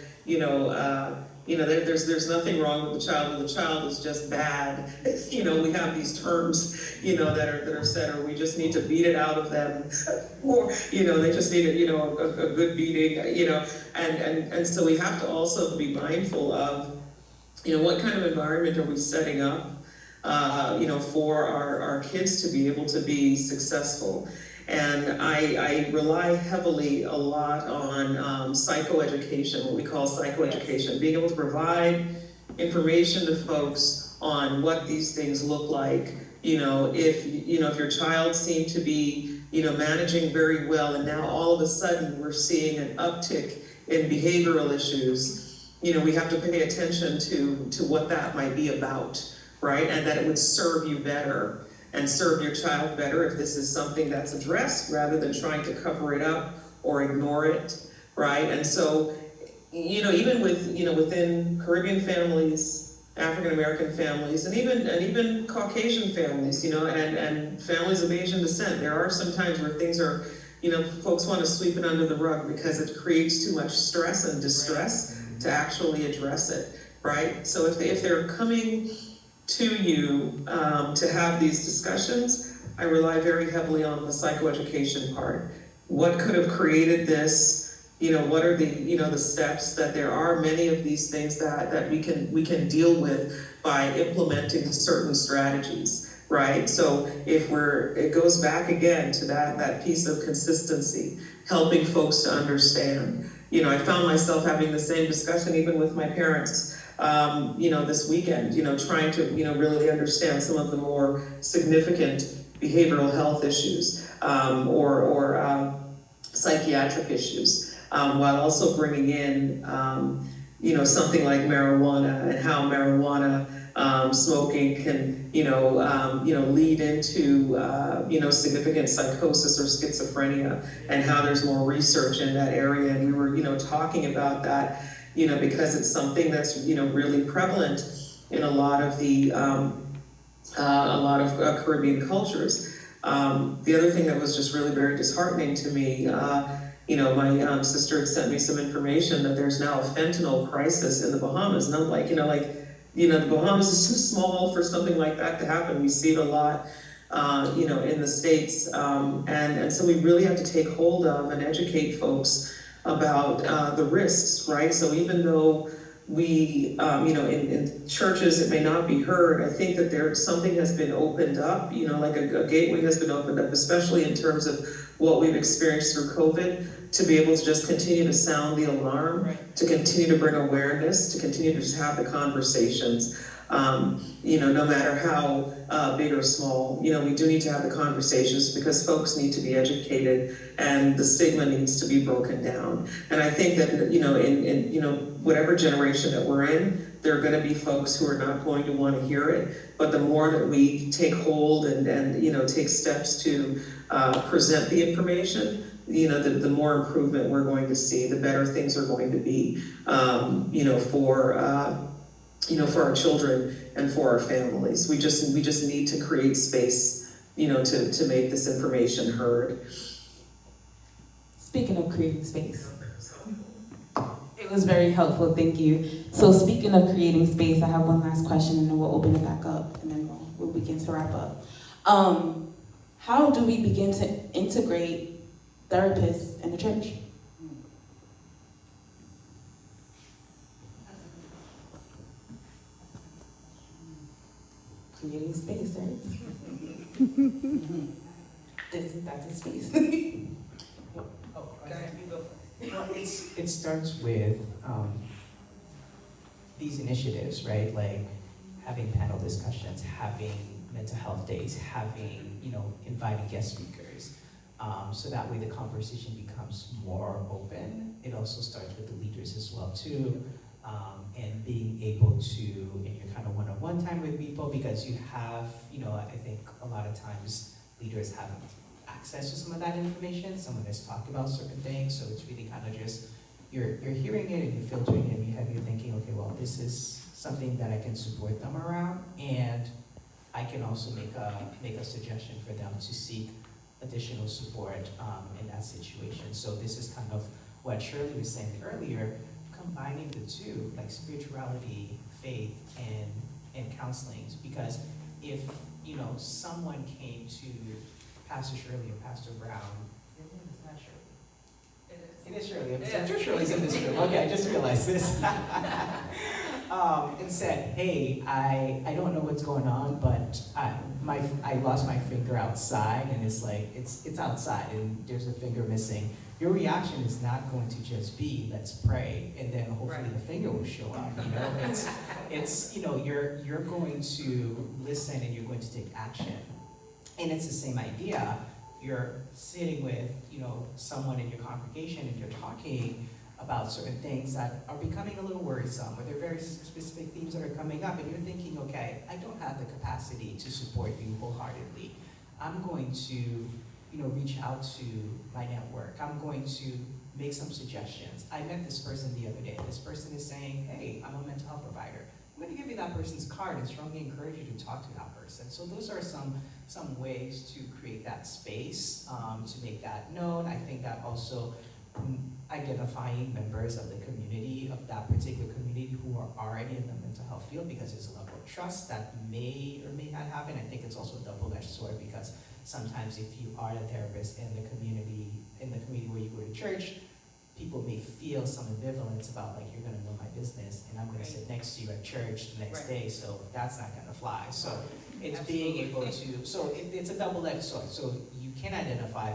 there's nothing wrong with the child, and the child is just bad. We have these terms, that are said, or we just need to beat it out of them, or they just need a good beating, and so we have to also be mindful of, what kind of environment are we setting up, for our kids to be able to be successful. And I rely heavily a lot on psychoeducation, what we call psychoeducation, being able to provide information to folks on what these things look like. If your child seemed to be, managing very well, and now all of a sudden we're seeing an uptick in behavioral issues, we have to pay attention to what that might be about, right? And that it would serve you better and serve your child better if this is something that's addressed, rather than trying to cover it up or ignore it, right? And so, even with, within Caribbean families African American families, and even Caucasian families, and families of Asian descent. There are some times where things are, folks want to sweep it under the rug because it creates too much stress and distress to actually address it, right? So if they're coming to you to have these discussions, I rely very heavily on the psychoeducation part. What could have created this? What are the steps that there are many of these things that we can deal with by implementing certain strategies, right? So it goes back again to that piece of consistency, helping folks to understand. I found myself having the same discussion even with my parents, this weekend, trying to, really understand some of the more significant behavioral health issues, or psychiatric issues. While also bringing in, something like marijuana and how marijuana smoking can, lead into, significant psychosis or schizophrenia, and how there's more research in that area. And we were, talking about that, because it's something that's, really prevalent in a lot of the, Caribbean cultures. The other thing that was just really very disheartening to me, my sister had sent me some information that there's now a fentanyl crisis in the Bahamas, and I'm like, the Bahamas is too small for something like that to happen. We see it a lot, in the States, and so we really have to take hold of and educate folks about the risks, right? So even though we, in churches it may not be heard, I think that something has been opened up, like a gateway has been opened up, especially in terms of what we've experienced through COVID, to be able to just continue to sound the alarm, to continue to bring awareness, to continue to just have the conversations, no matter how big or small. We do need to have the conversations because folks need to be educated and the stigma needs to be broken down. And I think that, in whatever generation that we're in, there are going to be folks who are not going to want to hear it. But the more that we take hold and take steps to present the information, the more improvement we're going to see, the better things are going to be, for our children and for our families. We just need to create space, to make this information heard. Speaking of creating space, it was very helpful, thank you. So speaking of creating space, I have one last question and then we'll open it back up and then we'll begin to wrap up. How do we begin to integrate therapists in the church? Creating space, right? That's a space. Well, it starts with these initiatives, right? Like having panel discussions, having mental health days, having, inviting guest speakers. So that way the conversation becomes more open. It also starts with the leaders as well too. And being able to, in your kind of one-on-one time with people, because you have, I think a lot of times leaders have access to some of that information. Someone has talked about certain things, so it's really kind of just, you're hearing it and you're filtering it, and you're thinking, okay, well, this is something that I can support them around, and I can also make a suggestion for them to seek additional support in that situation. So this is kind of what Shirley was saying earlier, combining the two, like spirituality, faith, and counseling. Because if, someone came to Pastor Shirley or Pastor Brown, your name is not Shirley. It is Shirley. I'm sure Shirley's in this room. Okay, I just realized this. And said, hey, I don't know what's going on, but I lost my finger outside, and it's like, it's outside, and there's a finger missing. Your reaction is not going to just be, let's pray, and then hopefully the finger will show up. It's you're going to listen and you're going to take action. And it's the same idea. You're sitting with, someone in your congregation and you're talking about certain things that are becoming a little worrisome, or there are very specific themes that are coming up, and you're thinking, okay, I don't have the capacity to support you wholeheartedly. I'm going to, reach out to my network. I'm going to make some suggestions. I met this person the other day. This person is saying, hey, I'm a mental health provider. I'm going to give you that person's card and strongly encourage you to talk to that person. So those are some ways to create that space, to make that known. I think that also identifying members of the community, of that particular community who are already in the mental health field, because there's a level of trust that may or may not happen. I think it's also a double-edged sword, because sometimes if you are a therapist in the community where you go to church, people may feel some ambivalence about, like, you're gonna know my business and I'm gonna sit next to you at church the next day, so that's not gonna fly. So it's being able to, so it's a double-edged sword. So you can identify,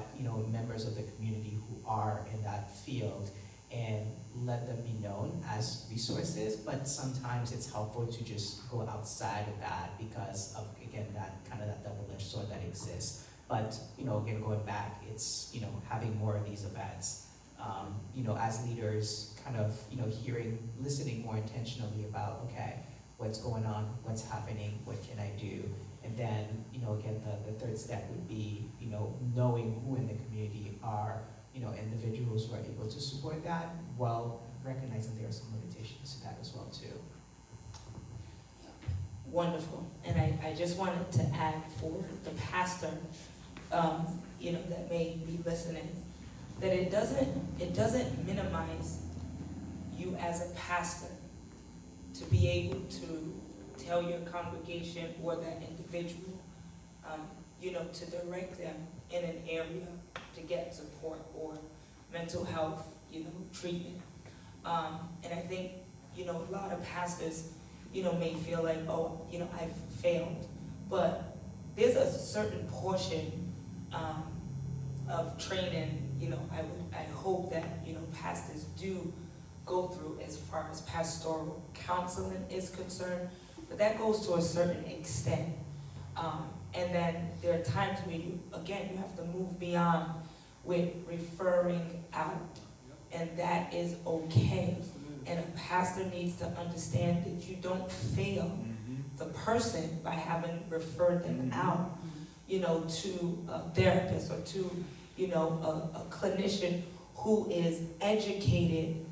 members of the community who are in that field and let them be known as resources, but sometimes it's helpful to just go outside of that because of, again, that kind of that double-edged sword that exists. But, again, going back, it's, having more of these events. As leaders, kind of, listening more intentionally about, okay, what's going on, what's happening, what can I do? And then, again, the third step would be, knowing who in the community are, individuals who are able to support that, while recognizing there are some limitations to that as well, too. Wonderful. And I just wanted to add for the pastor, that may be listening, that it doesn't minimize you as a pastor to be able to tell your congregation or that individual, to direct them in an area to get support or mental health, treatment. And I think, a lot of pastors, may feel like, oh, I've failed. But there's a certain portion of training, I hope that, pastors do go through as far as pastoral counseling is concerned, but that goes to a certain extent. And then there are times where you have to move beyond with referring out, and that is okay. And a pastor needs to understand that you don't fail the person by having referred them out, to a therapist or to, a clinician who is educated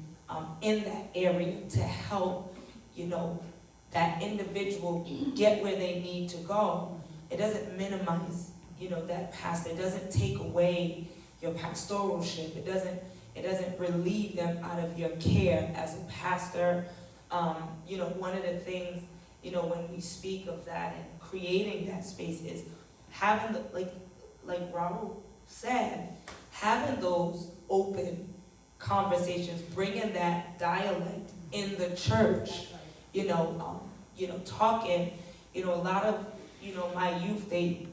in that area to help, that individual get where they need to go. It doesn't minimize, that pastor. It doesn't take away your pastoralship. It doesn't relieve them out of your care as a pastor. One of the things, when we speak of that and creating that space is having like Raul said, having those open conversations, bringing that dialect in the church, talking, a lot of, my youth, they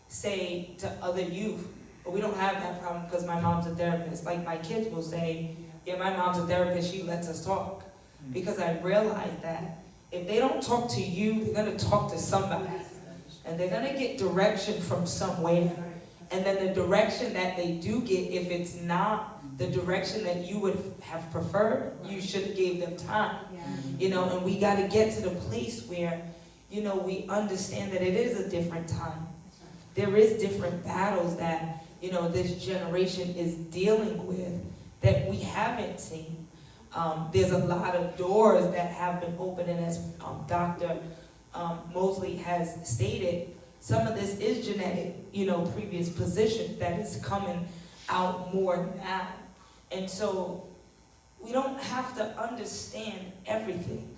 say to other youth, but we don't have that problem because my mom's a therapist. Like my kids will say, yeah, my mom's a therapist, she lets us talk. Because I realize that if they don't talk to you, they're gonna talk to somebody. And they're gonna get direction from somewhere. And then the direction that they do get, if it's not the direction that you would have preferred, you should have gave them time. And we gotta get to the place where, we understand that it is a different time. There is different battles that, this generation is dealing with that we haven't seen. There's a lot of doors that have been opened, and as Dr. Mosley has stated, some of this is genetic, previous positions that is coming out more now. And so we don't have to understand everything.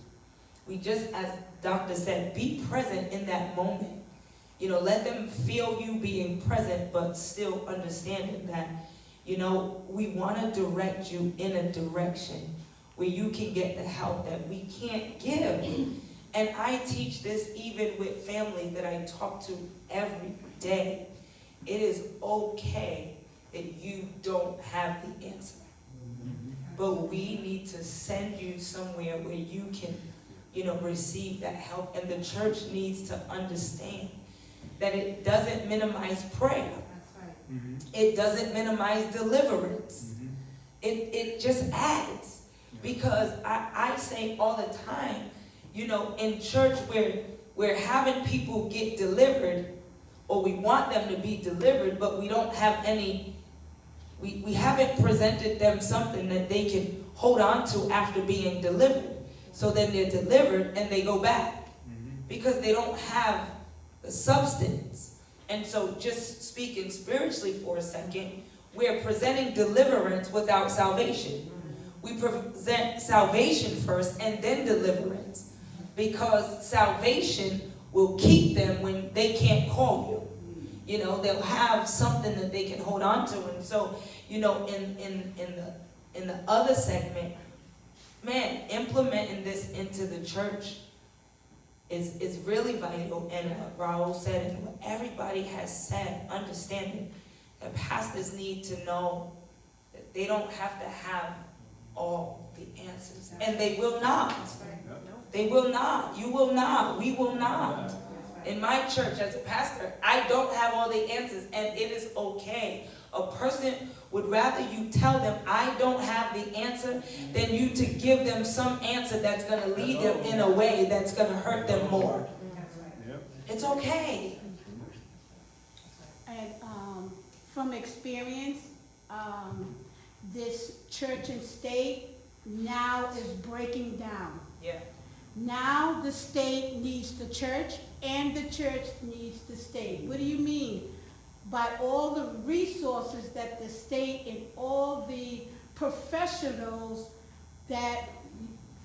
We just, as Doctor said, be present in that moment. Let them feel you being present, but still understanding that, we want to direct you in a direction where you can get the help that we can't give. And I teach this even with families that I talk to every day. It is okay that you don't have the answer. But we need to send you somewhere where you can, receive that help. And the church needs to understand that it doesn't minimize prayer. It doesn't minimize deliverance. It just adds. Because I say all the time, in church where we're having people get delivered, or we want them to be delivered, but we don't have any, we haven't presented them something that they can hold on to after being delivered. So then they're delivered and they go back because they don't have the substance. And so just speaking spiritually for a second, we're presenting deliverance without salvation. We present salvation first and then deliverance, because salvation will keep them when they can't call you. You know, they'll have something that they can hold on to. And so, you know, in the other segment, man, implementing this into the church is really vital. And what Raul said and what everybody has said, understanding that pastors need to know that they don't have to have all the answers. And they will not. They will not. You will not. We will not. In my church as a pastor, I don't have all the answers, and it is okay. A person would rather you tell them I don't have the answer than you to give them some answer that's going to lead them in a way that's going to hurt them more. It's okay. And from experience, this church and state now is breaking down. Yeah. Now the state needs the church and the church needs the state. What do you mean? By all the resources that the state and all the professionals that,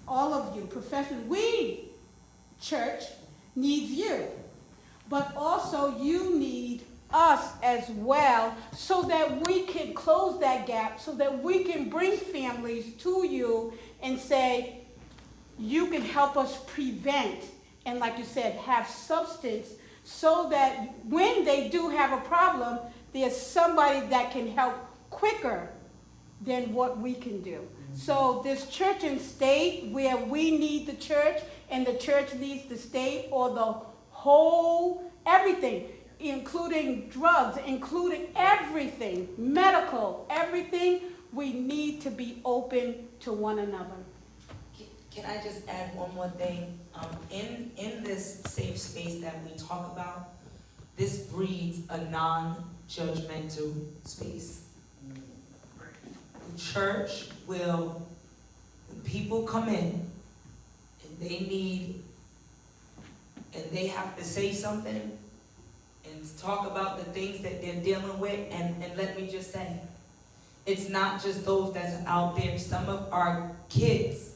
all of you professionals, we, church, needs you. But also you need us as well, so that we can close that gap, so that we can bring families to you and say, you can help us prevent, and like you said, have substance, so that when they do have a problem, there's somebody that can help quicker than what we can do. So this church and state, where we need the church and the church needs the state, or the whole, everything, including drugs, including everything, medical, everything, we need to be open to one another. Can I just add one more thing? In this safe space that we talk about, this breeds a non-judgmental space. The church will, when people come in and they need, and they have to say something and talk about the things that they're dealing with, and let me just say, it's not just those that's out there. Some of our kids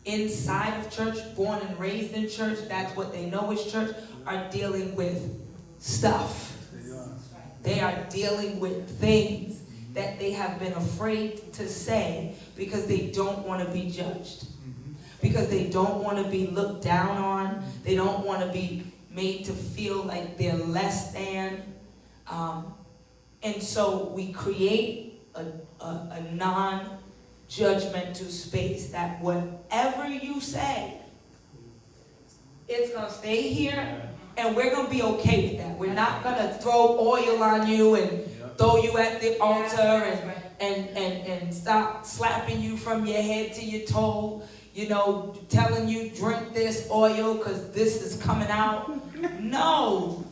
inside of church, born and raised in church, that's what they know is church, are dealing with stuff. They are dealing with things that they have been afraid to say because they don't want to be judged. Because they don't want to be looked down on. They don't want to be made to feel like they're less than. And so we create a non-judgmental space that whatever you say, it's going to stay here, and we're going to be okay with that. We're not going to throw oil on you and throw you at the altar and stop slapping you from your head to your toe, you know, telling you drink this oil because this is coming out. No.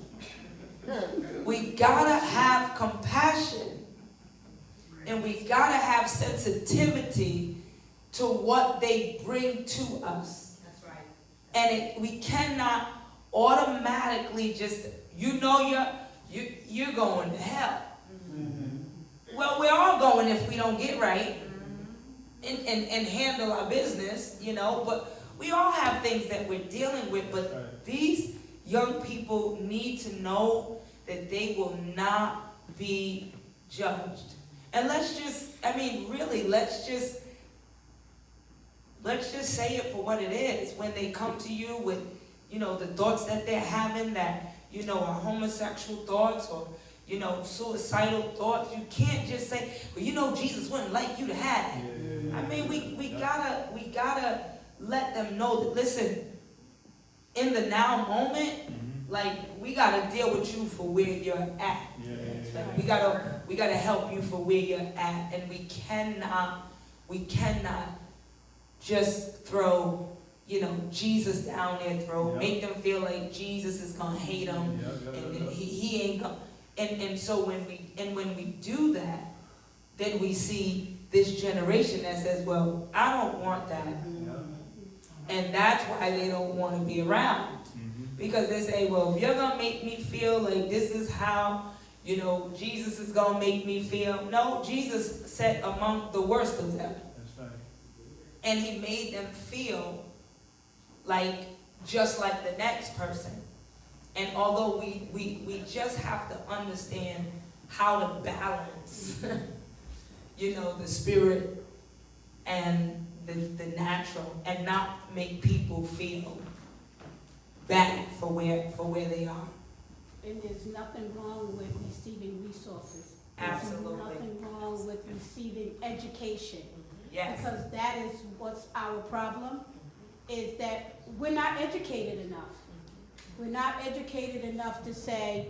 We gotta have compassion, and we gotta have sensitivity to what they bring to us. That's right. And we cannot automatically just, you know, you're going to hell. Well, we're all going if we don't get right and handle our business, you know, but we all have things that we're dealing with. But these young people need to know that they will not be judged. And let's just, I mean, really, let's just say it for what it is. When they come to you with, you know, the thoughts that they're having that, you know, are homosexual thoughts or, you know, suicidal thoughts, you can't just say, well, you know, Jesus wouldn't like you to have it. I mean, we gotta let them know that, listen, in the now moment, like, we gotta deal with you for where you're at. Like, we gotta help you for where you're at, and we cannot just throw, you know, Jesus down their throat, make them feel like Jesus is gonna hate them, and that he ain't gonna. And so when we do that, then we see this generation that says, well, I don't want that. And that's why they don't want to be around. Because they say, well, if you're going to make me feel like this is how, you know, Jesus is going to make me feel. No, Jesus sat among the worst of them. That's right. And he made them feel like just like the next person. And although we just have to understand how to balance, you know, the spirit and the natural, and not make people feel bad for where they are. And there's nothing wrong with receiving resources. Absolutely. There's nothing wrong with receiving education. Yes. Because that is what's our problem, is that we're not educated enough. We're not educated enough to say,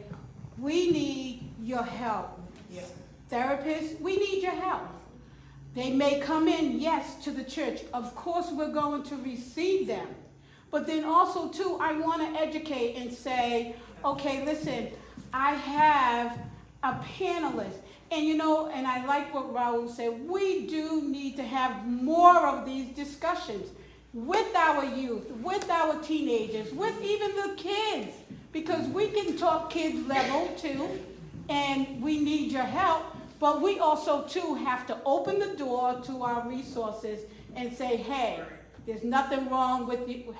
we need your help. Yeah. Therapists, we need your help. They may come in, yes, to the church. Of course, we're going to receive them. But then also, too, I want to educate and say, okay, listen, I have a panelist. And you know, and I like what Raul said, we do need to have more of these discussions with our youth, with our teenagers, with even the kids. Because we can talk kids level too, and we need your help. But we also, too, have to open the door to our resources and say, hey, there's nothing wrong with you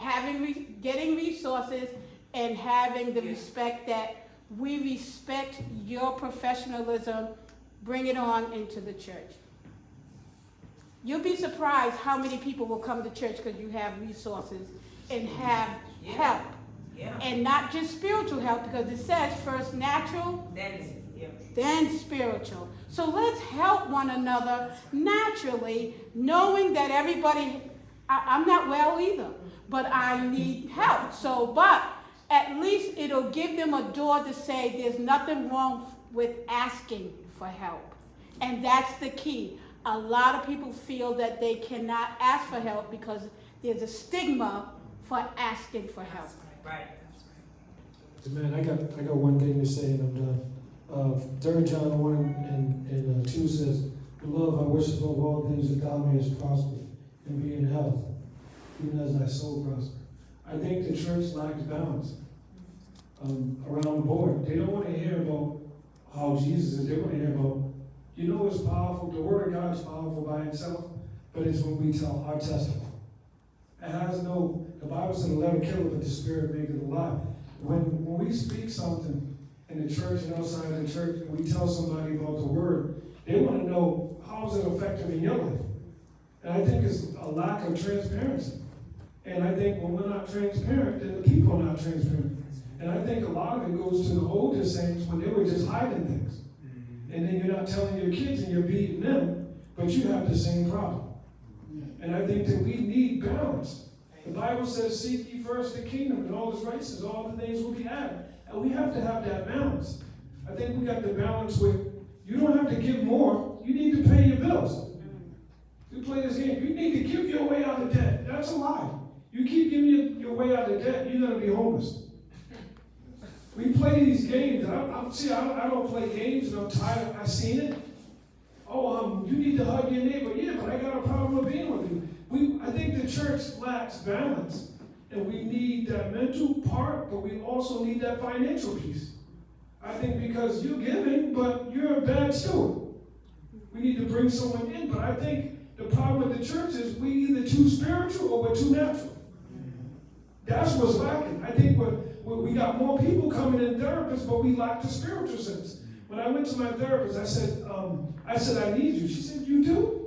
getting resources and having the respect that we respect your professionalism. Bring it on into the church. You'll be surprised how many people will come to church because you have resources and have help. Yeah. And not just spiritual help, because it says first natural, then spiritual. So let's help one another naturally, knowing that everybody, I'm not well either, but I need help. So, but at least it'll give them a door to say there's nothing wrong with asking for help. And that's the key. A lot of people feel that they cannot ask for help because there's a stigma for asking for help. Right. Man, I got one thing to say and I'm done. 3 John 1 and 2 says, Beloved, I wish above all things that thou mayest prosper and be in health, even as thy soul prosper. I think the church lacks balance around the board. They don't want to hear about how Jesus is. They want to hear about, you know what's powerful? The Word of God is powerful by itself, but it's when we tell our testimony. It has no, the Bible said, let it kill it, but the Spirit make it alive. When we speak something in the church and outside of the church, and we tell somebody about the Word, they want to know, how is it effective in your life? And I think it's a lack of transparency. And I think when we're not transparent, then the people are not transparent. And I think a lot of it goes to the older saints when they were just hiding things. And then you're not telling your kids and you're beating them, but you have the same problem. And I think that we need balance. The Bible says, seek ye first the kingdom and all its righteousness, all the things will be added. And we have to have that balance. I think we got the balance with, you don't have to give more, you need to pay your bills. You play this game, you need to give your way out of debt. That's a lie. You keep giving your way out of debt, you're going to be homeless. We play these games. I don't play games, and I'm tired. I've seen it. Oh, you need to hug your neighbor. Yeah, but I got a problem with being with you. I think the church lacks balance, and we need that mental part, but we also need that financial piece. I think because you're giving, but you're a bad steward. We need to bring someone in, but I think the problem with the church is we either too spiritual or we're too natural. That's what's lacking. I think we got more people coming in therapists, but we lack the spiritual sense. When I went to my therapist, I said, I need you. She said, you do?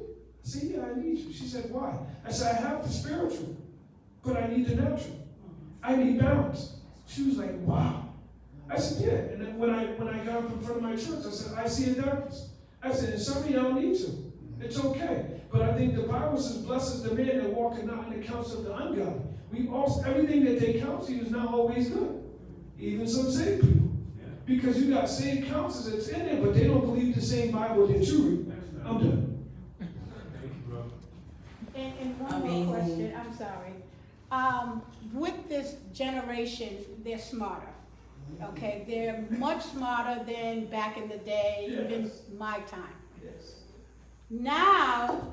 I said, yeah, I need you. She said, why? I said, I have the spiritual, but I need the natural. I need balance. She was like, wow. I said, yeah. And then when I got up in front of my church, I said, I see a therapist. I said, and some of y'all need to. It's okay. But I think the Bible says, blessed is the man that walketh not in the counsel of the ungodly. Everything that they counsel you is not always good. Even some saved people. Because you got saved counsels that's in there, but they don't believe the same Bible that you read. I'm done. And one more question, I'm sorry. With this generation, they're smarter. Okay, they're much smarter than back in the day, even my time. Now,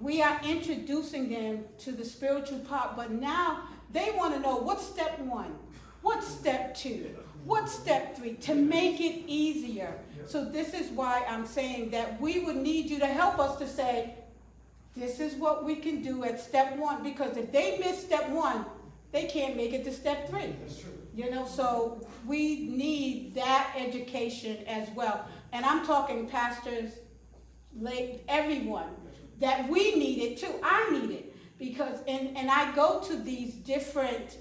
we are introducing them to the spiritual part, but now they want to know what's step 1, what's step 2, what's step 3, to make it easier. So this is why I'm saying that we would need you to help us to say, this is what we can do at step 1, because if they miss step 1, they can't make it to step 3. That's true. You know, so we need that education as well. And I'm talking pastors, everyone, that we need it too. I need it because, and I go to these different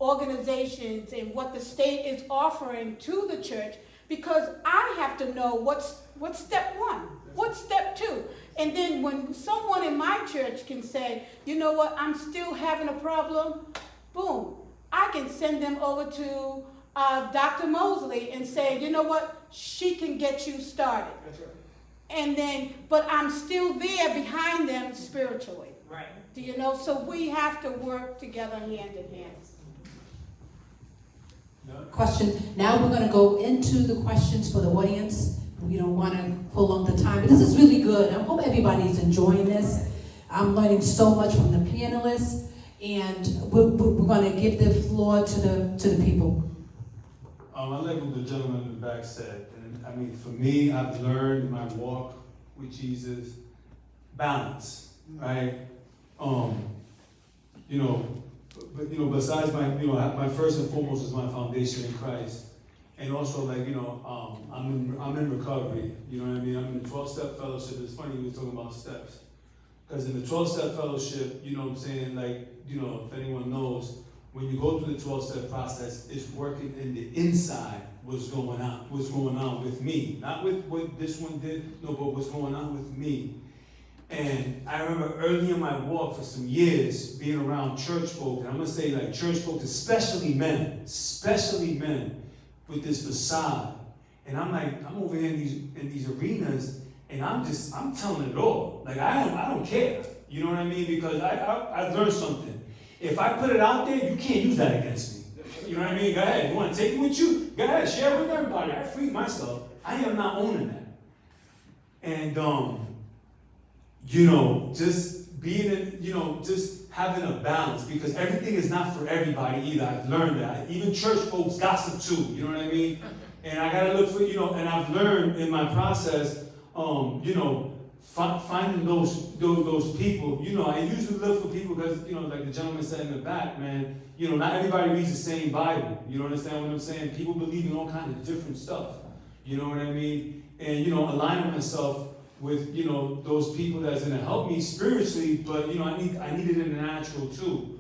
organizations and what the state is offering to the church, because I have to know what's step 1, what's step 2. And then when someone in my church can say, you know what, I'm still having a problem, boom, I can send them over to Dr. Mosley and say, you know what, she can get you started. That's right. And then, but I'm still there behind them spiritually. Right. Do you know? So we have to work together hand in hand. Question. Now we're going to go into the questions for the audience. We don't want to prolong the time, but this is really good. I hope everybody's enjoying this. I'm learning so much from the panelists, and we're going to give the floor to the people. I like what the gentleman in the back said. And I mean, for me, I've learned in my walk with Jesus, balance, right? Besides my first and foremost is my foundation in Christ. And also, I'm in recovery, you know what I mean? I'm in the 12-step fellowship. It's funny we were talking about steps. Because in the 12-step fellowship, you know what I'm saying, if anyone knows, when you go through the 12-step process, it's working in the inside what's going on with me. Not with what this one did, no, but what's going on with me. And I remember early in my walk for some years being around church folk, and I'm gonna say church folk, especially men with this facade. And I'm over here in these arenas, and I'm telling it all. I don't care. You know what I mean? Because I've learned something. If I put it out there, you can't use that against me. You know what I mean? Go ahead. You want to take it with you? Go ahead. Share it with everybody. I freed myself. I am not owning that. And, just being in, just having a balance, because everything is not for everybody either. I've learned that. Even church folks gossip too. You know what I mean? And I got to look for, and I've learned in my process, finding those people, I usually look for people because, like the gentleman said in the back, man, not everybody reads the same Bible. You understand what I'm saying? People believe in all kinds of different stuff. You know what I mean? And, aligning myself with, those people that's going to help me spiritually, but, I need it in the natural too.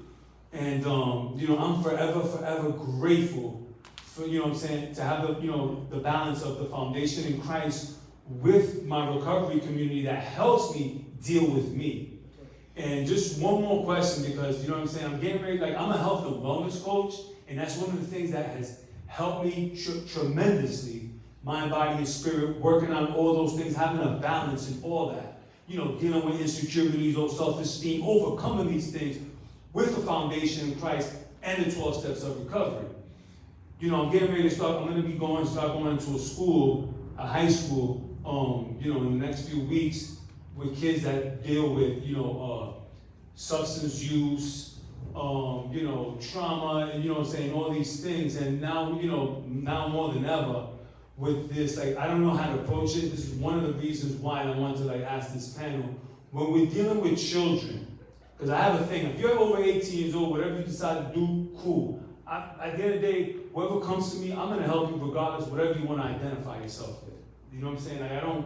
And, I'm forever grateful for, to have the balance of the foundation in Christ with my recovery community that helps me deal with me. And just one more question, because I'm getting ready, I'm a health and wellness coach, and that's one of the things that has helped me tremendously, mind, body, and spirit, working on all those things, having a balance and all that. Dealing with insecurities, low self-esteem, overcoming these things with the foundation in Christ and the 12 steps of recovery. I'm getting ready to start going into a school, a high school, in the next few weeks with kids that deal with, substance use, trauma, and, all these things. And now, now more than ever with this, I don't know how to approach it. This is one of the reasons why I wanted to, ask this panel. When we're dealing with children, because I have a thing, if you're over 18 years old, whatever you decide to do, cool. At the end of the day, whoever comes to me, I'm going to help you regardless, whatever you want to identify yourself with. You know what I'm saying?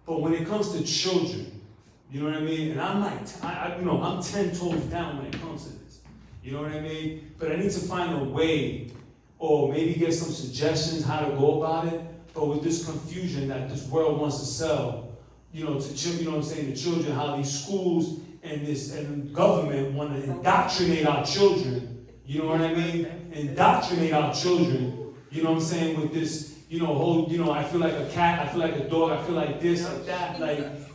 But when it comes to children, you know what I mean? And I'm I'm 10 toes down when it comes to this. You know what I mean? But I need to find a way, or maybe get some suggestions how to go about it. But with this confusion that this world wants to sell, to the children, how these schools and government want to indoctrinate our children. You know what I mean? Indoctrinate our children. You know what I'm saying? With this. I feel like a cat, I feel like a dog, I feel like this, like that,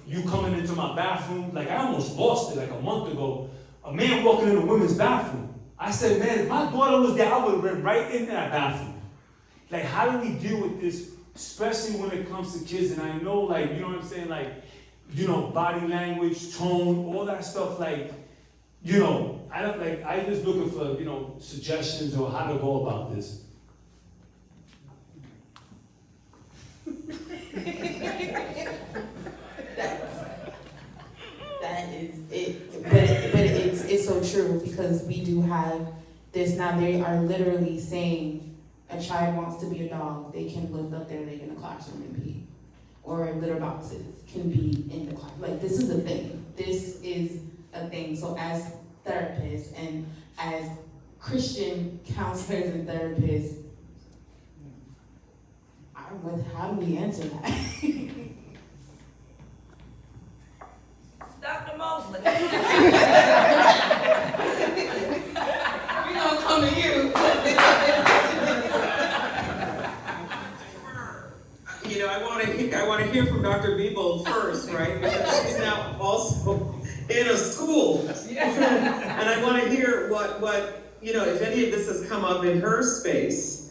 you coming into my bathroom, I almost lost it a month ago. A man walking in a women's bathroom. I said, man, if my daughter was there, I would have been right in that bathroom. How do we deal with this, especially when it comes to kids? And I know, you know what I'm saying, you know, body language, tone, all that stuff, like, you know, I just looking for, you know, suggestions or how to go about this. That is it, but it's so true, because we do have this now. They are literally saying a child wants to be a dog, they can lift up their leg in the classroom and pee, or litter boxes can be in the class. Like, this is a thing. This is a thing. So as therapists and as Christian counselors and therapists, how do we answer that? Dr. Mosley. We gonna come to you. You know, I want to hear from Dr. Beeble first, right? Because she's now also in a school, and I want to hear what you know, if any of this has come up in her space.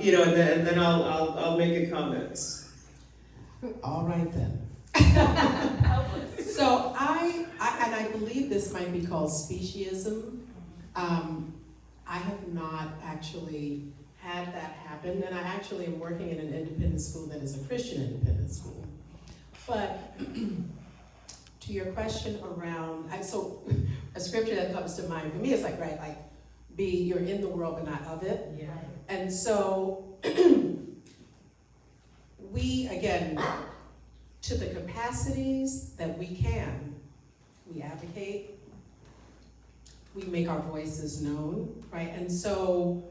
You know, and then I'll make a comment. All right then. So I believe this might be called speciesism. I have not actually had that happen, and I actually am working in an independent school that is a Christian independent school. But to your question around, so a scripture that comes to mind for me is like, right, like, you're in the world but not of it. Yeah. And so we, again, to the capacities that we can, we advocate, we make our voices known, right? And so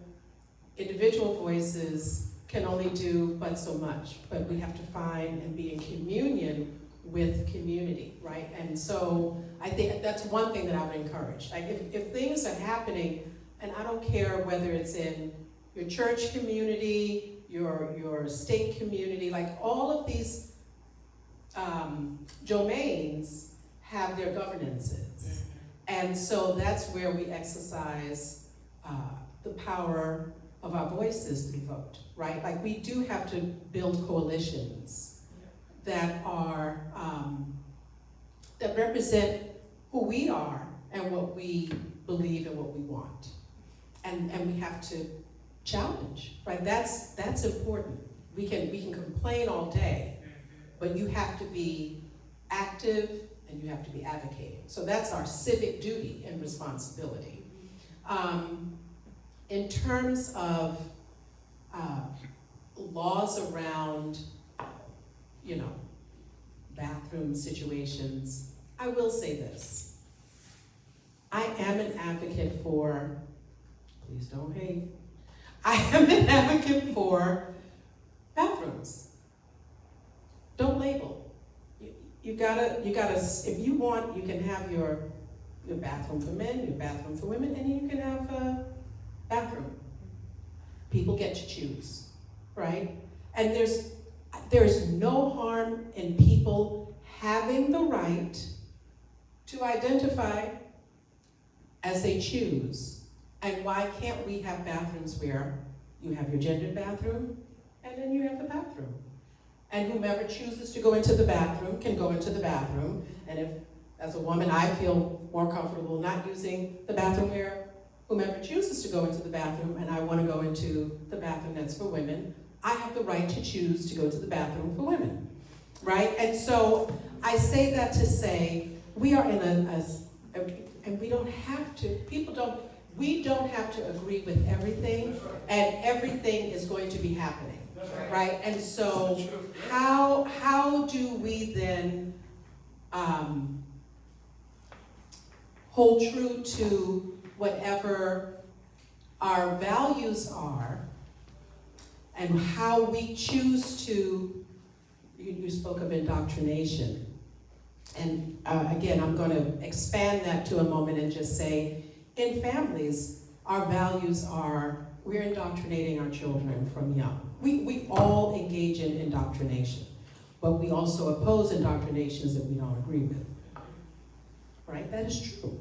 individual voices can only do but so much, but we have to find and be in communion with community, right? And so I think that's one thing that I would encourage. Like, if things are happening, and I don't care whether it's in your church community, your state community, like all of these domains have their governances. And so that's where we exercise the power of our voices through vote, right? Like, we do have to build coalitions that are, that represent who we are and what we believe and what we want. And we have to challenge, right? That's important. We can complain all day, but you have to be active and you have to be advocating. So that's our civic duty and responsibility. In terms of laws around, you know, bathroom situations, I will say this. I am an advocate for, please don't hate, I am an advocate for bathrooms. Don't label. You gotta, if you want, you can have your bathroom for men, your bathroom for women, and you can have a bathroom. People get to choose, right? And there's no harm in people having the right to identify as they choose. And why can't we have bathrooms where you have your gendered bathroom and then you have the bathroom? And whomever chooses to go into the bathroom can go into the bathroom. And if, as a woman, I feel more comfortable not using the bathroom where whomever chooses to go into the bathroom and I want to go into the bathroom that's for women, I have the right to choose to go to the bathroom for women, right? And so I say that to say we are in and we don't have to, we don't have to agree with everything, and everything is going to be happening, right? And so how do we then hold true to whatever our values are and how we choose to, you spoke of indoctrination. And again, I'm going to expand that to a moment and just say, in families, our values are, we're indoctrinating our children from young. We all engage in indoctrination, but we also oppose indoctrinations that we don't agree with, right? That is true.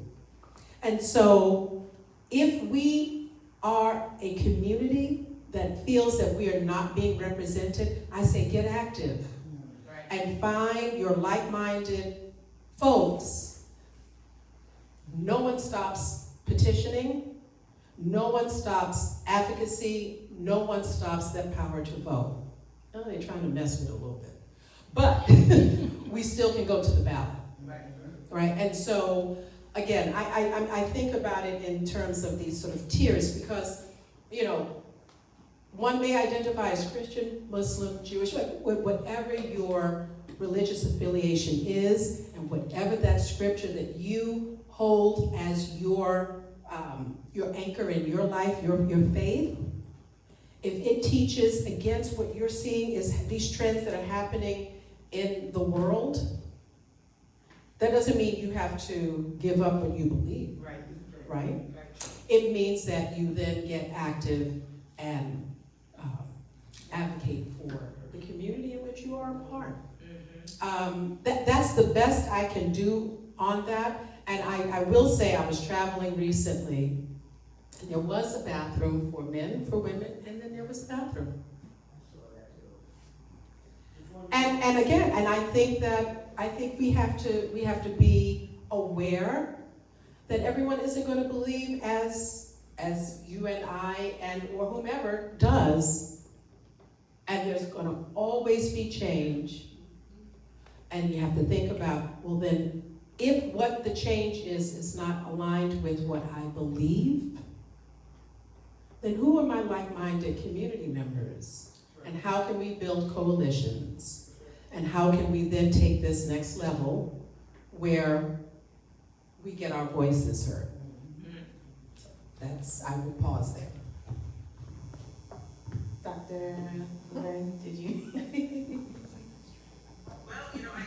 And so if we are a community that feels that we are not being represented, I say get active. and find your like-minded folks, no one stops petitioning, no one stops advocacy, no one stops that power to vote. Now they're trying to mess with it a little bit. But we still can go to the ballot. Right? And so, again, I think about it in terms of these sort of tiers because, you know, one may identify as Christian, Muslim, Jewish, whatever your religious affiliation is, and whatever that scripture that you hold as your anchor in your life, your faith, if it teaches against what you're seeing is these trends that are happening in the world, that doesn't mean you have to give up what you believe, right? It means that you then get active and advocate for the community in which you are a part. That's the best I can do on that. And I will say I was traveling recently, and there was a bathroom for men, for women, and then there was a bathroom. And again, and I think we have to be aware that everyone isn't going to believe as you and I and or whomever does. And there's going to always be change. And you have to think about, well then, if what the change is not aligned with what I believe, then who are my like-minded community members? And how can we build coalitions? And how can we then take this next level where we get our voices heard? I will pause there. Dr. Lynn, did you? Well, you know, I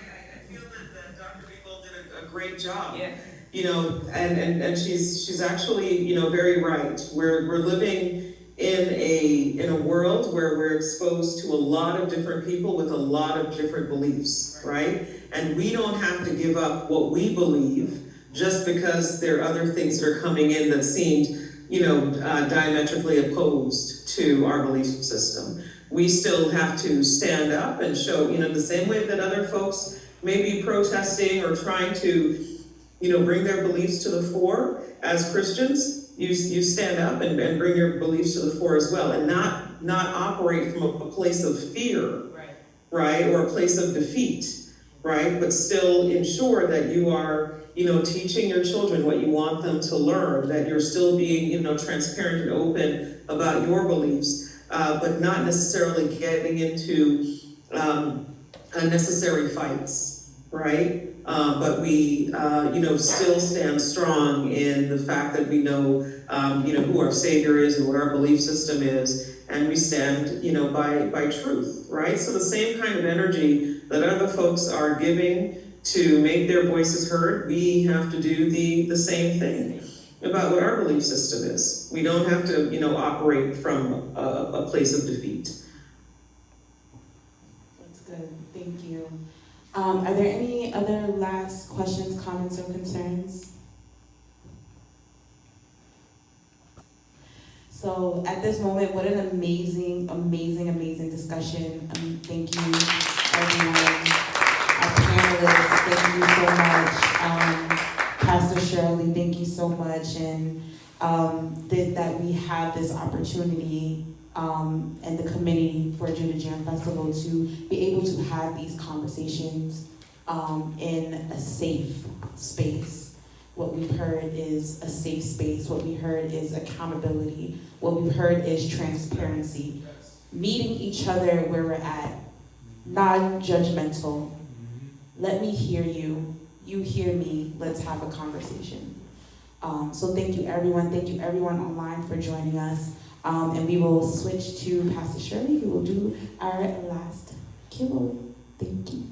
feel that Dr. Beeble did a great job. Yeah. You know, and she's actually, you know, very right. We're living in a world where we're exposed to a lot of different people with a lot of different beliefs, right? And we don't have to give up what we believe just because there are other things that are coming in that seemed, you know, diametrically opposed to our belief system. We still have to stand up and show, you know, the same way that other folks may be protesting or trying to, you know, bring their beliefs to the fore. As Christians, you stand up and bring your beliefs to the fore as well, and not operate from a place of fear, right, or a place of defeat, right, but still ensure that you are, you know, teaching your children what you want them to learn, that you're still being, you know, transparent and open about your beliefs, but not necessarily getting into unnecessary fights, right? But we, you know, still stand strong in the fact that we know, you know, who our Savior is and what our belief system is, and we stand, you know, by truth, right? So the same kind of energy that other folks are giving to make their voices heard, we have to do the same thing about what our belief system is. We don't have to, you know, operate from a place of defeat. That's good, thank you. Are there any other last questions, comments, or concerns? So at this moment, what an amazing, amazing, amazing discussion. Thank you, everyone. Our panelists, thank you so much. Pastor Shirley, thank you so much. And that we have this opportunity and the committee for Judah Jam Festival to be able to have these conversations in a safe space. What we've heard is a safe space. What we heard is accountability. What we've heard is transparency. Meeting each other where we're at, non-judgmental. Let me hear you. You hear me. Let's have a conversation. So thank you, everyone. Thank you, everyone online for joining us. And we will switch to Pastor Shirley, who will do our last kibble. Thank you.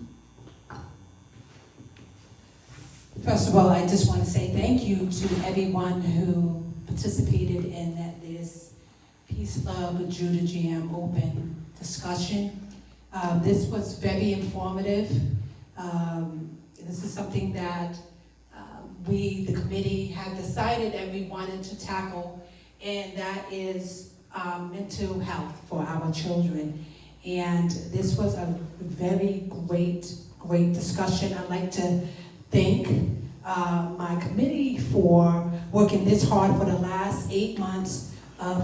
First of all, I just want to say thank you to everyone who participated in this Peace, Love, Judah Jam open discussion. This was very informative. This is something that we, the committee, had decided and we wanted to tackle, and that is mental health for our children. And this was a very great discussion. I'd like to thank my committee for working this hard for the last 8 months,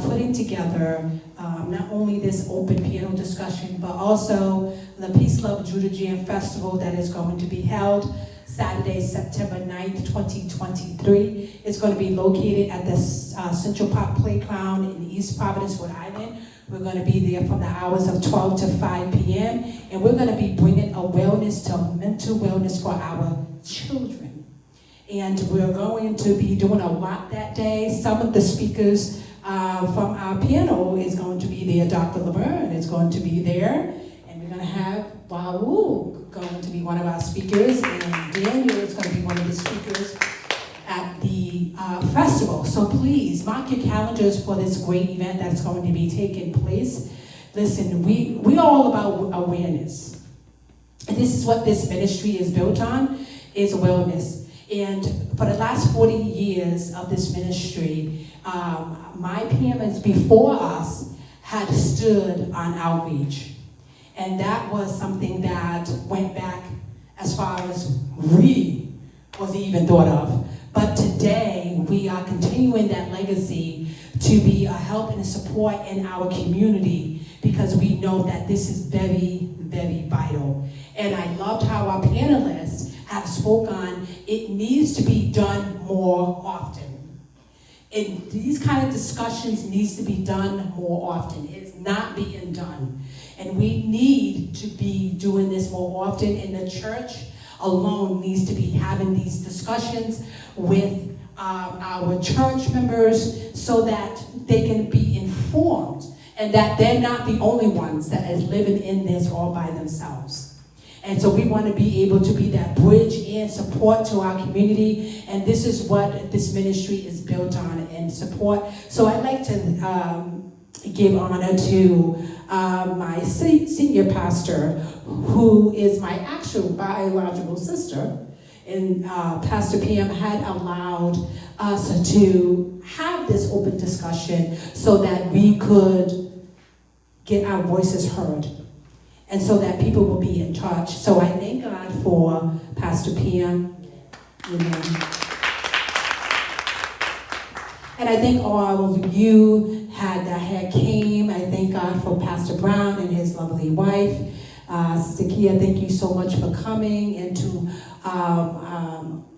putting together not only this open panel discussion, but also the Peace, Love, Judah Jam Festival that is going to be held Saturday, September 9th, 2023. It's going to be located at the Central Park Playground in East Providence, Rhode Island. We're going to be there from the hours of 12 to 5 p.m. And we're going to be bringing awareness to mental wellness for our children. And we're going to be doing a lot that day. Some of the speakers from our panel is going to be there. Dr. Laverne is going to be there. And we're going to have Raul going to be one of our speakers. And Daniel is going to be one of the speakers at the festival. So please mark your calendars for this great event that's going to be taking place. Listen, we're all about awareness. And this is what this ministry is built on, is awareness. And for the last 40 years of this ministry, my parents before us had stood on outreach. And that was something that went back as far as we was even thought of. But today, we are continuing that legacy to be a help and a support in our community because we know that this is very, very vital. And I loved how our panelists have spoke on it needs to be done more often. And these kind of discussions needs to be done more often. It's not being done. And we need to be doing this more often, and the church alone needs to be having these discussions with our church members so that they can be informed and that they're not the only ones that is living in this all by themselves. And so we want to be able to be that bridge and support to our community, and this is what this ministry is built on and support. So I'd like to give honor to my senior pastor, who is my actual biological sister. And Pastor Pam had allowed us to have this open discussion so that we could get our voices heard and so that people will be in touch. So I thank God for Pastor Pam. Amen. And I thank all of you that came. I thank God for Pastor Brown and his lovely wife. Sister Kia, thank you so much for coming. And to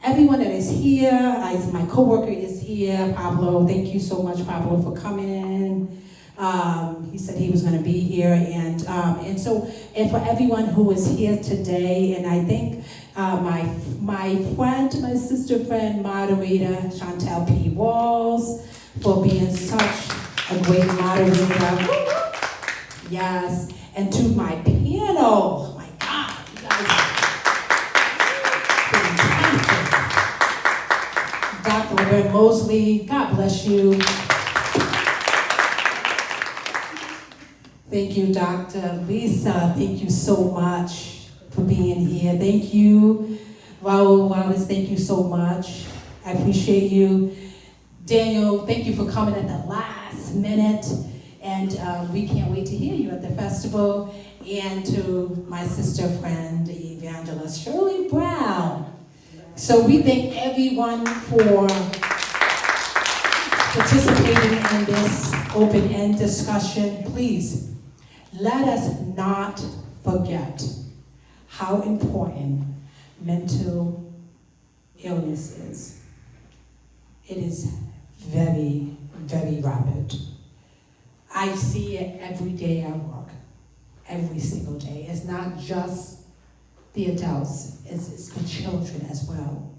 everyone that is here, my coworker is here, Pablo. Thank you so much, Pablo, for coming. He said he was going to be here, and for everyone who is here today, and I thank my sister friend, moderator Chantel P. Walls, for being such a great moderator. Yes, and to my panel. Oh my God, you guys are fantastic. Dr. Laverne Mosley, God bless you. Thank you, Dr. Lisa. Thank you so much for being here. Thank you, Raul Wallace. Thank you so much. I appreciate you. Daniel, thank you for coming at the last minute. And we can't wait to hear you at the festival. And to my sister friend, Evangelist Shirley Brown. So we thank everyone for participating in this open-end discussion. Please, let us not forget how important mental illness is. It is very, very rapid. I see it every day at work, every single day. It's not just the adults, it's the children as well.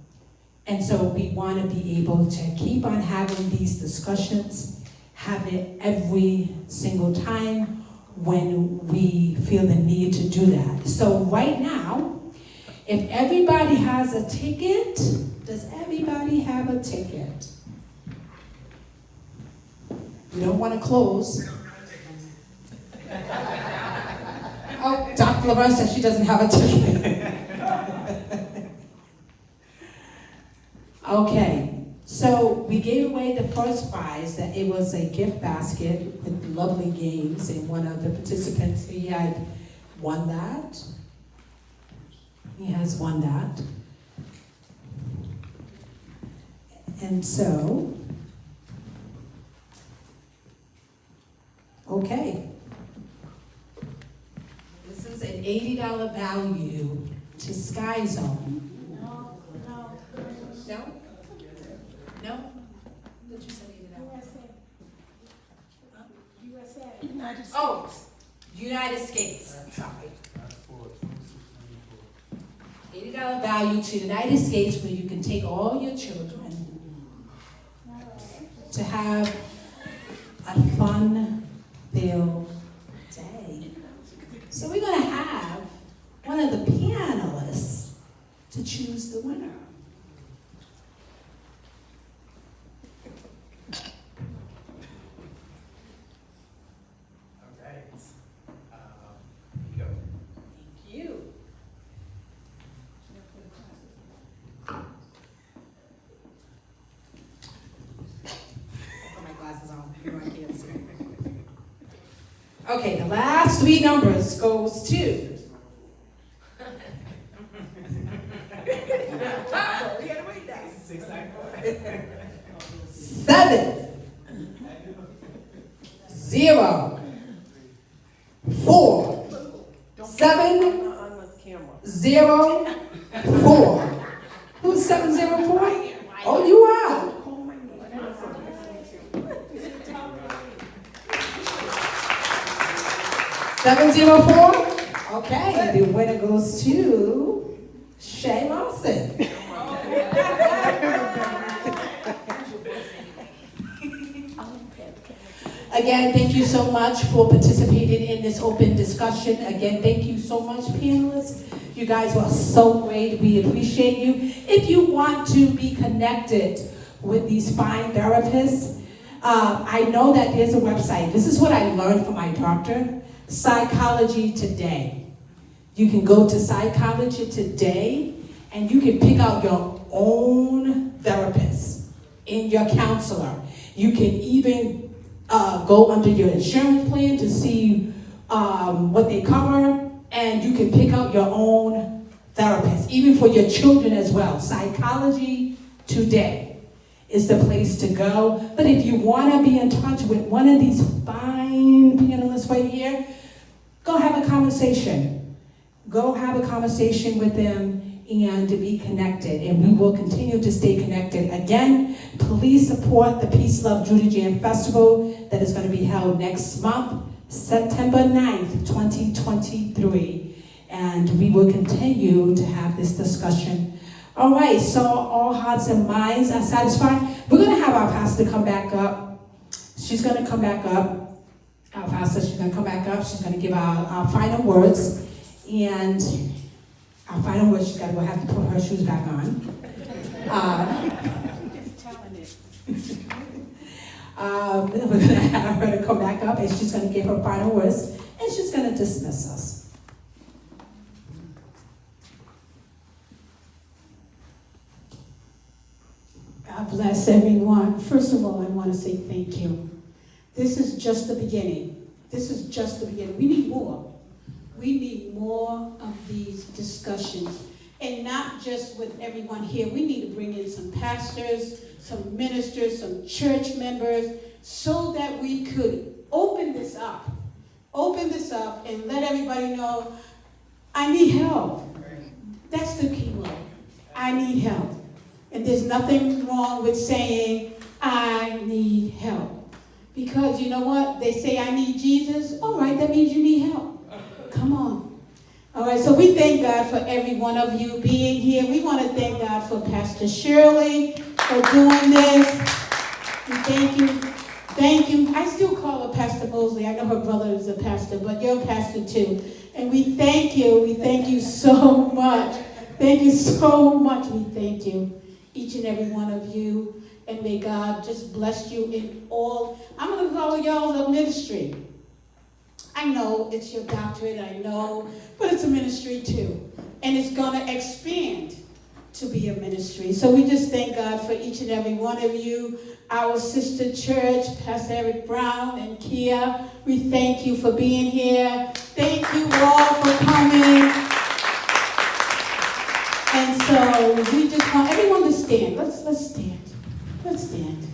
And so we want to be able to keep on having these discussions, have it every single time when we feel the need to do that. So right now, if everybody has a ticket, does everybody have a ticket? We don't want to close. Oh, Dr. Laverne says she doesn't have a ticket. Okay, so we gave away the first prize, that it was a gift basket with lovely games, and one of the participants, he had won that. He has won that. And so, okay. This is an $80 value to Sky Zone. No? No? Did you say $80? USA. United States. Oh, United States, sorry. $80 value to the United States, where you can take all your children to have a fun-filled day. So we're gonna have one of the panelists to choose the winner. All right. Here you go. Thank you. Put my glasses on. I can't see. Okay, the last three numbers goes to 7, 0, 4, 7, 0, 4. Who's 704? Oh, you are. 704? Okay, the winner goes to Shay Lawson. Again, thank you so much for participating in this open discussion. Again, thank you so much, panelists. You guys were so great. We appreciate you. If you want to be connected with these fine therapists, I know that there's a website. This is what I learned from my doctor, Psychology Today. You can go to Psychology Today and you can pick out your own therapist and your counselor. You can even go under your insurance plan to see what they cover, and you can pick out your own therapist, even for your children as well. Psychology Today is the place to go. But if you want to be in touch with one of these fine panelists right here, go have a conversation. Go have a conversation with them and be connected, and we will continue to stay connected. Again, please support the Peace, Love, Judy Jam Festival that is going to be held next month, September 9th, 2023, and we will continue to have this discussion. All right, so all hearts and minds are satisfied. We're going to have our pastor come back up. She's going to come back up. Our pastor, she's going to come back up. She's going to give our final words, and our final words, she's got to go have to put her shoes back on. We're going to have her to come back up, and she's going to give her final words, and she's going to dismiss us. God bless everyone. First of all, I want to say thank you. This is just the beginning. This is just the beginning. We need more. We need more of these discussions. And not just with everyone here. We need to bring in some pastors, some ministers, some church members, so that we could open this up and let everybody know, I need help. That's the key word. I need help. And there's nothing wrong with saying, I need help. Because you know what? They say, I need Jesus. All right, that means you need help. Come on. All right, so we thank God for every one of you being here. We want to thank God for Pastor Shirley for doing this. We thank you. Thank you. I still call her Pastor Mosley. I know her brother is a pastor, but you're a pastor too. And we thank you. We thank you so much. Thank you so much. We thank you, each and every one of you. And may God just bless you in all. I'm going to call y'all a ministry. I know it's your doctorate, I know, but it's a ministry too. And it's going to expand. to be a ministry. So we just thank God for each and every one of you. Our sister church, Pastor Eric Brown and Kia, we thank you for being here. Thank you all for coming. And so we just want everyone to stand. Let's stand. Let's stand.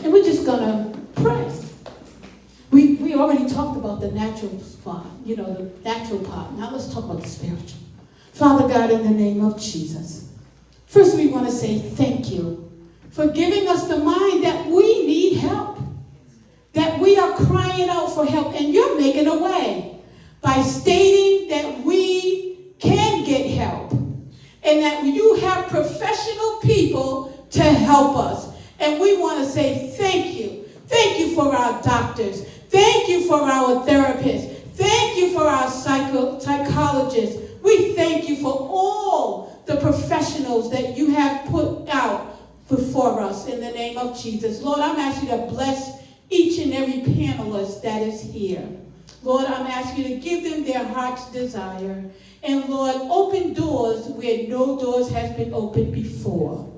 And we're just gonna pray. We already talked about the natural part, the natural part. Now let's talk about the spiritual. Father God, in the name of Jesus, first we want to say thank you for giving us the mind that we need help, that we are crying out for help, and you're making a way by stating that we can get help and that you have professional people to help us. And we want to say thank you. Thank you for our doctors. Thank you for our therapists. Thank you for our psychologists. We thank you for all the professionals that you have put out before us in the name of Jesus. Lord, I'm asking you to bless each and every panelist that is here. Lord, I'm asking you to give them their heart's desire. And Lord, open doors where no doors has been opened before.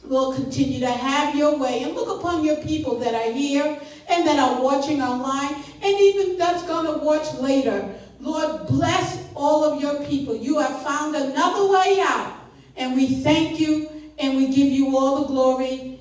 Lord, continue to have your way and look upon your people that are here and that are watching online and even that's going to watch later. Lord, bless all of your people. You have found another way out. And we thank you and we give you all the glory.